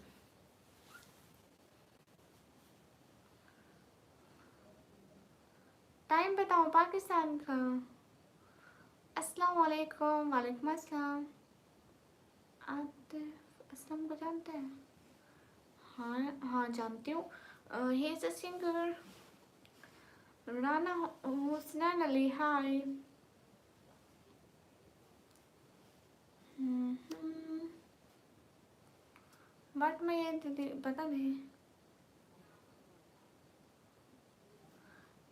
टाइम बताओ पाकिस्तान का। अस्सलाम वालेकुम। वालेकुम अस्सलाम। आप असलम को जानते हैं? हाँ हाँ, जानती हूँ। He is a singer. Rana Husnain Ali, hi. But मैं ये दीदी पता नहीं।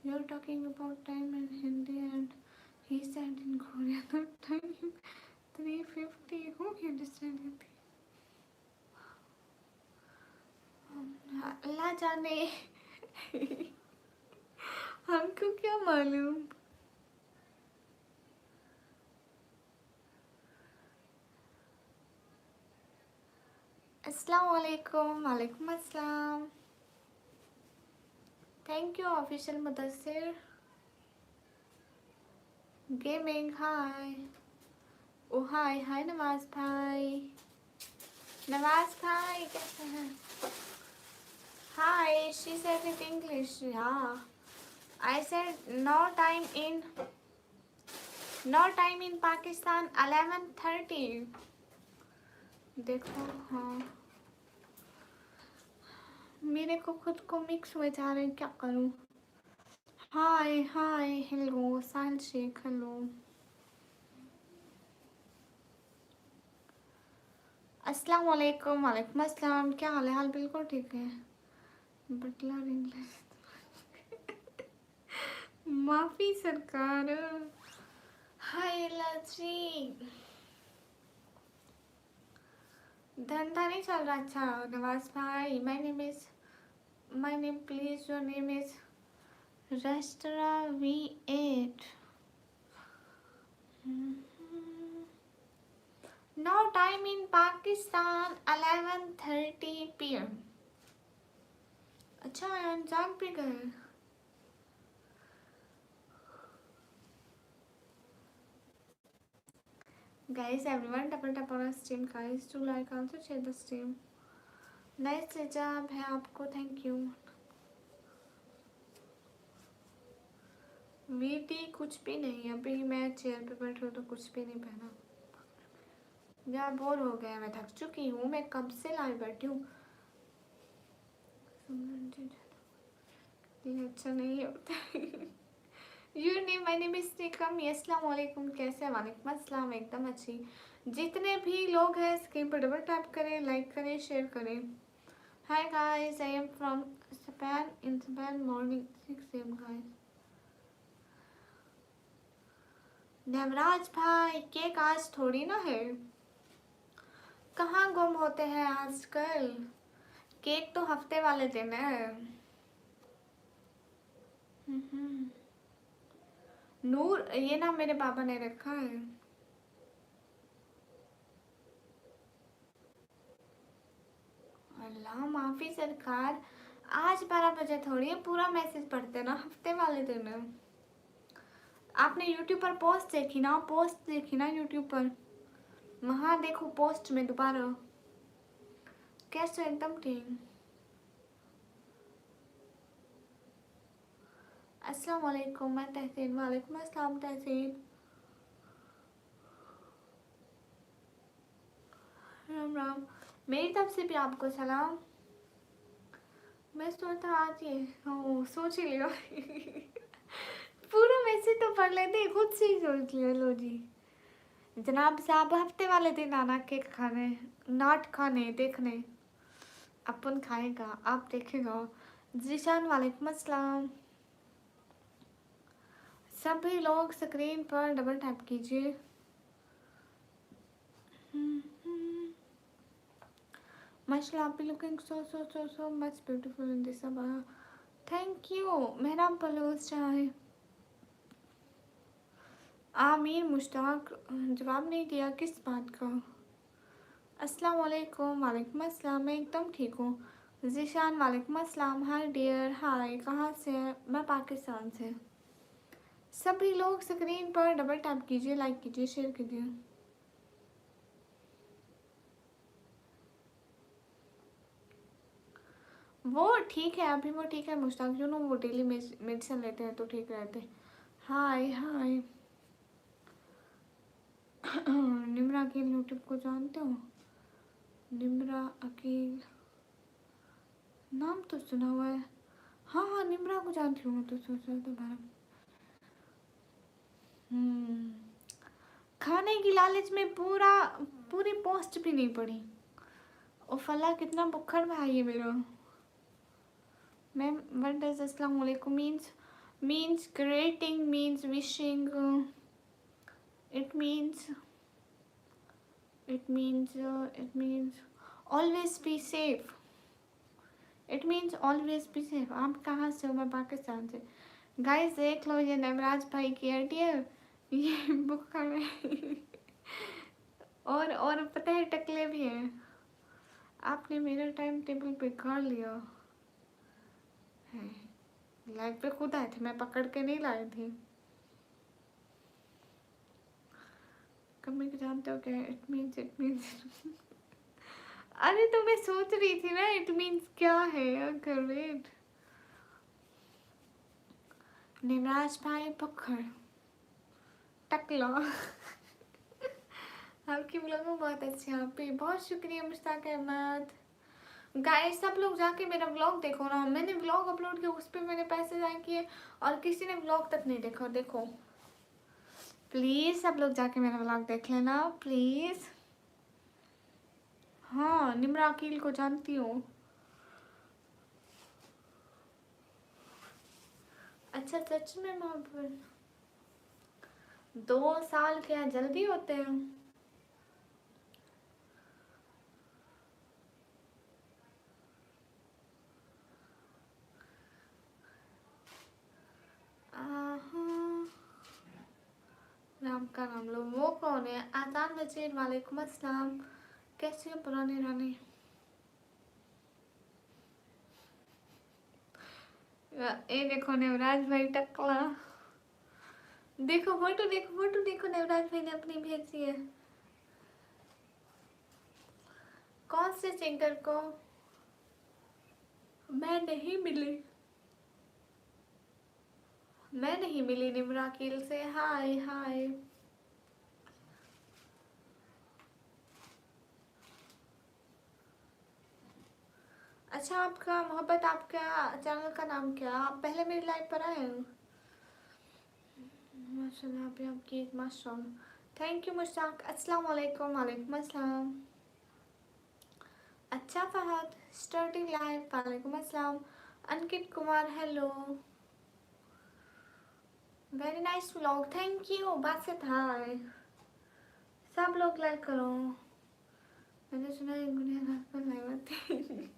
You're talking about time in Hindi and he said in Korean the time 3:50. Who can understand Hindi? अल्लाह जाने हमको क्या मालूम। अस्सलाम वालेकुम। वालेकुम अस्सलाम। Thank you official Mudassir gaming. Hi oh hi hi Nawaz भाई। नवाज भाई कैसे हैं? Hi she said in English. Yeah I said no time in Pakistan 11:30। देखो हाँ मेरे को खुद को मिक्स हुए जा रहे हैं, क्या करूं। हाय हाय हेलो साहिल शेख हेलो। अस्सलाम वालेकुम। वालेकुम अस्सलाम। क्या हाल है? हाल बिल्कुल ठीक है। बटलर इंग्लिश माफी सरकार। हाय लाजी धंधा नहीं चल रहा। अच्छा नवाज भाई my name please your name is रेस्टरा V8। Now time in Pakistan 11:30 PM। अच्छा यार जाग भी गए। Guys everyone double tap on our stream guys to like also share the stream। Nice हिजाब है आपको, थैंक यू। वीटी कुछ भी नहीं, अभी मैं चेयर पे बैठी हूँ तो कुछ भी नहीं पहना। यार बोर हो गया, मैं थक चुकी हूँ, मैं कब से लाइव बैठी हूँ। ये अच्छा नहीं होता। Your name my name is Nikam. अस्सलाम वालेकुम। कैसे? वालेकुम अस्सलाम। एकदम अच्छी। जितने भी लोग हैं स्क्रीन पर डबल टैप करें, लाइक करें, शेयर करें। Hi guys I am from Japan in Japan morning 6 AM guys. Devraj भाई केक आज थोड़ी ना है, कहाँ गुम होते हैं आजकल। केक तो हफ्ते वाले दिन है। नूर ये ना मेरे पापा ने रखा है। अल्लाह माफी सरकार, आज 12 बजे थोड़ी है, पूरा मैसेज पढ़ते ना हफ्ते वाले दिन है। आपने यूट्यूब पर पोस्ट देखी ना यूट्यूब पर, वहाँ देखो पोस्ट में दोबारा। कैसे? एकदम ठीक। अस्सलाम वालेकुम। मैं तहसीन। वालेकुम अस्सलाम तहसीन। राम राम। मेरी तरफ से भी आपको सलाम। मैं सोचा आज ये सोच ही लिया। पूरा मैसेज तो पढ़ लेते, खुद से ही सोच लिया। लो जी जनाब साहब हफ्ते वाले दिन आना केक खाने, नाट खाने देखने। अपन खाएगा आप देखेगा। जीशान वालेकुम अस्सलाम। सभी लोग स्क्रीन पर डबल टैप कीजिए। माशाल्लाह आप looking so much beautiful in this abaya। Thank you. मेहराम पलोस चाहे। आमिर मुश्ताक जवाब नहीं दिया किस बात का। अस्सलाम वालेकुम। वालेकुम अस्सलाम। मैं एकदम ठीक हूँ। जीशान वालेकुम अस्सलाम। Hi dear. हाय कहाँ से है? मैं पाकिस्तान से। सभी लोग स्क्रीन पर डबल टैप कीजिए, लाइक कीजिए, शेयर कीजिए। वो ठीक है, अभी वो ठीक है मुश्ताक, यू नो वो डेली मेडिसिन लेते हैं तो ठीक रहते। हाय हाय। निम्रा अकील यूट्यूब को जानते हो? निम्रा अकील नाम तो सुना हुआ है। हाँ हाँ निम्रा को जानती हूँ, तो सोच रहा था बारे में। खाने की लालच में पूरी पोस्ट भी नहीं पड़ी। ओ फला कितना बुक्खड़ भाई है मेरा। मैम व्हाट डज अस्सलाम वालेकुम means? means greeting, means wishing, it means always be safe. It means always be safe. आप कहाँ से हो? मैं पाकिस्तान से। गाइस देख लो, ये नवराज भाई की आइडिया, ये बुक कर रहे हैं। और पता है टकले भी हैं। आपने मेरा टाइम टेबल बिगाड़ लिया है। लाइफ पे खुद आए थे, मैं पकड़ के नहीं लाई थी। कभी जानते हो क्या इट मीन्स अरे तो मैं सोच रही थी ना इट मीन्स क्या है। अगर वेट, निमराज भाई पकड़ टकला। आपकी ब्लॉग बहुत अच्छी है। आप भी बहुत शुक्रिया मुश्ताक अहमद। गाइस सब लोग जाके मेरा ब्लॉग देखो ना। मैंने ब्लॉग अपलोड किया, उस पर मैंने पैसे जाए किए और किसी ने ब्लॉग तक नहीं देखा। देखो प्लीज़ सब लोग जाके मेरा ब्लॉग देख लेना प्लीज़। हाँ निम्रा अकील को जानती हूँ। अच्छा सच में मोहब्बत 2 साल क्या जल्दी होते हैं? राम का नाम लो। वो कौन है? आजान बशीर वालेकुम अस्सलाम। कैसे हो पुराने रानी? ये देखो नवराज भाई टकला। देखो फोटो देखो नवराज भाई ने अपनी भेजी है। कौन से सिंगर को? मैं नहीं मिली निम्रा कील से। हाय हाय। अच्छा आपका मोहब्बत, आपका चैनल का नाम क्या? आप पहले मेरी लाइव पर आए हो? माशाल्लाह आप आपकी एक माशाल्लाह। Thank you Mushtaq. अस्सलाम वालेकुम। वालेकुम अस्सलाम। अच्छा फहद स्टार्टिंग लाइव। वालेकुम अस्सलाम। Ankit Kumar hello. Very nice vlog. Thank you. बात हाय। सब लोग लाइक करो। मैंने सुना है गुनिया रात पर लाइव आती।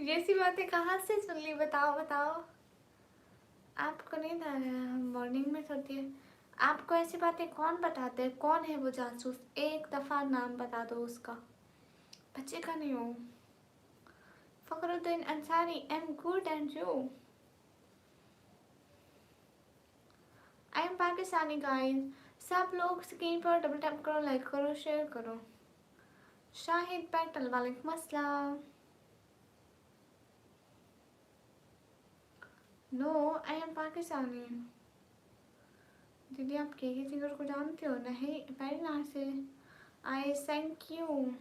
ये सी बातें कहाँ से सुन ली? बताओ। आपको नहीं था? मॉर्निंग में सोती है। आपको ऐसी बातें कौन बताते हैं? कौन है वो जासूस? एक दफा नाम बता दो उसका। बच्चे का नहीं हो। Fakhruddin Ansari I am good and you? I am Pakistani guys. सब लोग स्क्रीन पर डबल टैप करो, लाइक करो, शेयर करो। शाहिद बैटल वालेकुम अस्सलाम। No I am Pakistani. दीदी आप के सिंगर को जानते हो? नहीं पहले से। आई थैंक यू।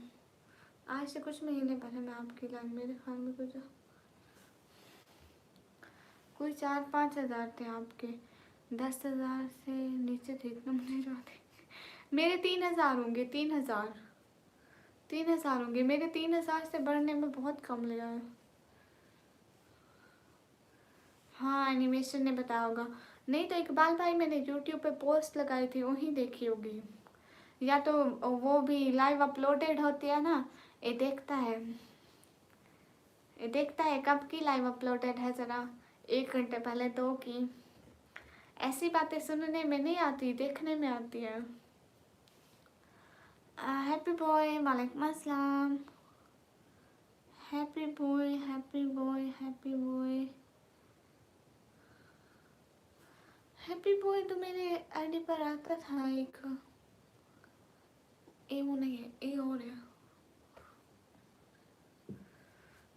आज से कुछ महीने पहले मैं आपकी लाइन, मेरे ख्याल में कोई 4-5 हज़ार थे आपके। 10,000 से नीचे थे, इतना मुझे याद है। मेरे 3,000 होंगे। 3,000 होंगे मेरे। 3,000 से बढ़ने में बहुत कम लगा है। हाँ एनिमेशन ने बताया होगा। नहीं तो इकबाल भाई मैंने यूट्यूब पे पोस्ट लगाई थी, वहीं देखी होगी। या तो वो भी लाइव अपलोडेड होती है ना, ये देखता है कब की लाइव अपलोडेड है। ज़रा 1 घंटे पहले 2 की। ऐसी बातें सुनने में नहीं आती, देखने में आती है। हैप्पी बॉय वालेकुम अस्सलाम। Happy boy happy boy happy boy happy boy तो मेरे आईडी पर आता था एक। ए वो नहीं है, ए और है।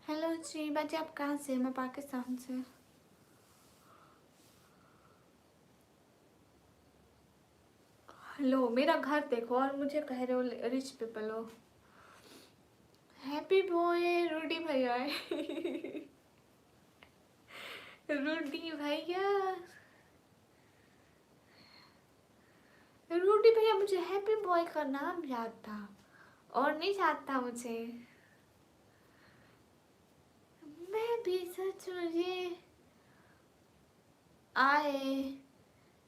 हेलो जी बच्चे, आप कहाँ से? मैं पाकिस्तान से। हेलो मेरा घर देखो और मुझे कह रहे हो रिच पीपल हो। हैप्पी बॉय रूडी भैया है। रूडी भैया मुझे हैप्पी बॉय का नाम याद था और नहीं याद था मुझे। मैं भी सच में ये आए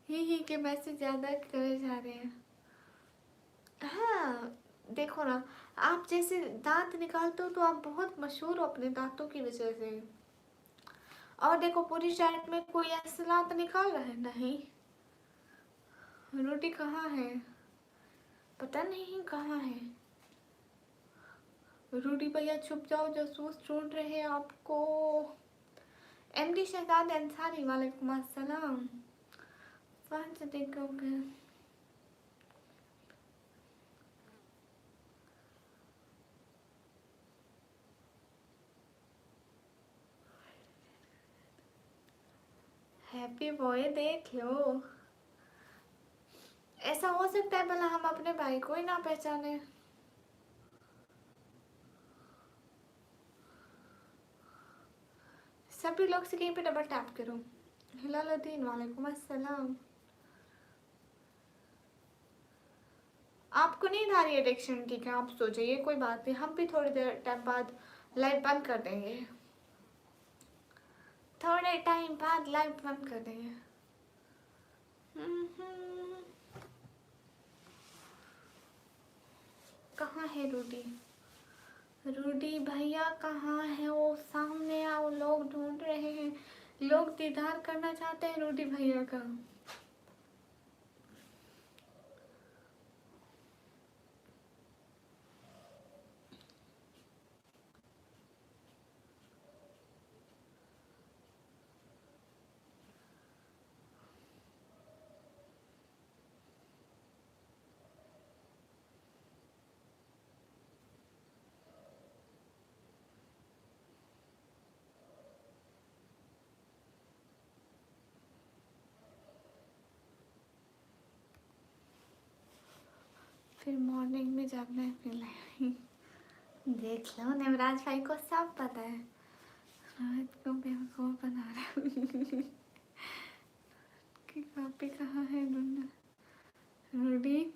ही के मैसेज ज़्यादा करे जा रहे हैं। हाँ देखो ना, आप जैसे दांत निकालते हो तो आप बहुत मशहूर हो अपने दांतों की वजह से। और देखो पूरी चैट में कोई ऐसा दांत निकाल रहा है नहीं। रोटी कहाँ है, पता नहीं कहाँ है। रूडी भैया छुप जाओ, जासूस ढूंढ रहे हैं आपको। एमडी शहजाद अंसारी वालेकुम अस्सलाम। कौन से देखोगे? हैप्पी बॉय देख लो। ऐसा हो सकता है भला हम अपने भाई को ही ना पहचाने। सभी लोग से कहीं पे डबल टैप करो। हिलालुद्दीन वालेकुम अस्सलाम। आपको नहीं था रही एडिक्शन, ठीक है, आप सो जाइए, कोई बात नहीं, हम भी थोड़ी देर टाइम बाद लाइव बंद कर देंगे। थोड़े टाइम बाद लाइव बंद कर देंगे। कहाँ है रूडी? रूडी भैया कहाँ है? वो सामने आओ, लोग ढूंढ रहे हैं, लोग दीदार करना चाहते हैं रूडी भैया का। फिर मॉर्निंग में जागना है, फिर देख लो, नवराज भाई को सब पता है। रोहित को बेवकूफ बना रहा कि कॉपी कहाँ है ढूंढना। रूडी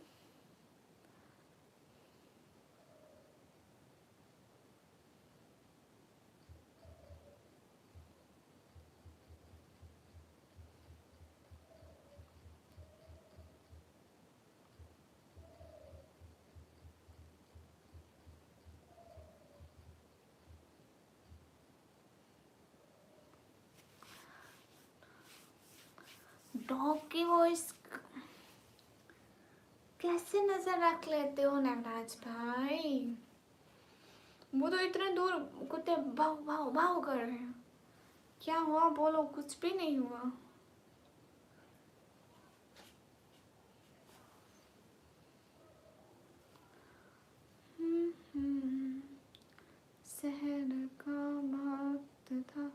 डॉग की वॉइस कैसे नजर रख लेते हो नवराज भाई? वो तो इतने दूर कुत्ते भाव भाव भाव कर रहे हैं। क्या हुआ बोलो? कुछ भी नहीं हुआ। शहर का वक्त था।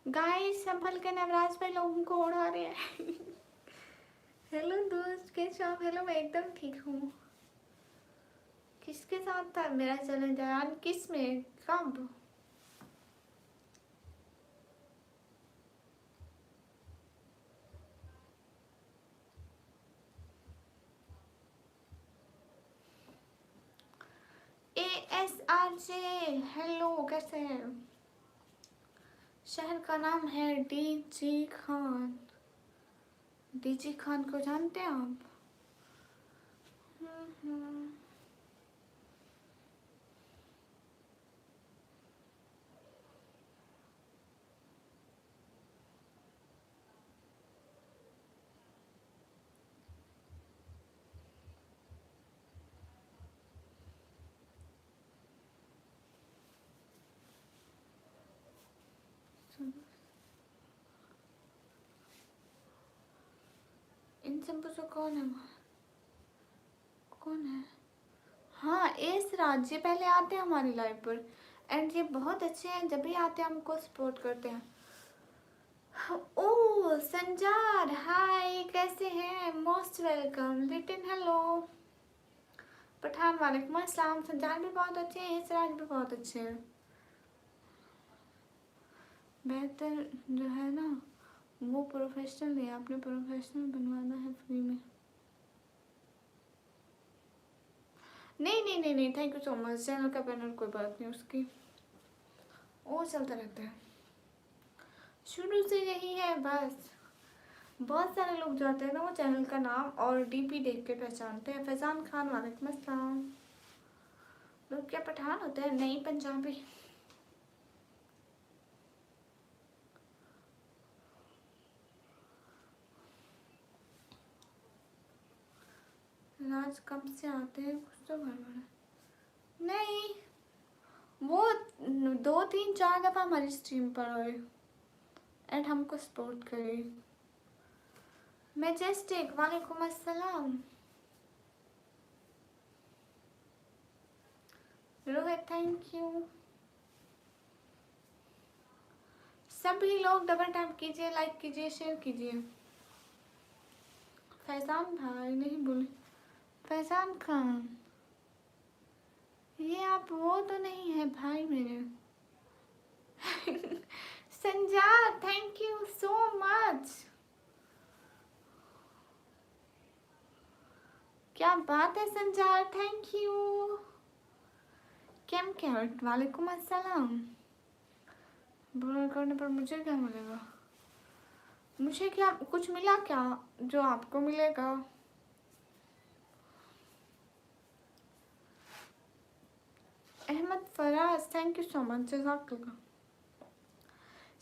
गाइस संभल के, नवराज भाई लोगों को उड़ा रहे हैं। हेलो दोस्त, कैसे आप? हेलो, मैं एकदम ठीक हूँ। किसके साथ था मेरा चलन जान? किस में? कब? ASRJ हेलो, कैसे हैं? शहर का नाम है डीजी खान। डीजी खान को जानते हैं आप? इन सब से कौन है? कौन है? हाँ, एस राज, ये पहले आते हैं हमारी लाइव पर एंड ये बहुत अच्छे हैं, जब भी आते हैं हमको सपोर्ट करते हैं। ओह संजार, हाय, कैसे हैं? Most welcome. लिटिन हेलो। पठान वालेकुम अस्सलाम। संजार भी बहुत अच्छे हैं, एस राज भी बहुत अच्छे हैं। बेहतर जो है ना वो प्रोफेशनल है, आपने प्रोफेशनल बनवाना है फ्री में। नहीं नहीं नहीं नहीं, thank you so much. Channel का बैनर कोई बात नहीं उसकी। वो चलता रहता है, शुरू से यही है बस। बहुत सारे लोग जाते हैं ना वो चैनल का नाम और डीपी देख के पहचानते हैं। फैजान खान वालेकुम अस्सलाम। लोग क्या पठान होते हैं? नहीं, पंजाबी। राज कब से आते हैं? कुछ तो गड़बड़ है। नहीं, वो 2 3 4 दफ़ा हमारी स्ट्रीम पर आए एंड हमको सपोर्ट करे। मैजेस्टिक वालेकुम अस्सलाम। Rohit thank you. सभी लोग डबल टैप कीजिए, लाइक कीजिए, शेयर कीजिए। फैजान भाई नहीं बोले, फैजान खान, ये आप वो तो नहीं है भाई मेरे। Sanjar thank you so much. क्या बात है Sanjar, thank you. Came carat वालेकुम अस्सलाम। बुरा करने पर मुझे क्या मिलेगा? मुझे क्या कुछ मिला क्या जो आपको मिलेगा? Ahmed Faraz thank you so much, जज़ाकल्लाह।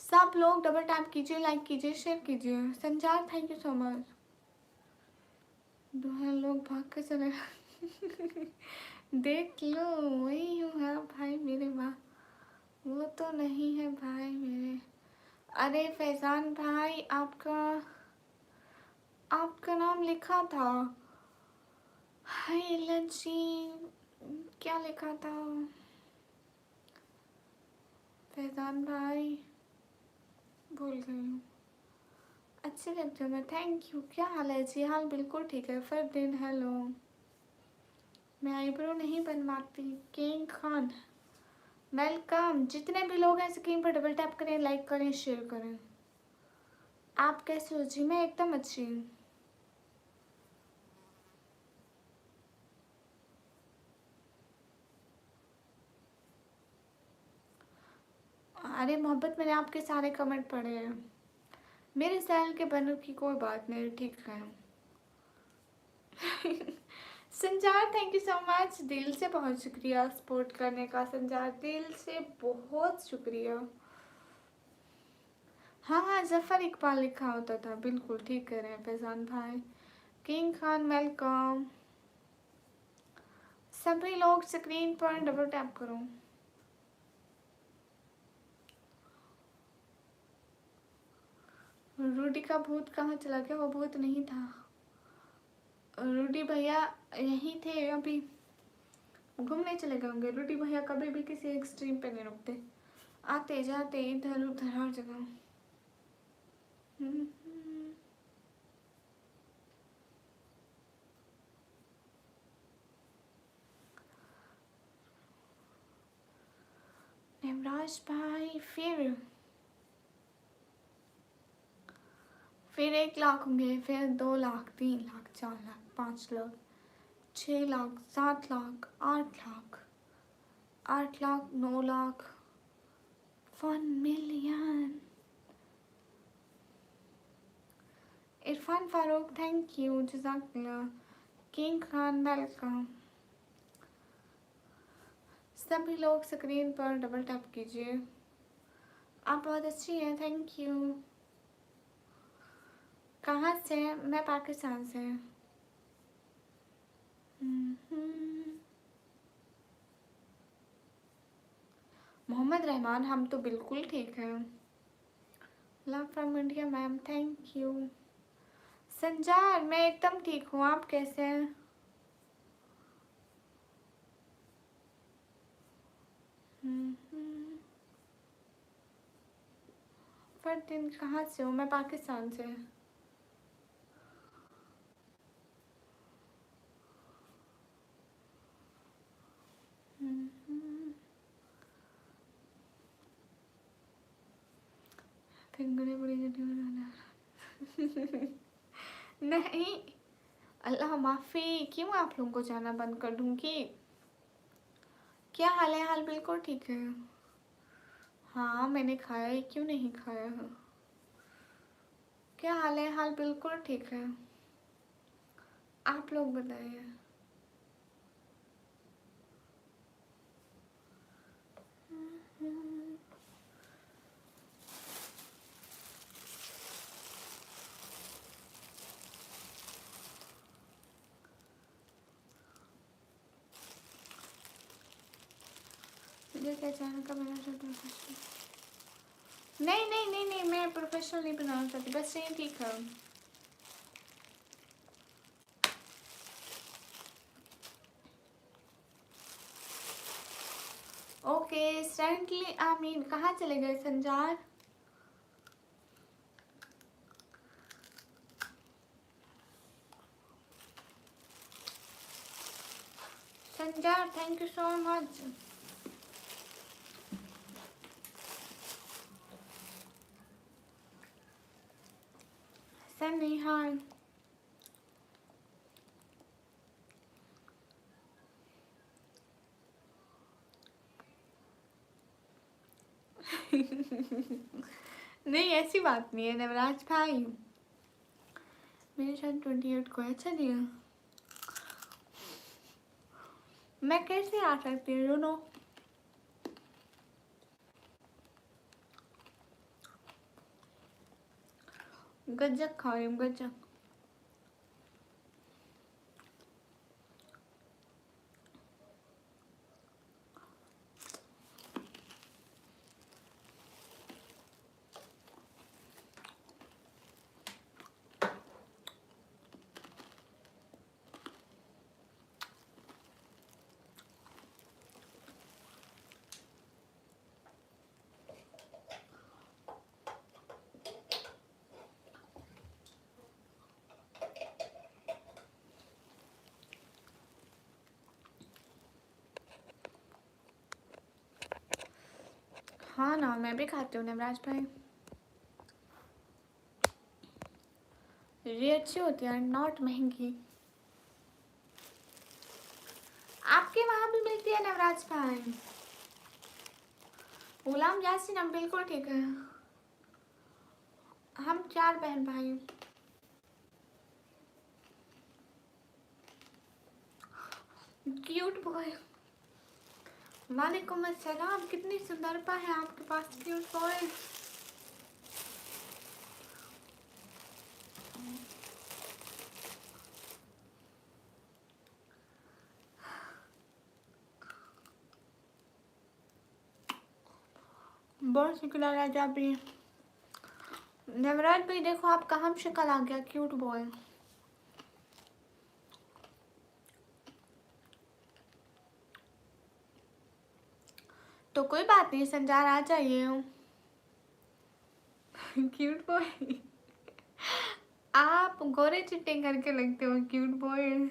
सब लोग डबल टैप कीजिए, लाइक कीजिए, शेयर कीजिए। Sanjar thank you so much. दूसरे लोग भाग के चले देख लो वही हूँ है भाई मेरे। माँ वो तो नहीं है भाई मेरे। अरे फैजान भाई, आपका आपका नाम लिखा था। हाय लज्जी, क्या लिखा था? फैजान भाई भूल गई हूँ। अच्छे लगते हो मैं, थैंक यू। क्या हाल है जी? हाल बिल्कुल ठीक है। फरदीन हेलो। मैं आईब्रो नहीं बनवाती। King Khan welcome. जितने भी लोग हैं स्क्रीन पर डबल टैप करें, लाइक करें, शेयर करें। आप कैसे हो जी? मैं एकदम अच्छी हूँ। अरे मोहब्बत, मैंने आपके सारे कमेंट पढ़े हैं। मेरे चैनल के बनने की कोई बात नहीं, ठीक है। Sanjar thank you so much, दिल से बहुत शुक्रिया सपोर्ट करने का। संजार दिल से बहुत शुक्रिया। हाँ हाँ, जफ़र इकबाल लिखा होता था, बिल्कुल ठीक कह रहे हैं फैजान भाई। King Khan welcome. सभी लोग स्क्रीन पर डबल टैप करो। रूडी का भूत कहाँ चला गया? वो भूत नहीं था, रूडी भैया यहीं थे, अभी घूमने चले गए होंगे। रूडी भैया कभी भी किसी एक स्ट्रीम पे नहीं रुकते, आते जाते इधर उधर हर जगह। नेमराज भाई फिर 1 लाख होंगे, फिर 2 lakh, 3 lakh, 4 lakh, 5 lakh, 6 lakh, 7 lakh, 8 lakh, 8 lakh, 9 lakh, 1 million. Irfan Farooq thank you, जज़ाकल्लाह। King Khan welcome. सभी लोग स्क्रीन पर डबल टैप कीजिए। आप बहुत अच्छी हैं, थैंक यू। कहाँ से? मैं पाकिस्तान से। मोहम्मद रहमान, हम तो बिल्कुल ठीक हैं। Love from India ma'am, thank you. Sanjar मैं एकदम ठीक हूँ, आप कैसे हैं? फरदीन कहाँ से हो? मैं पाकिस्तान से। नहीं, अल्लाह माफ़ी, क्यों आप लोगों को जाना बंद कर दूँगी? क्या हाल है? हाल बिल्कुल ठीक है। हाँ मैंने खाया है, क्यों नहीं खाया है। क्या हाल है? हाल बिल्कुल ठीक है। आप लोग बताइए। मुझे क्या चैनल का मेरा जो प्रोफेशनल, नहीं नहीं नहीं नहीं, मैं प्रोफेशनल नहीं बनाना चाहती, बस ये ठीक है। ओके सडनली आमीन, कहाँ चले गए Sanjar? Sanjar thank you so much. Sunny hi. नहीं ऐसी बात नहीं है नवराज भाई, मेरे साथ 28 को अच्छा दिया, मैं कैसे आ सकती हूँ, यू नो। गज्जक खा रही हूँ, गज्जक। हाँ ना, मैं भी खाती हूँ नवराज भाई, ये अच्छी होती है, नॉट महंगी। आपके वहाँ भी मिलती है नवराज भाई? गुलाम यासीन हम बिल्कुल ठीक है, हम 4 बहन भाई। क्यूट बॉय, वालेकुम अस्सलाम, कितनी सुंदरता है आपके पास क्यूट बॉय। बहुत शुक्रिया राजा भी। नवराज भाई देखो आपका हम शक्ल आ गया, क्यूट बॉय। तो कोई बात नहीं संजार आ जाइए। क्यूट बॉय, आप गोरे चिट्टे करके लगते हो क्यूट बॉय।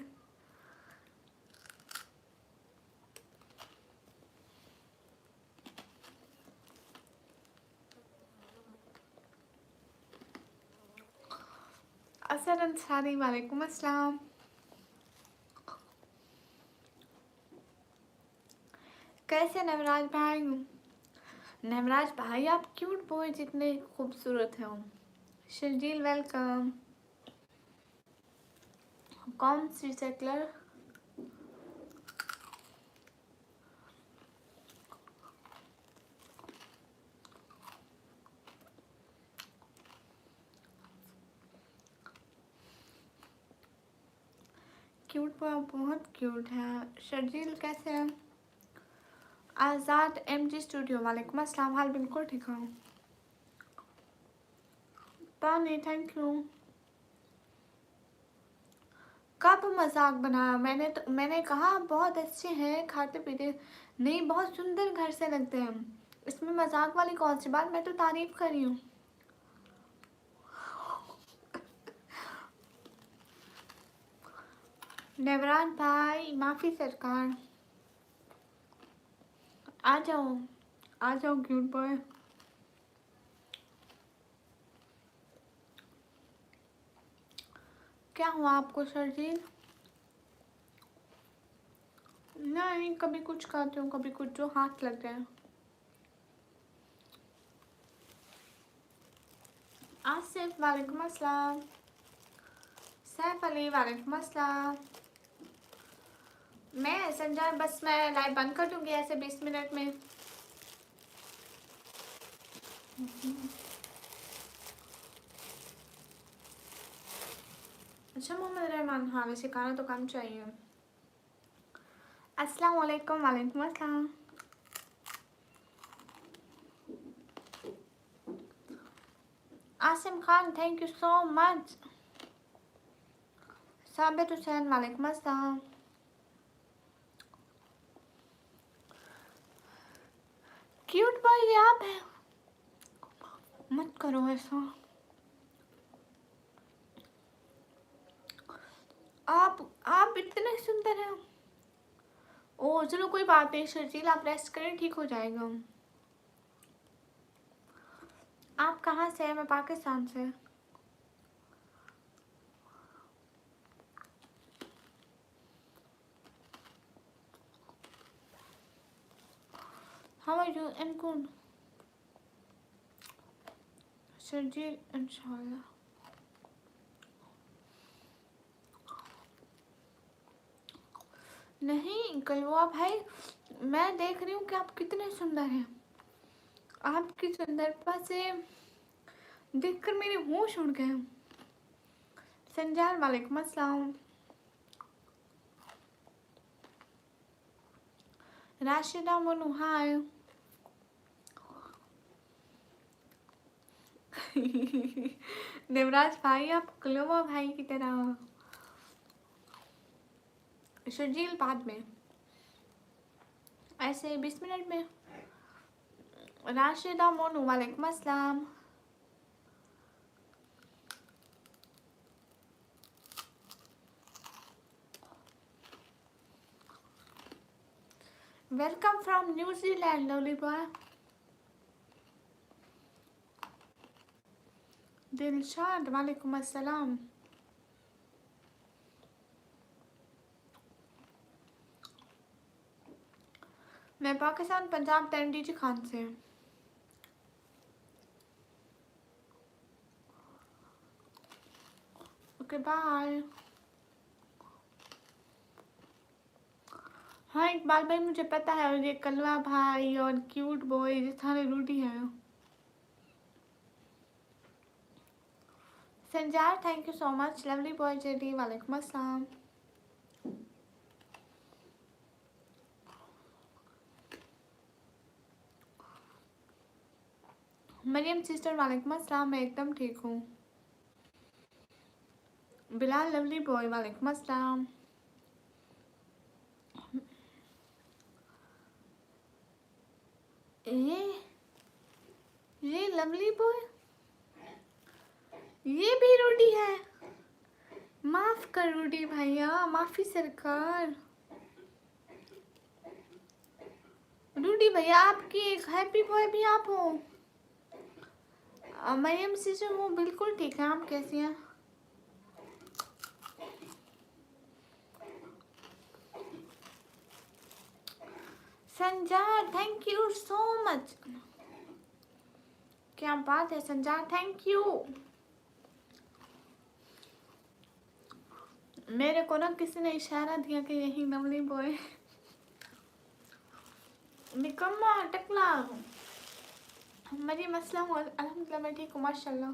असर अंसारी वालेकुम अस्सलाम। कैसे नवराज भाई? नवराज भाई आप क्यूट बॉय जितने खूबसूरत हो। शर्जील वेलकम। कौन सी सेकलर? क्यूट बॉय बहुत क्यूट है। शर्जील कैसे है? आज़ाद एमजी स्टूडियो वालेकुम अस्सलाम, हाल बिल्कुल ठीक हूँ। तानी थैंक यू। कब मजाक बनाया मैंने? तो मैंने कहा आप बहुत अच्छे हैं, खाते पीते नहीं, बहुत सुंदर घर से लगते हैं, इसमें मजाक वाली कौन सी बात, मैं तो तारीफ कर रही हूँ। नवराज भाई माफी सरकार, आ जाओ आ जाओ क्यूट बॉय। क्या हुआ आपको शर्जील? नहीं कभी कुछ खाती हूँ, कभी कुछ जो हाथ लग जाए। आसिफ वालेकुम अस्सलाम। सैफ अली वालेकुम अस्सलाम। मैं संजय, बस मैं लाइव बंद कर दूंगी ऐसे 20 मिनट में। अच्छा मोहम्मद रहमान, हाँ वैसे खाना तो कम चाहिए। अस्सलाम वालेकुम। वालेकुम अस्सलाम। Asim Khan thank you so much. साबित हुसैन वालेकुम अस्सलाम। क्यूट बॉय ये आप है, मत करो ऐसा। आप इतने सुंदर हैं। ओ चलो कोई बात नहीं शर्जील, आप रेस्ट करें, ठीक हो जाएगा। आप कहाँ से हैं? मैं पाकिस्तान से। हाउ आर यू एंड कौन? शर्जील इंशाल्लाह। नहीं कलवा भाई, मैं देख रही हूँ कि आप कितने सुंदर हैं। आपकी सुंदरता से देखकर मेरे होश उड़ गए। संजाल वालेकुम अस्सलाम। राशिदा मोनू हाय। देवराज भाई आप कलवा भाई की तरह। शर्जील बाद में ऐसे 20 मिनट में। राशिदा मोनू वालेकुम अस्सलाम। Welcome from New Zealand lovely boy. Dilshad वालेकुम अस्सलाम। मैं पाकिस्तान पंजाब डी खान से। Okay bye. हाँ इकबाल भाई मुझे पता है, और ये कलवा भाई और क्यूट बॉय ये सारे रूटी है। Sanjar thank you so much. Lovely boy JD वालेकुम अस्सलाम। मरियम सिस्टर वालेकुम अस्सलाम, मैं एकदम ठीक हूँ। बिलाल लवली बॉय वालेकुम अस्सलाम। ये लवली बॉय ये भी रूडी है। माफ कर रूडी भैया, माफी सरकार। रूडी भैया आपकी एक हैप्पी बॉय भी आप हो। मरियम सिस्टर वो बिल्कुल ठीक है, आप कैसी हैं? Sanjar thank you so much. क्या बात है संजार, थैंक यू। मेरे को ना किसी ने इशारा दिया कि यही लवली बॉय। निकम्मा टकला। मरियम अस्सलाम अल्हम्दुलिल्लाह मैं ठीक हूँ माशाल्लाह।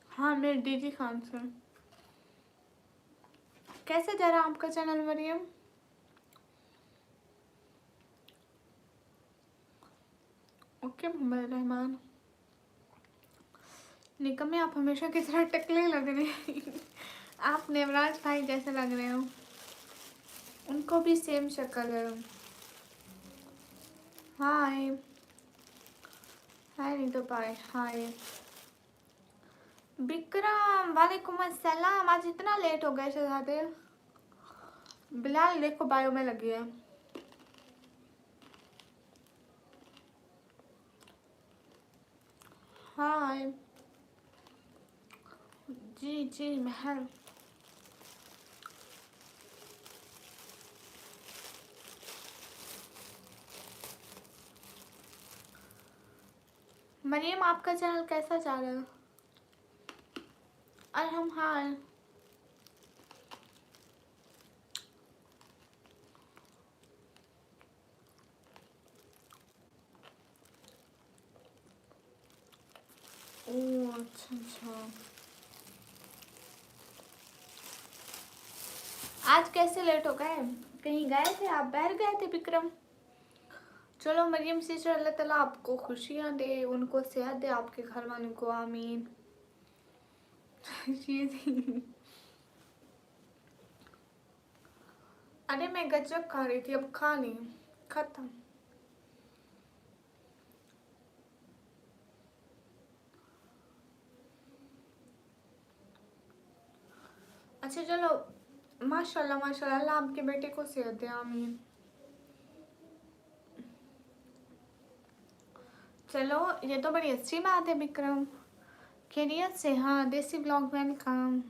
हाँ मेरे डीजी खान से। कैसे जा रहा आपका चैनल मरियम? ओके मोहम्मद रहमान। निकम्मे आप हमेशा की तरह टकले लग रहे हैं। आप नेवराज भाई जैसे लग रहे हो, उनको भी सेम शक्ल है। हाय हाय नीतू भाई हाय। विक्रम वालेकुम अस्सलाम। आज इतना लेट हो गया शहजादे। बिलाल देखो बायो में लगी है। हाय जी जी महल। मरियम आपका चैनल कैसा जा रहा है? और हम हाल ओह अच्छा अच्छा। आज कैसे लेट हो गए? कहीं गए थे आप? बाहर गए थे विक्रम? चलो मरियम सिस्टर, अल्लाह ताला आपको खुशियाँ दे, उनको सेहत दे, आपके घर वालों को, आमीन। अरे मैं गजक खा रही थी, अब खा ली, खत्म। अच्छा चलो, माशाल्लाह माशाल्लाह, अल्लाह आपके बेटे को सेहत दे, आमीन। चलो ये तो बड़ी अच्छी बात है विक्रम, खैरियत से? हाँ, देसी blog welcome.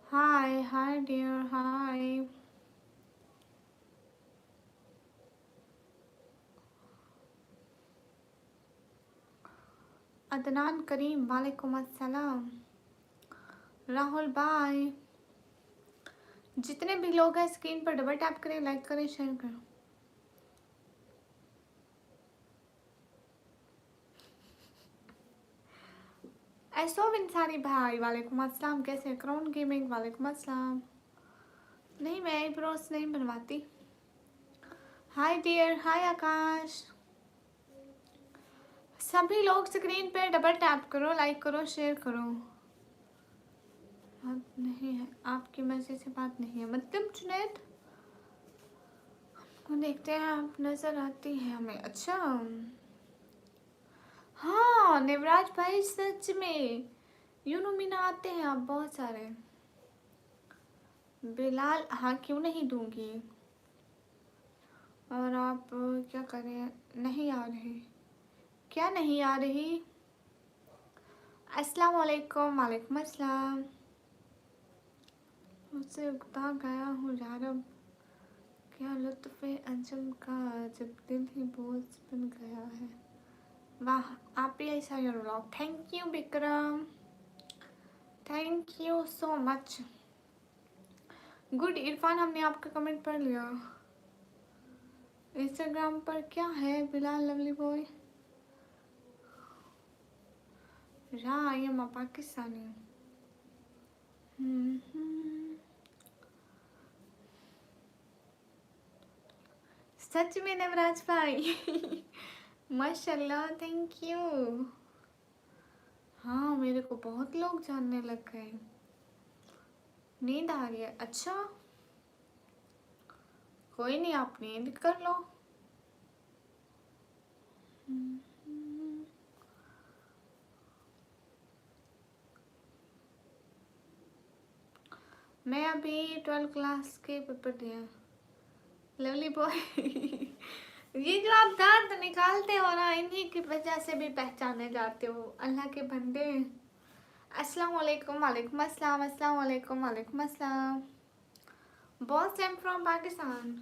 Hi hi dear हाय। अदनान करीम वालेकुम अस्सलाम। राहुल बाय। जितने भी लोग हैं स्क्रीन पर डबल टैप करें, लाइक करें, शेयर करें। ऐसो इंसारी भाई वालेकुम अस्सलाम, कैसे? क्राउन गेमिंग वालेकुम अस्सलाम। नहीं मैं आईब्रोज नहीं बनवाती। हाय डियर हाय आकाश। सभी लोग स्क्रीन पे डबल टैप करो, लाइक करो, शेयर करो। बात नहीं है आपकी मर्जी से, बात नहीं है मतलब जुनैद को देखते हैं, आप नजर आती है हमें। अच्छा हाँ नेवराज भाई, सच में यूनोमिना आते हैं आप बहुत सारे। बिलाल हाँ क्यों नहीं दूंगी। और आप क्या करें? नहीं आ रही? क्या नहीं आ रही? अस्सलाम वालेकुम। वालेकुम अस्सलाम। मुझसे उगता गया हूँ यारब, क्या लुत्फ़ अंजुम का, जब दिल ही बोझ बन गया है। वाह, आप ही ऐसा your vlog. Thank you Vikram, thank you so much. Good Irfan, हमने आपका कमेंट पढ़ लिया। इंस्टाग्राम पर क्या है Bilal lovely boy? I am a Pakistani. सच में नवराज भाई माशाल्लाह, थैंक यू। हाँ मेरे को बहुत लोग जानने लग गए। नींद आ रही है? अच्छा कोई नहीं, आप नींद कर लो। मैं अभी 12th क्लास के पेपर दिया। लवली बॉय ये जो आप दांत निकालते हो ना, इन्हीं की वजह से भी पहचाने जाते हो, अल्लाह के बंदे। अस्सलाम वालेकुम। वालेकुम अस्सलाम। अस्सलाम वालेकुम। वालेकुम अस्सलाम। Boss I am from Pakistan.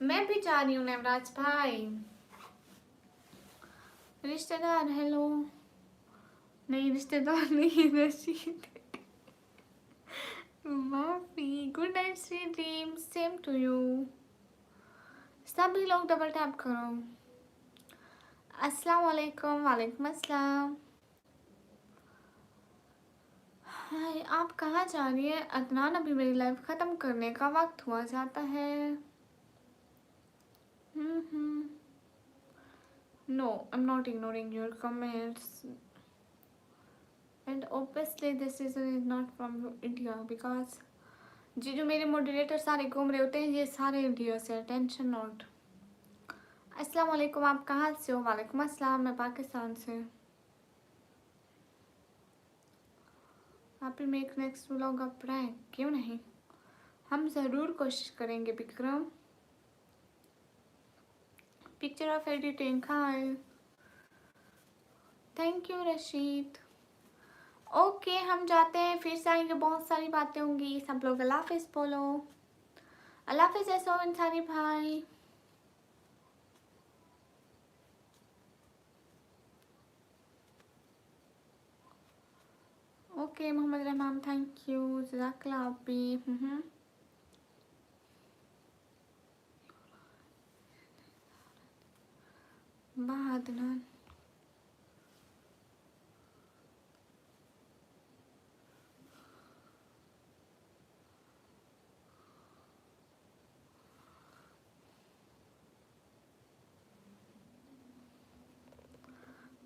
मैं भी जा रही हूँ नवराज भाई। रिश्तेदार हेलो, नहीं रिश्तेदार नहीं, रशीद माफी। Good night sweet dream, same to you. सभी लोग डबल टैप करो। अस्सलाम वालेकुम। वालेकुम अस्सलाम। हाय, आप कहाँ जा रही है अदनान? अभी मेरी लाइफ ख़त्म करने का वक्त हुआ जाता है। No I am not ignoring your comments and obviously this is not from India, because जी जो मेरे मॉडरेटर सारे घूम रहे होते हैं, ये सारे इंडिया से, टेंशन नॉट। अस्सलाम वालेकुम, आप कहाँ से हो? वालेकुम अस्सलाम, मैं पाकिस्तान से। आप ही make next vlog up rank, क्यों नहीं, हम ज़रूर कोशिश करेंगे Vikram. Picture of editing, hi thank you Rashid. Okay हम जाते हैं, फिर से आएंगे, बहुत सारी बातें होंगी। सब लोग अल्लाह हाफिज़ बोलो। अल्लाह हाफिज़ ऐसा इंसारी भाई। Okay Mohammad Rahman, thank you, जज़ाकल्लाह आप भी। बादनान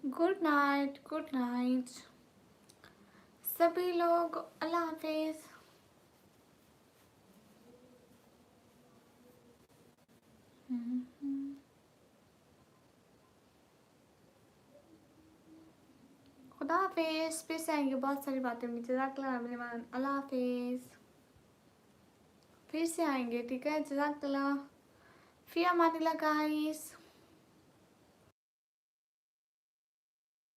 गुड नाइट, गुड नाइट सभी लोग, अल्लाह हाफिज़। खुदा हाफिज़, फिर से आएंगे, बहुत सारी बातें होंगी। जज़ाकल्लाह रहमान, अल्लाह हाफिज़, फिर से आएंगे, ठीक है। जज़ाकल्लाह, फ़ी अमानिल्लाह गाइस।